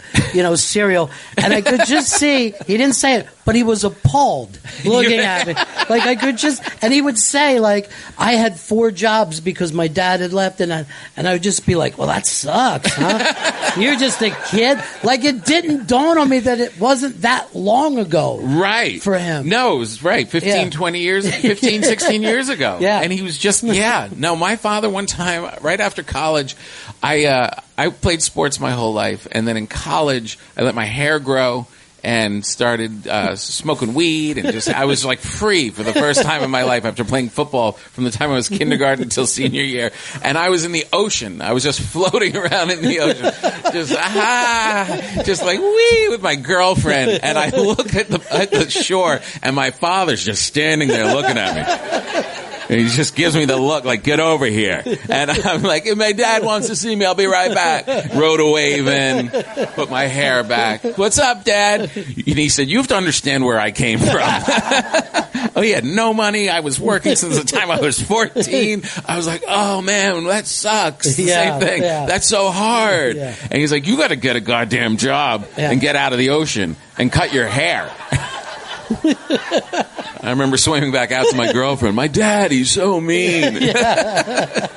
Speaker 1: And I could just see, he didn't say it, but he was appalled looking at me. Like I could just, and he would say like, I had 4 jobs because my dad had left, and I would just be like, well, that sucks, huh? You're just a kid. Like it didn't dawn on me that it wasn't that long ago.
Speaker 6: Right.
Speaker 1: For him.
Speaker 6: No, it was right. 15, 20 years, 15, 16 years ago.
Speaker 1: Yeah.
Speaker 6: And he was just, No, my father one time, right after college, I played sports my whole life, and then in college, I let my hair grow and started smoking weed, and I was like free for the first time in my life after playing football from the time I was kindergarten until senior year. And I was in the ocean. I was just floating around in the ocean, just like wee with my girlfriend. And I look at the shore, and my father's just standing there looking at me. And he just gives me the look like, get over here. And I'm like, if my dad wants to see me, I'll be right back. Rhoda waving, put my hair back. What's up, Dad? And he said, you have to understand where I came from. Oh, he had no money. I was working since the time I was 14. I was like, oh, man, that sucks. Same thing. Yeah. That's so hard. Yeah. And he's like, you got to get a goddamn job and get out of the ocean and cut your hair. I remember swimming back out to my girlfriend. My dad, he's so mean. But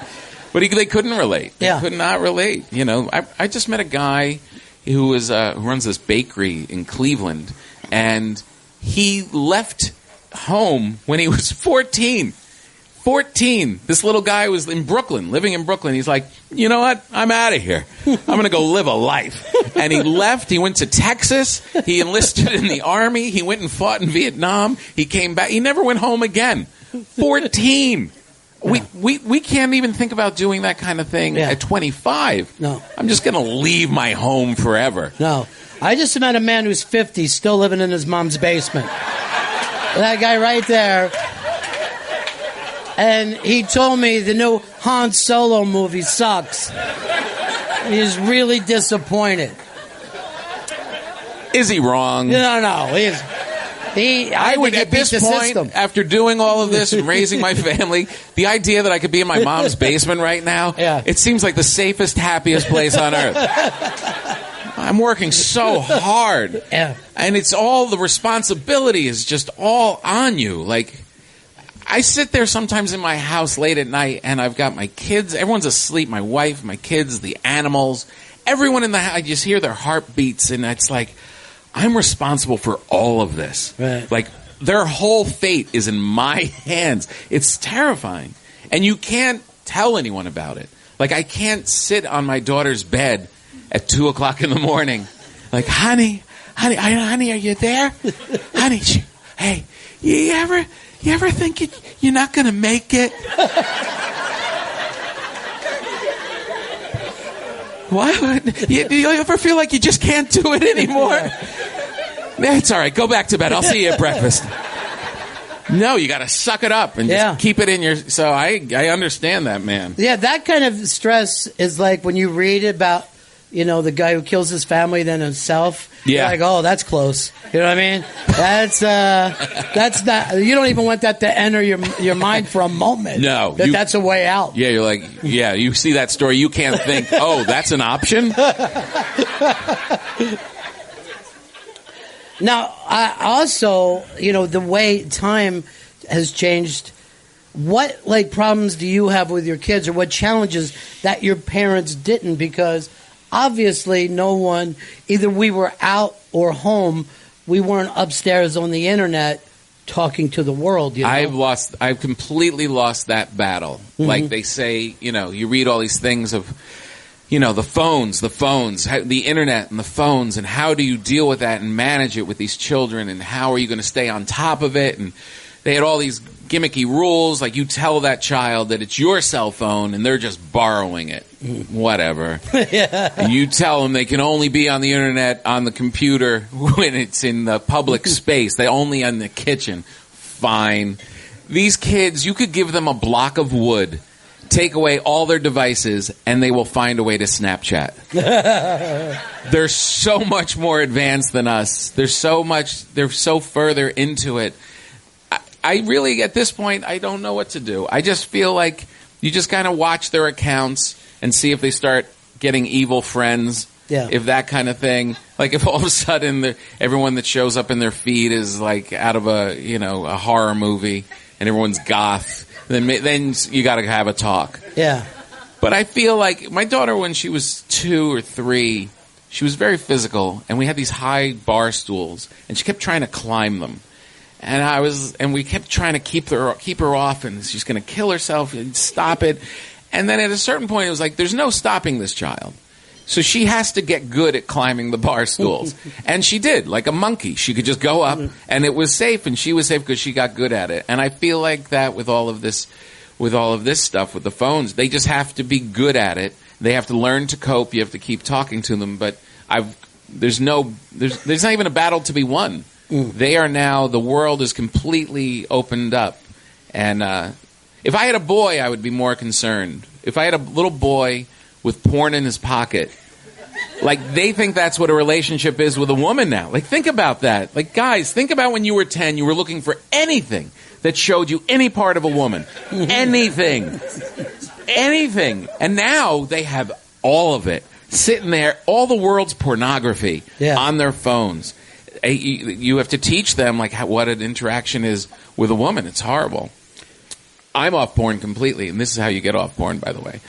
Speaker 6: they couldn't relate. They could not relate. You know, I just met a guy who runs this bakery in Cleveland, and he left home when he was 14. 14. This little guy was in Brooklyn, living in Brooklyn. He's like, you know what? I'm out of here. I'm going to go live a life. And he left. He went to Texas. He enlisted in the Army. He went and fought in Vietnam. He came back. He never went home again. 14. We can't even think about doing that kind of thing at 25.
Speaker 1: No.
Speaker 6: I'm just going to leave my home forever.
Speaker 1: No. I just met a man who's 50, still living in his mom's basement. That guy right there. And he told me the new Han Solo movie sucks. He's really disappointed.
Speaker 6: Is he wrong?
Speaker 1: No.
Speaker 6: I would, at this point, after doing all of this and raising my family, the idea that I could be in my mom's basement right now, it seems like the safest, happiest place on earth. I'm working so hard. And it's all, the responsibility is just all on you. Like, I sit there sometimes in my house late at night, and I've got my kids. Everyone's asleep. My wife, my kids, the animals. Everyone in the house. I just hear their heartbeats, and it's like, I'm responsible for all of this.
Speaker 1: Right.
Speaker 6: Like, their whole fate is in my hands. It's terrifying. And you can't tell anyone about it. Like, I can't sit on my daughter's bed at 2 o'clock in the morning. Like, honey, are you there? Honey, hey, you ever think you're not going to make it? Why? Do you ever feel like you just can't do it anymore? It's all right. Go back to bed. I'll see you at breakfast. No, you got to suck it up and just keep it in your... So I understand that, man.
Speaker 1: Yeah, that kind of stress is like when you read about, you know, the guy who kills his family, then himself.
Speaker 6: Yeah.
Speaker 1: You're like, oh, that's close. You know what I mean? That's not... You don't even want that to enter your mind for a moment.
Speaker 6: No.
Speaker 1: That's a way out.
Speaker 6: Yeah, you're like, you see that story, you can't think, oh, that's an option?
Speaker 1: Now, I also, you know, the way time has changed, what, like, problems do you have with your kids, or what challenges that your parents didn't? Because obviously no one, either we were out or home, we weren't upstairs on the internet talking to the world, you know?
Speaker 6: I've completely lost that battle. Mm-hmm. Like they say, you know, you read all these things of, you know, the phones, the internet and the phones, and how do you deal with that and manage it with these children, and how are you going to stay on top of it? And they had all these gimmicky rules, like you tell that child that it's your cell phone and they're just borrowing it. Whatever. And you tell them they can only be on the internet, on the computer, when it's in the public space. They only in the kitchen. Fine. These kids, you could give them a block of wood, take away all their devices, and they will find a way to Snapchat. They're so much more advanced than us. They're so further into it. I really, at this point, I don't know what to do. I just feel like you just kind of watch their accounts and see if they start getting evil friends.
Speaker 1: Yeah.
Speaker 6: If that kind of thing. Like if all of a sudden everyone that shows up in their feed is like out of a horror movie and everyone's goth. Then you got to have a talk.
Speaker 1: Yeah.
Speaker 6: But I feel like my daughter, when she was 2 or 3, she was very physical, and we had these high bar stools, and she kept trying to climb them. And we kept trying to keep her off, and she's going to kill herself and stop it. And then at a certain point, it was like, there's no stopping this child. So she has to get good at climbing the bar stools. And she did, like a monkey. She could just go up, and it was safe, and she was safe because she got good at it. And I feel like that with all of this stuff, with the phones, they just have to be good at it. They have to learn to cope. You have to keep talking to them. But there's not even a battle to be won. They are now, the world is completely opened up. And If I had a boy, I would be more concerned. If I had a little boy with porn in his pocket, like, they think that's what a relationship is with a woman now. Like, think about that. Like, guys, think about when you were 10, you were looking for anything that showed you any part of a woman. Anything. Anything. And now they have all of it sitting there, all the world's pornography on their phones. You have to teach them, like, what an interaction is with a woman. It's horrible. I'm off porn completely, and this is how you get off porn, by the way.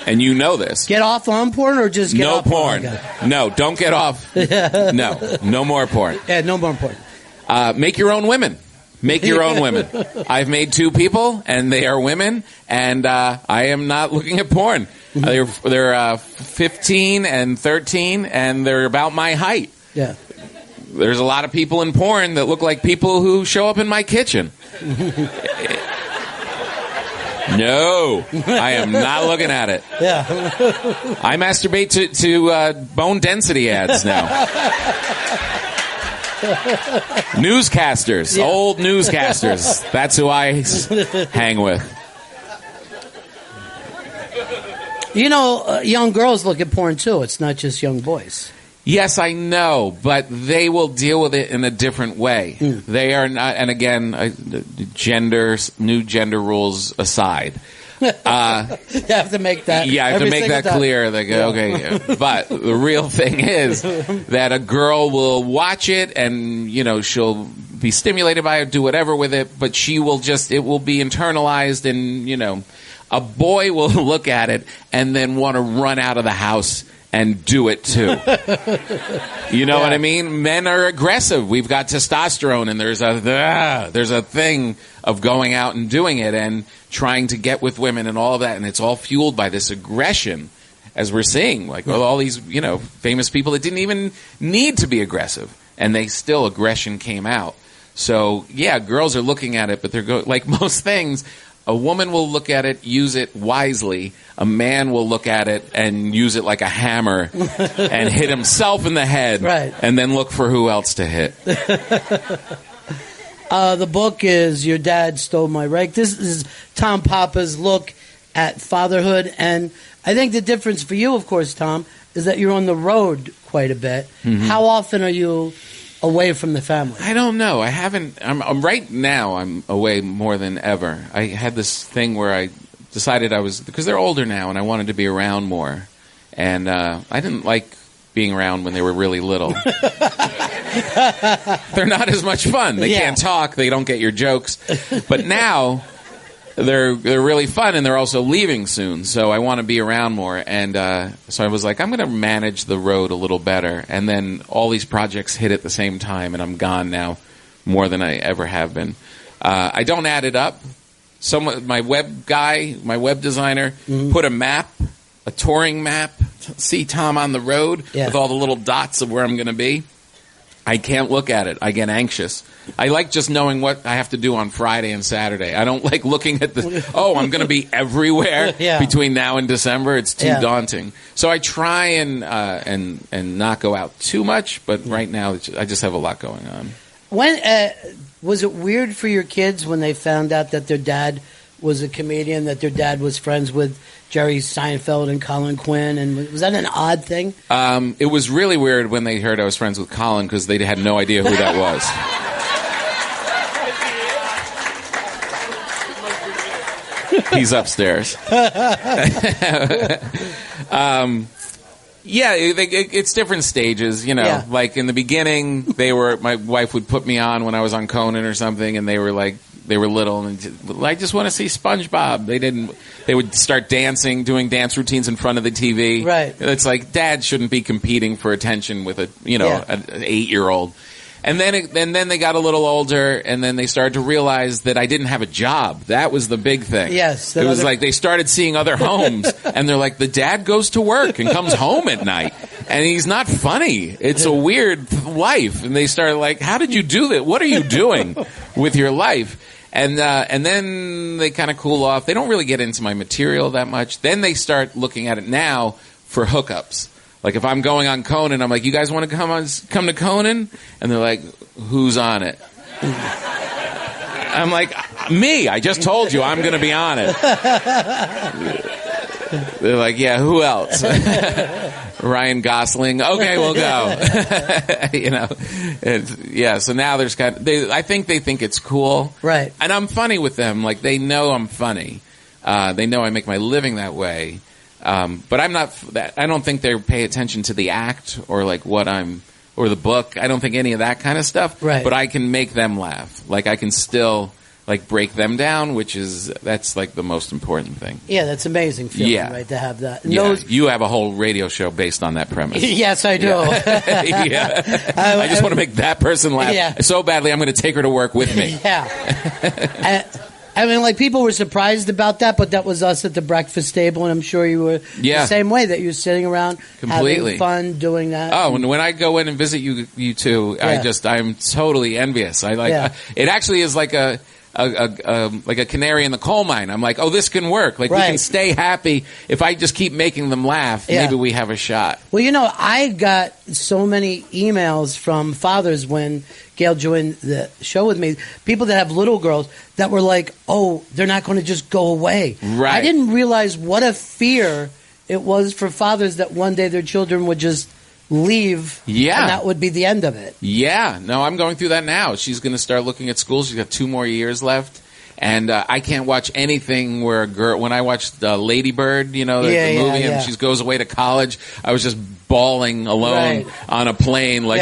Speaker 6: And you know this.
Speaker 1: Get off on porn or just get off
Speaker 6: porn? No, don't get off. No more porn.
Speaker 1: Yeah, no more porn.
Speaker 6: Make your own women. Make your own women. I've made 2 people, and they are women, and I am not looking at porn. They're 15 and 13, and they're about my height.
Speaker 1: Yeah.
Speaker 6: There's a lot of people in porn that look like people who show up in my kitchen. No, I am not looking at it.
Speaker 1: Yeah.
Speaker 6: I masturbate to bone density ads now. Newscasters, old newscasters. That's who I hang with.
Speaker 1: You know, young girls look at porn too. It's not just young boys.
Speaker 6: Yes, I know, but they will deal with it in a different way. They are not, and again, new gender rules aside.
Speaker 1: You have to make that.
Speaker 6: Yeah, I have to make that clear. They go, okay, but the real thing is that a girl will watch it, and she'll be stimulated by it, do whatever with it, but it will be internalized, and a boy will look at it and then want to run out of the house and do it too. You know what I mean? Men are aggressive. We've got testosterone, and there's a thing of going out and doing it and trying to get with women and all of that, and it's all fueled by this aggression, as we're seeing, like all these famous people that didn't even need to be aggressive, and aggression came out. So yeah, girls are looking at it, but they're like most things. A woman will look at it, use it wisely. A man will look at it and use it like a hammer and hit himself in the head, and then look for who else to hit.
Speaker 1: The book is Your Dad Stole My Rake. This is Tom Papa's look at fatherhood, and I think the difference for you, of course, Tom, is that you're on the road quite a bit. Mm-hmm. How often are you away from the family?
Speaker 6: I don't know. I haven't. Right now, I'm away more than ever. I had this thing where I decided because they're older now, and I wanted to be around more. And I didn't like being around when they were really little. They're not as much fun. They can't talk. They don't get your jokes. But now they're really fun, and they're also leaving soon. So I want to be around more. And so I was like, I'm going to manage the road a little better. And then all these projects hit at the same time, and I'm gone now more than I ever have been. I don't add it up. My web designer, put a touring map, see Tom on the road with all the little dots of where I'm going to be. I can't look at it. I get anxious. I like just knowing what I have to do on Friday and Saturday. I don't like looking at I'm going to be everywhere between now and December. It's too daunting. So I try and not go out too much, but right now I just have a lot going on.
Speaker 1: When was it weird for your kids when they found out that their dad was a comedian, that their dad was friends with Jerry Seinfeld and Colin Quinn, and was that an odd thing?
Speaker 6: It was really weird when they heard I was friends with Colin, because they had no idea who that was. He's upstairs. It's different stages, Like in the beginning, my wife would put me on when I was on Conan or something, and they were little, and I just want to see SpongeBob. They would start dancing, doing dance routines in front of the TV.
Speaker 1: Right.
Speaker 6: It's like, Dad shouldn't be competing for attention with an 8-year-old. And then they got a little older, and then they started to realize that I didn't have a job. That was the big thing.
Speaker 1: Yes.
Speaker 6: It was like they started seeing other homes, and they're like, the dad goes to work and comes home at night, and he's not funny. It's a weird life. And they started like, how did you do that? What are you doing with your life? And then they kind of cool off. They don't really get into my material that much. Then they start looking at it now for hookups. Like if I'm going on Conan, I'm like, you guys want to come to Conan? And they're like, who's on it? I'm like, Me. I just told you I'm going to be on it. They're like, yeah, who else? Ryan Gosling. Okay, we'll go. So now there's I think they think it's cool.
Speaker 1: Right.
Speaker 6: And I'm funny with them. Like, they know I'm funny. They know I make my living that way. But I'm not that. I don't think they pay attention to the act or like or the book. I don't think any of that kind of stuff.
Speaker 1: Right.
Speaker 6: But I can make them laugh. Like, I can still like break them down, that's like the most important thing.
Speaker 1: Yeah, that's amazing feeling,
Speaker 6: Yeah.
Speaker 1: right, to have that. And
Speaker 6: Yeah, you have a whole radio show based on that premise.
Speaker 1: Yes, I do.
Speaker 6: Yeah. I just want to make that person laugh so badly. I'm going to take her to work with me.
Speaker 1: Yeah. I mean, like, people were surprised about that, but that was us at the breakfast table, and I'm sure you were the same way, that you were sitting around
Speaker 6: Completely.
Speaker 1: having fun doing that.
Speaker 6: Oh, and when I go in and visit you two, I'm totally envious. It actually is like a canary in the coal mine. I'm like, oh, this can work. Like, we can stay happy. If I just keep making them laugh, maybe we have a shot.
Speaker 1: Well, I got so many emails from fathers when Gail joined the show with me, people that have little girls that were like, oh, they're not going to just go away.
Speaker 6: Right.
Speaker 1: I didn't realize what a fear it was for fathers that one day their children would just leave, and that would be the end of it.
Speaker 6: Yeah, no, I'm going through that now. She's going to start looking at school. She's got 2 more years left, and I can't watch anything where a girl. When I watched Lady Bird, the movie, and she goes away to college, I was just bawling alone on a plane, like,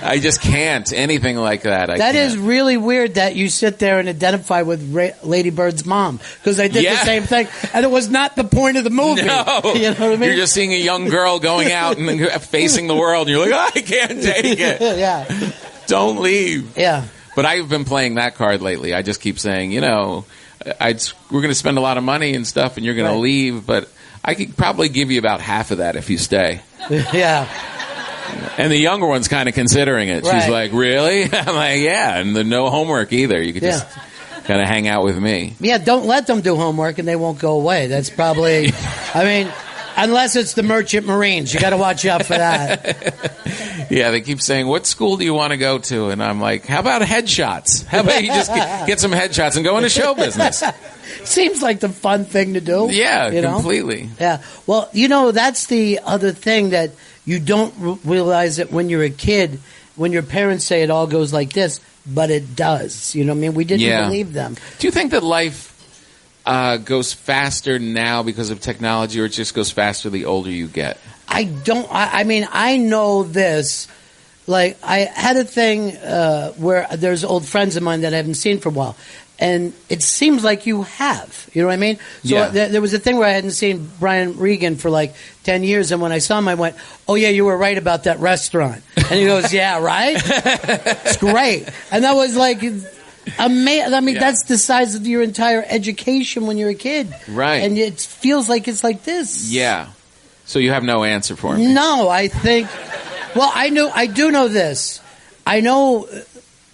Speaker 6: I just can't. Anything like that.
Speaker 1: That is really weird that you sit there and identify with Lady Bird's mom, because I did the same thing, and it was not the point of the movie.
Speaker 6: No.
Speaker 1: You know what I mean?
Speaker 6: You're just seeing a young girl going out and facing the world, and you're like, I can't take it.
Speaker 1: Yeah.
Speaker 6: Don't leave.
Speaker 1: Yeah.
Speaker 6: But I've been playing that card lately. I just keep saying, we're going to spend a lot of money and stuff, and you're going to leave, but I could probably give you about half of that if you stay.
Speaker 1: Yeah.
Speaker 6: And the younger one's kind of considering it. She's like, really? I'm like, yeah. And no homework either. You could just kind of hang out with me.
Speaker 1: Yeah, don't let them do homework and they won't go away. That's probably, unless it's the Merchant Marines. You got to watch out for that.
Speaker 6: Yeah, they keep saying, what school do you want to go to? And I'm like, how about headshots? How about you just get some headshots and go into show business?
Speaker 1: Seems like the fun thing to do.
Speaker 6: Yeah, completely.
Speaker 1: Yeah. Well, that's the other thing that you don't realize it when you're a kid, when your parents say it all goes like this, but it does. You know what I mean? We didn't believe them.
Speaker 6: Do you think that life goes faster now because of technology, or it just goes faster the older you get?
Speaker 1: I don't. I know this. Like, I had a thing where there's old friends of mine that I haven't seen for a while. And it seems like you have. You know what I mean? So there was a thing where I hadn't seen Brian Regan for like 10 years. And when I saw him, I went, oh, yeah, you were right about that restaurant. And he goes, yeah, right? It's great. And that was like amazing. That's the size of your entire education when you're a kid.
Speaker 6: Right.
Speaker 1: And it feels like it's like this.
Speaker 6: Yeah. So you have no answer for me.
Speaker 1: No, I think... Well, I do know this. I know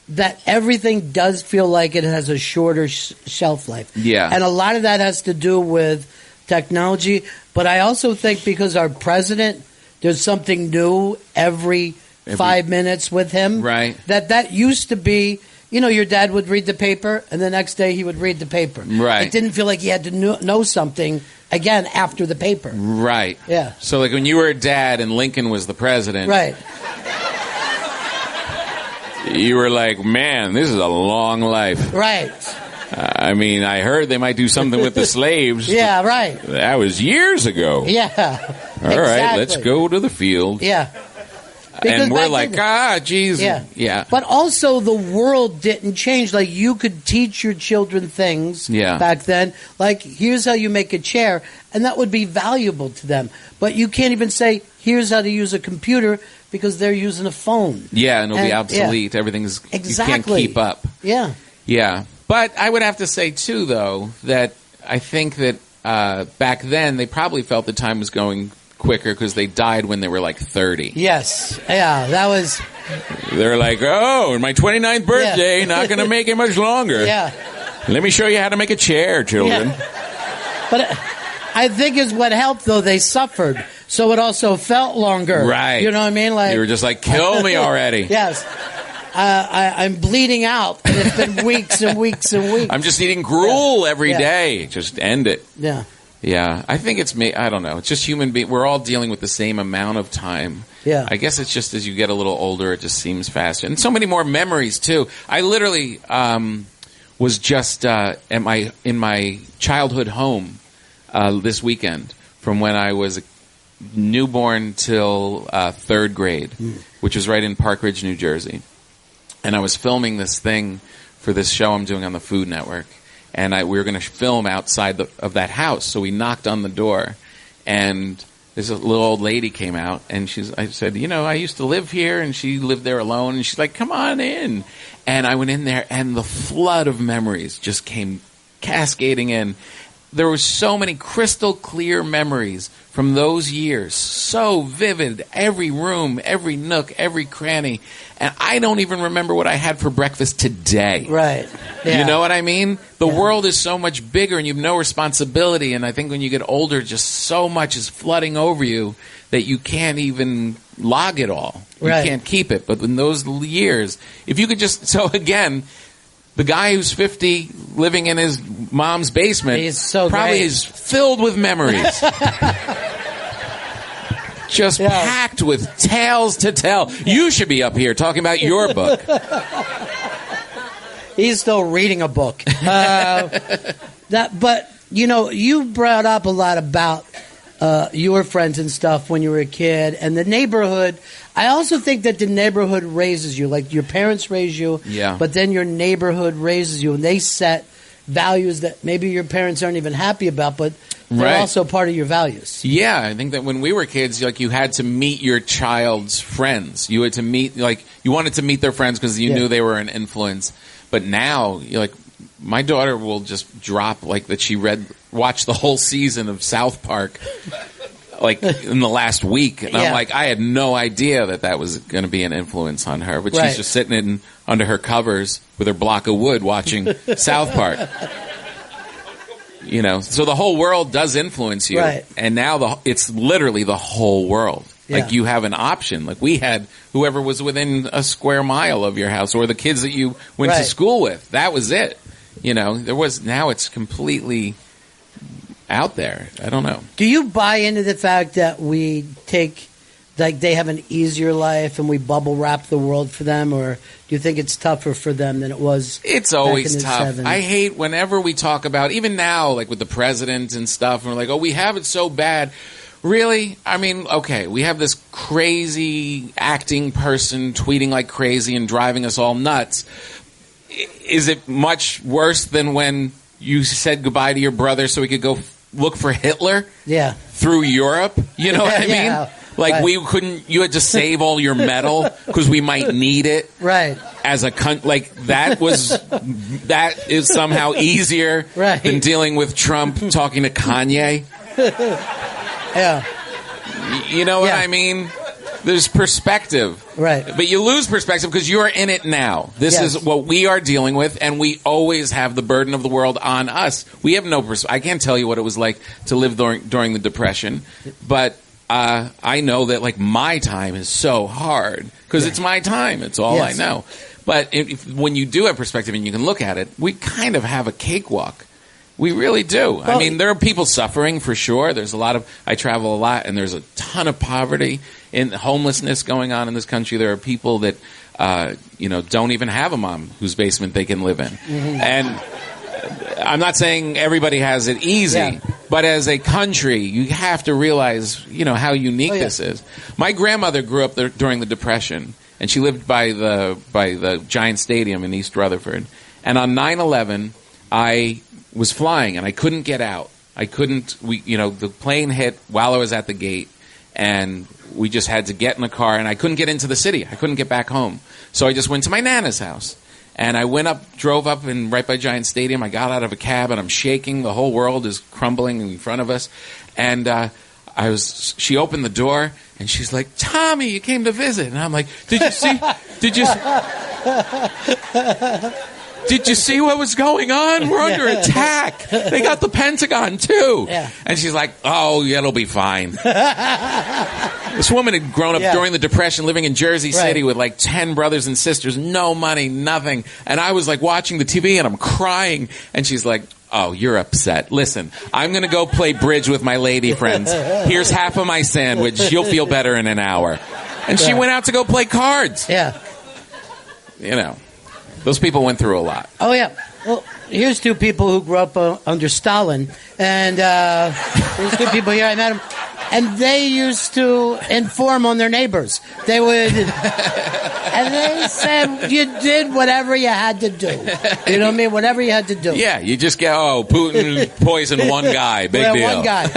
Speaker 1: that everything does feel like it has a shorter shelf life.
Speaker 6: Yeah.
Speaker 1: And a lot of that has to do with technology. But I also think because our president, there's something new every 5 minutes with him.
Speaker 6: Right.
Speaker 1: That used to be, your dad would read the paper, and the next day he would read the paper.
Speaker 6: Right.
Speaker 1: It didn't feel like he had to know something again after the paper.
Speaker 6: Right.
Speaker 1: Yeah.
Speaker 6: So like when you were a dad and Lincoln was the president.
Speaker 1: Right.
Speaker 6: You were like, man, this is a long life.
Speaker 1: Right.
Speaker 6: I heard they might do something with the slaves.
Speaker 1: Yeah, right.
Speaker 6: That was years ago.
Speaker 1: Yeah.
Speaker 6: All right, let's go to the field.
Speaker 1: Yeah.
Speaker 6: Because and we're like, geez.
Speaker 1: Yeah. But also the world didn't change. Like, you could teach your children things back then. Like, here's how you make a chair. And that would be valuable to them. But you can't even say, here's how to use a computer, because they're using a phone.
Speaker 6: Yeah, and it'll be obsolete. Everything's...
Speaker 1: Exactly.
Speaker 6: You can't keep up.
Speaker 1: Yeah.
Speaker 6: Yeah. But I would have to say, too, though, that I think that back then they probably felt the time was going quicker because they died when they were like 30.
Speaker 1: Yes. Yeah, that was...
Speaker 6: They're like, oh, my 29th birthday, not going to make it much longer.
Speaker 1: Yeah.
Speaker 6: Let me show you how to make a chair, children.
Speaker 1: Yeah. But I think is what helped, though, they suffered. So it also felt longer.
Speaker 6: Right.
Speaker 1: You know what I mean? Like,
Speaker 6: you were just like, kill me already.
Speaker 1: Yes. I'm bleeding out, and it's been weeks and weeks and weeks.
Speaker 6: I'm just eating gruel every day. Just end it.
Speaker 1: Yeah.
Speaker 6: Yeah, I think it's me. I don't know. It's just human being. We're all dealing with the same amount of time.
Speaker 1: Yeah.
Speaker 6: I guess it's just as you get a little older, it just seems faster. And so many more memories, too. I literally was just in my childhood home this weekend from when I was a newborn till third grade, which was right in Park Ridge, New Jersey. And I was filming this thing for this show I'm doing on the Food Network. And we were going to film outside of that house. So we knocked on the door, and this little old lady came out, and I said, I used to live here, and she lived there alone. And she's like, come on in. And I went in there, and the flood of memories just came cascading in. There were so many crystal clear memories from those years. So vivid. Every room, every nook, every cranny. And I don't even remember what I had for breakfast today.
Speaker 1: Right. Yeah.
Speaker 6: You know what I mean? The world is so much bigger and you have no responsibility. And I think when you get older, just so much is flooding over you that you can't even log it all. You can't keep it. But in those years, if you could just... So again... The guy who's 50, living in his mom's basement, probably is filled with memories. Just packed with tales to tell. You should be up here talking about your book.
Speaker 1: He's still reading a book. But, you brought up a lot about your friends and stuff when you were a kid and the neighborhood. I also think that the neighborhood raises you. Like your parents raise you, but then your neighborhood raises you, and they set values that maybe your parents aren't even happy about, but they're also part of your values.
Speaker 6: Yeah, I think that when we were kids, you had to meet your child's friends. You had to meet, you wanted to meet their friends because you knew they were an influence. But now, my daughter will just drop that she watched the whole season of South Park in the last week. And I'm like, I had no idea that was going to be an influence on her. But she's just sitting under her covers with her block of wood watching South Park. So the whole world does influence you. Right. And now it's literally the whole world. Yeah. You have an option. We had whoever was within a square mile of your house or the kids that you went to school with. That was it. Now it's completely out there. I don't know.
Speaker 1: Do you buy into the fact that we take, they have an easier life and we bubble wrap the world for them, or do you think it's tougher for them than it was?
Speaker 6: It's always tough. 70s? I hate whenever we talk about, even now, with the president and stuff, and we're like, oh, we have it so bad. Really? I mean, okay, we have this crazy acting person tweeting like crazy and driving us all nuts. Is it much worse than when you said goodbye to your brother so we could go look for Hitler?
Speaker 1: Yeah.
Speaker 6: Through Europe? You know what I mean? We couldn't, you had to save all your metal because we might need it.
Speaker 1: Right.
Speaker 6: As a that is somehow easier than dealing with Trump talking to Kanye.
Speaker 1: Yeah.
Speaker 6: You know what I mean? There's perspective.
Speaker 1: Right.
Speaker 6: But you lose perspective because you're in it now. This is what we are dealing with, and we always have the burden of the world on us. We have no perspective. I can't tell you what it was like to live during the Depression, but I know that, my time is so hard because it's my time. It's all I know. But when you do have perspective and you can look at it, we kind of have a cakewalk. We really do. Well, I mean, there are people suffering for sure. There's I travel a lot, and there's a ton of poverty and homelessness going on in this country. There are people that, don't even have a mom whose basement they can live in. Mm-hmm. And I'm not saying everybody has it easy, but as a country, you have to realize, how unique this is. My grandmother grew up there during the Depression, and she lived by the Giant Stadium in East Rutherford. And on 9/11, I was flying and I couldn't get out. The plane hit while I was at the gate, and we just had to get in the car, and I couldn't get into the city. I couldn't get back home. So I just went to my Nana's house, and I drove up and right by Giant Stadium. I got out of a cab and I'm shaking. The whole world is crumbling in front of us. And she opened the door and she's like, Tommy, you came to visit. And I'm like, did you see, did you see what was going on? We're under attack. They got the Pentagon, too.
Speaker 1: Yeah.
Speaker 6: And she's like, oh, yeah, it'll be fine. This woman had grown up during the Depression, living in Jersey City with like 10 brothers and sisters, no money, nothing. And I was like watching the TV and I'm crying. And she's like, oh, you're upset. Listen, I'm going to go play bridge with my lady friends. Here's half of my sandwich. You'll feel better in an hour. And she went out to go play cards.
Speaker 1: Yeah.
Speaker 6: You know, those people went through a lot.
Speaker 1: Oh, yeah. Well, here's two people who grew up under Stalin. And there's two people here. I met them. And they used to inform on their neighbors. They would, and they said you did whatever you had to do. You know what I mean? Whatever you had to do.
Speaker 6: Yeah, you just get, Putin poisoned one guy. Big deal.
Speaker 1: One guy.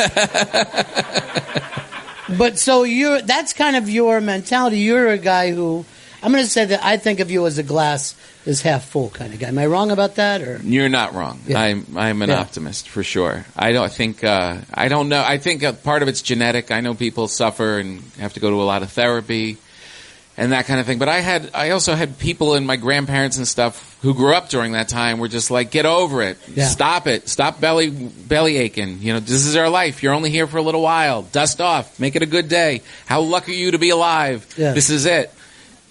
Speaker 1: But so that's kind of your mentality. You're a guy who, I'm going to say that I think of you as a glass is half full kind of guy. Am I wrong about that? Or
Speaker 6: you're not wrong. Yeah. I'm an optimist for sure. I don't know. I think part of it's genetic. I know people suffer and have to go to a lot of therapy and that kind of thing. But I also had people and my grandparents and stuff who grew up during that time were just like, get over it. Yeah. Stop it. Stop belly aching. You know, this is our life. You're only here for a little while. Dust off. Make it a good day. How lucky are you to be alive? Yeah. This is it.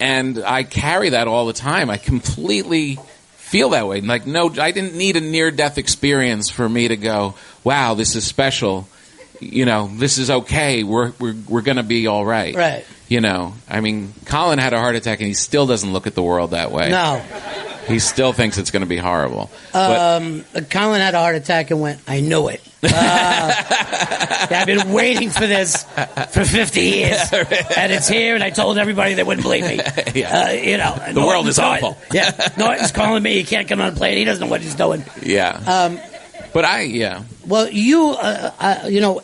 Speaker 6: And I carry that all the time. I completely feel that way. Like, no, I didn't need a near-death experience for me to go, wow, this is special. You know, this is okay. We're going to be all right.
Speaker 1: Right.
Speaker 6: You know, I mean, Colin had a heart attack and he still doesn't look at the world that way.
Speaker 1: No.
Speaker 6: He still thinks it's going to be horrible.
Speaker 1: Colin had a heart attack and went, I knew it. I've been waiting for this for 50 years. And it's here, and I told everybody they wouldn't believe me. You know,
Speaker 6: the world is awful.
Speaker 1: Yeah. Norton's calling me. He can't come on a plane. He doesn't know what he's doing.
Speaker 6: Yeah.
Speaker 1: Well, you,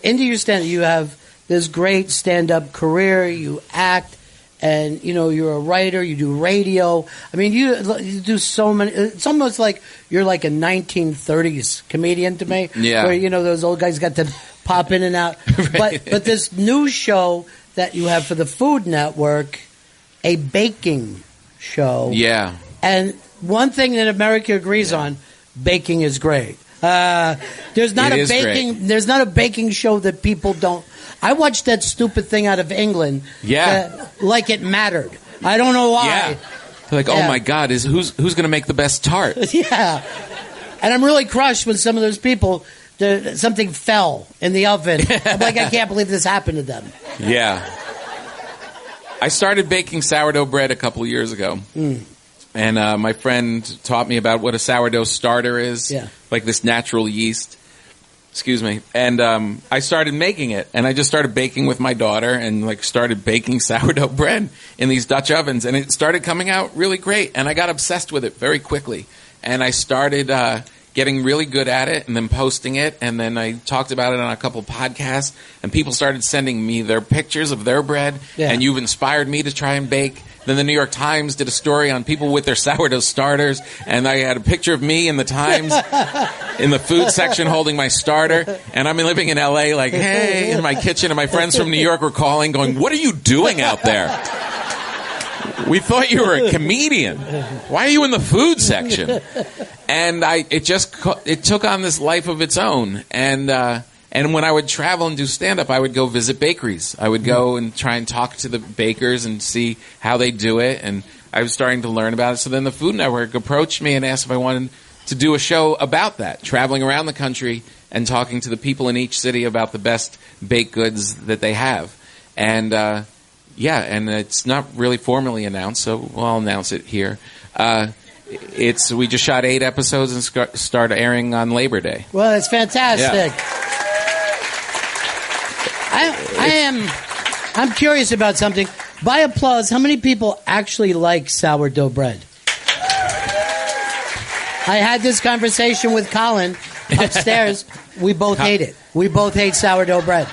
Speaker 1: into your stand-up, you have this great stand-up career. You act. And, you know, you're a writer, you do radio. I mean, you do so many. It's almost like you're like a 1930s comedian to me.
Speaker 6: Yeah.
Speaker 1: Where, you know, those old guys got to pop in and out. Right. But this new show that you have for the Food Network, a baking show.
Speaker 6: Yeah.
Speaker 1: And one thing that America agrees on, baking is great. There's not a baking show that people don't. I watched that stupid thing out of England.
Speaker 6: Yeah.
Speaker 1: Like it mattered. I don't know why.
Speaker 6: Yeah. Like, oh my God, who's going to make the best tart?
Speaker 1: Yeah. And I'm really crushed when some of those people, something fell in the oven. I'm like, I can't believe this happened to them.
Speaker 6: Yeah. I started baking sourdough bread a couple of years ago. And my friend taught me about what a sourdough starter is.
Speaker 1: Yeah.
Speaker 6: Like this natural yeast. Excuse me. And I started making it. And I just started baking with my daughter and like started baking sourdough bread in these Dutch ovens. And it started coming out really great. And I got obsessed with it very quickly. And I started getting really good at it and then posting it. And then I talked about it on a couple podcasts. And people started sending me their pictures of their bread.
Speaker 1: Yeah.
Speaker 6: And you've inspired me to try and bake. Then the New York Times did a story on people with their sourdough starters, and I had a picture of me in the Times in the food section holding my starter, and I'm living in L.A. like, hey, in my kitchen, and my friends from New York were calling, going, what are you doing out there? We thought you were a comedian. Why are you in the food section? And it took on this life of its own, and when I would travel and do stand-up, I would go visit bakeries. I would go and try and talk to the bakers and see how they do it, and I was starting to learn about it. So then the Food Network approached me and asked if I wanted to do a show about that, traveling around the country and talking to the people in each city about the best baked goods that they have. And, and it's not really formally announced, so I'll announce it here. We just shot 8 episodes and start airing on Labor Day.
Speaker 1: Well, it's fantastic.
Speaker 6: Yeah.
Speaker 1: I'm curious about something. By applause, how many people actually like sourdough bread? I had this conversation with Colin upstairs. We both hate it. We both hate sourdough bread.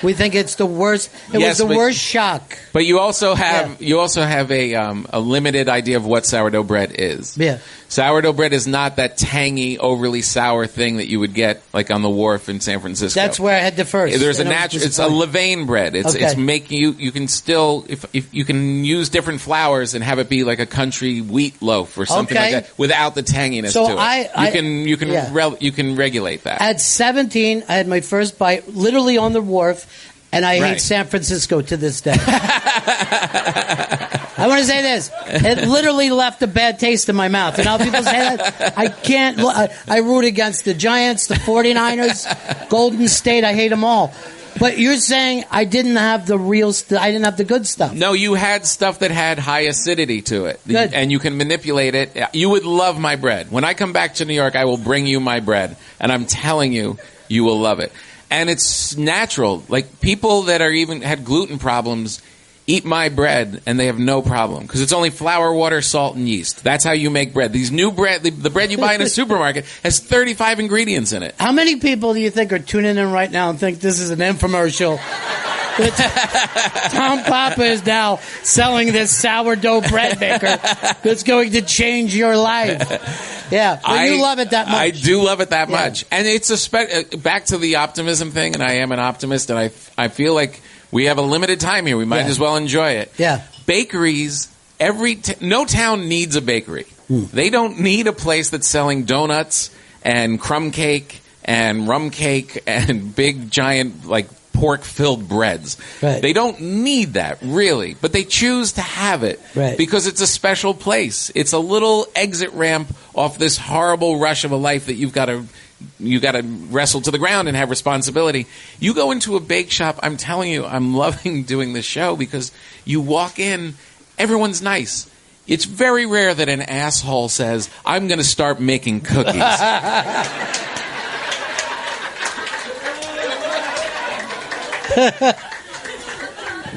Speaker 1: We think it's the worst. It was the worst shock.
Speaker 6: But you also have a limited idea of what sourdough bread is.
Speaker 1: Yeah.
Speaker 6: Sourdough bread is not that tangy, overly sour thing that you would get like on the wharf in San Francisco.
Speaker 1: That's where I had the first.
Speaker 6: There's it's a levain bread. It's making you can still if you can use different flours and have it be like a country wheat loaf or something like that without the tanginess to it. You can regulate that.
Speaker 1: At 17, I had my first bite literally on the wharf, and I hate San Francisco to this day. I want to say this. It literally left a bad taste in my mouth. You know how people say that? I can't. I root against the Giants, the 49ers, Golden State. I hate them all. But you're saying I didn't have the real I didn't have the good stuff.
Speaker 6: No, you had stuff that had high acidity to it.
Speaker 1: Good.
Speaker 6: And you can manipulate it. You would love my bread. When I come back to New York, I will bring you my bread. And I'm telling you, you will love it. And it's natural. Like, people that are even had gluten problems eat my bread, and they have no problem. Because it's only flour, water, salt, and yeast. That's how you make bread. These new bread, the bread you buy in a supermarket, has 35 ingredients in it.
Speaker 1: How many people do you think are tuning in right now and think this is an infomercial? Tom Papa is now selling this sourdough bread maker that's going to change your life. Yeah, but you love it that much.
Speaker 6: I do love it that much. And it's back to the optimism thing, and I am an optimist, and I feel like we have a limited time here. We might as well enjoy it.
Speaker 1: Yeah.
Speaker 6: Bakeries, no town needs a bakery. They don't need a place that's selling donuts and crumb cake and rum cake and big giant like pork-filled breads.
Speaker 1: Right.
Speaker 6: They don't need that, really, but they choose to have it because it's a special place. It's a little exit ramp off this horrible rush of a life that you got to wrestle to the ground and have responsibility. You go into a bake shop, I'm telling you, I'm loving doing this show because you walk in, everyone's nice. It's very rare that an asshole says, I'm going to start making cookies.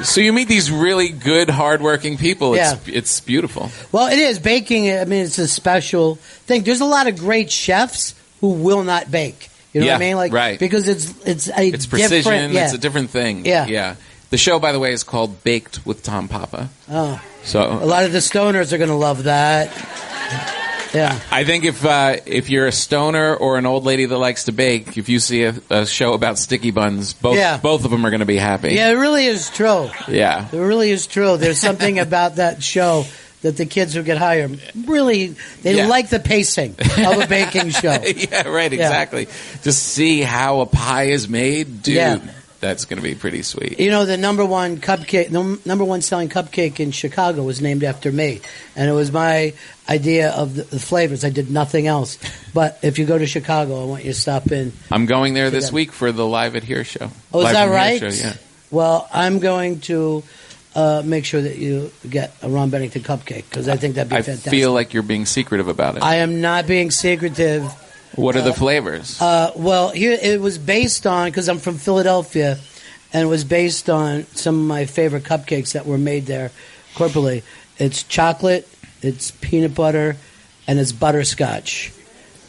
Speaker 6: So you meet these really good, hardworking people. It's beautiful.
Speaker 1: Well, it is. Baking, I mean, it's a special thing. There's a lot of great chefs who will not bake. You know what I mean? Like, because it's
Speaker 6: precision. It's a different thing.
Speaker 1: Yeah.
Speaker 6: The show, by the way, is called Baked with Tom Papa.
Speaker 1: Oh.
Speaker 6: So
Speaker 1: a lot of the stoners are going to love that. Yeah.
Speaker 6: I think if you're a stoner or an old lady that likes to bake, if you see a show about sticky buns, both of them are going to be happy.
Speaker 1: Yeah, it really is true.
Speaker 6: Yeah.
Speaker 1: It really is true. There's something about that show that the kids who get hired really like the pacing of a baking show.
Speaker 6: Yeah, right, exactly. Just see how a pie is made, dude. That's going to be pretty sweet.
Speaker 1: You know, the number one selling cupcake in Chicago was named after me, and it was my idea of the flavors. I did nothing else. But if you go to Chicago, I want you to stop in.
Speaker 6: I'm going there this week for the Live at Here show.
Speaker 1: Oh, is that right?
Speaker 6: Show, yeah.
Speaker 1: Well, I'm going to make sure that you get a Ron Bennington cupcake because I think that'd be fantastic.
Speaker 6: I feel like you're being secretive about it.
Speaker 1: I am not being secretive.
Speaker 6: What are the flavors?
Speaker 1: Well, here it was based on, because I'm from Philadelphia, and it was based on some of my favorite cupcakes that were made there corporately. It's chocolate, it's peanut butter, and it's butterscotch.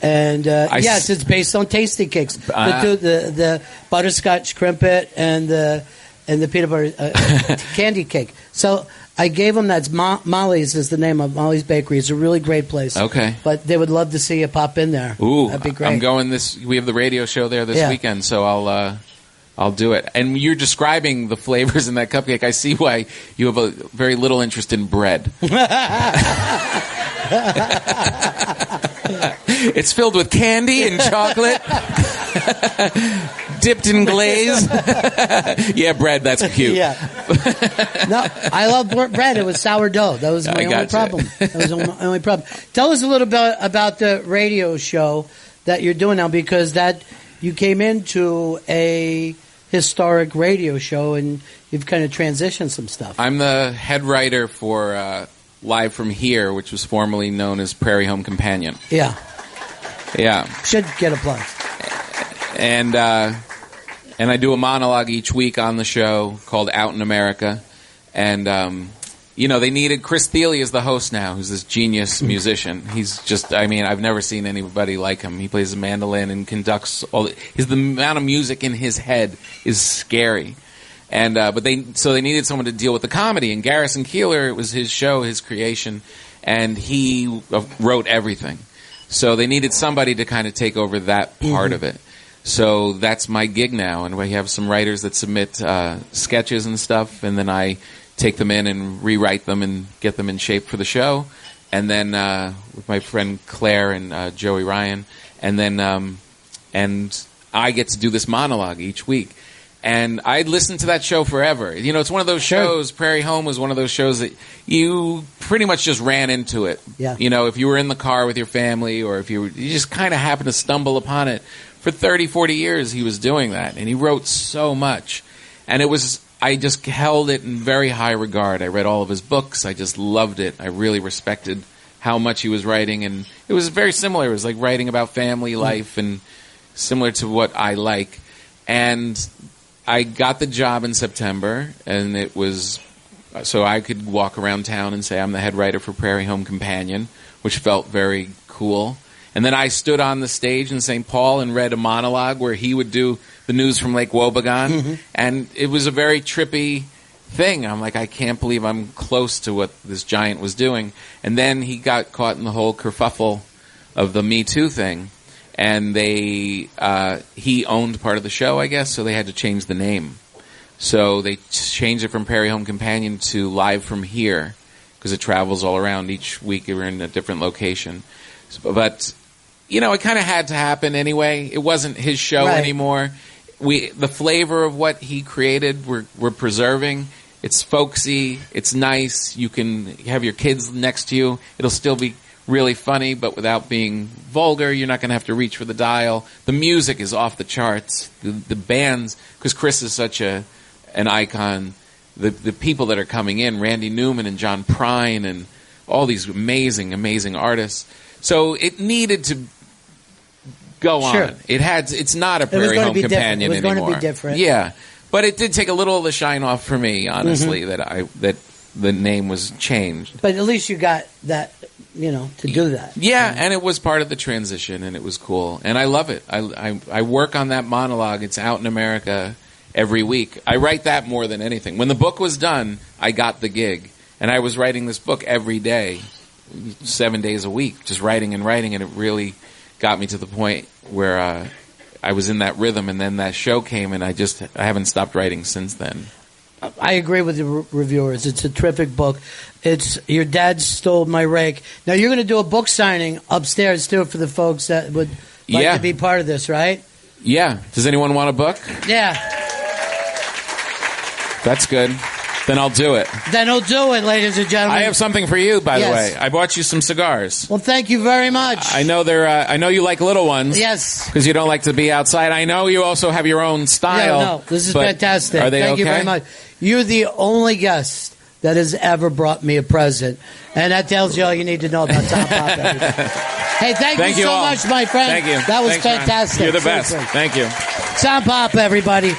Speaker 1: And yes, it's based on tasty cakes. The butterscotch crimpet and the peanut butter candy cake. So I gave them that's Molly's is the name of Molly's Bakery. It's a really great place.
Speaker 6: Okay.
Speaker 1: But they would love to see you pop in there.
Speaker 6: Ooh,
Speaker 1: that'd be great.
Speaker 6: I'm going we have the radio show there this weekend, so I'll do it. And you're describing the flavors in that cupcake. I see why you have a very little interest in bread. It's filled with candy and chocolate. Dipped in glaze. Yeah, bread, that's cute.
Speaker 1: Yeah. No, I love bread. It was sourdough. That was my only problem. That was my only problem. Tell us a little bit about the radio show that you're doing now, because you came into a historic radio show and you've kind of transitioned some stuff.
Speaker 6: I'm the head writer for Live from Here, which was formerly known as Prairie Home Companion.
Speaker 1: Yeah.
Speaker 6: Yeah.
Speaker 1: Should get a plug.
Speaker 6: And I do a monologue each week on the show called Out in America. And, they needed Chris Thiele as the host now, who's this genius musician. He's just, I've never seen anybody like him. He plays the mandolin and conducts the amount of music in his head is scary. And but they needed someone to deal with the comedy. And Garrison Keillor, it was his show, his creation, and he wrote everything. So they needed somebody to kind of take over that part of it. So that's my gig now, and we have some writers that submit sketches and stuff, and then I take them in and rewrite them and get them in shape for the show. And then with my friend Claire and Joey Ryan, and then and I get to do this monologue each week. And I listened to that show forever. It's one of those shows, Prairie Home was one of those shows that you pretty much just ran into it.
Speaker 1: Yeah.
Speaker 6: If you were in the car with your family, or if you just kind of happened to stumble upon it. For 30, 40 years he was doing that, and he wrote so much. And I just held it in very high regard. I read all of his books. I just loved it. I really respected how much he was writing, and it was very similar. It was like writing about family life and similar to what I like. And I got the job in September, and it was so I could walk around town and say I'm the head writer for Prairie Home Companion, which felt very cool. And then I stood on the stage in St. Paul and read a monologue where he would do the news from Lake Wobegon, and it was a very trippy thing. I'm like, I can't believe I'm close to what this giant was doing. And then he got caught in the whole kerfuffle of the Me Too thing. And he owned part of the show, I guess, so they had to change the name. So they changed it from Prairie Home Companion to Live From Here, because it travels all around. Each week we're in a different location. But, it kind of had to happen anyway. It wasn't his show anymore. The flavor of what he created, we're preserving. It's folksy. It's nice. You can have your kids next to you. It'll still be really funny, but without being vulgar. You're not going to have to reach for the dial. The music is off the charts. The bands, because Chris is such an icon. The people that are coming in, Randy Newman and John Prine and all these amazing, amazing artists. So it needed to go on. It's not a Prairie Home Companion anymore. It was going to be different. Yeah, but it did take a little of the shine off for me, honestly, that the name was changed.
Speaker 1: But at least you got that, to do that.
Speaker 6: Yeah, and it was part of the transition, and it was cool. And I love it. I work on that monologue. It's out in America every week. I write that more than anything. When the book was done, I got the gig. And I was writing this book every day, 7 days a week, just writing, and it really got me to the point where I was in that rhythm. And then that show came, and I haven't stopped writing since then.
Speaker 1: I agree with the reviewers. It's a terrific book. It's Your Dad Stole My Rake. Now, you're going to do a book signing upstairs, too, for the folks that would like to be part of this, right?
Speaker 6: Yeah. Does anyone want a book?
Speaker 1: Yeah.
Speaker 6: That's good. Then I'll do it.
Speaker 1: Then I'll do it, ladies and gentlemen.
Speaker 6: I have something for you, by the way. I bought you some cigars.
Speaker 1: Well, thank you very much.
Speaker 6: I know I know you like little ones.
Speaker 1: Yes.
Speaker 6: Because you don't like to be outside. I know you also have your own style.
Speaker 1: Yeah, no, this is fantastic.
Speaker 6: Are they
Speaker 1: Thank
Speaker 6: okay?
Speaker 1: you very much. You're the only guest that has ever brought me a present. And that tells you all you need to know about Tom Pop. Hey, thank you so much, my friend.
Speaker 6: Thank you.
Speaker 1: That was
Speaker 6: Thanks,
Speaker 1: fantastic.
Speaker 6: Ron. You're the best.
Speaker 1: Seriously.
Speaker 6: Thank you.
Speaker 1: Tom Pop, everybody.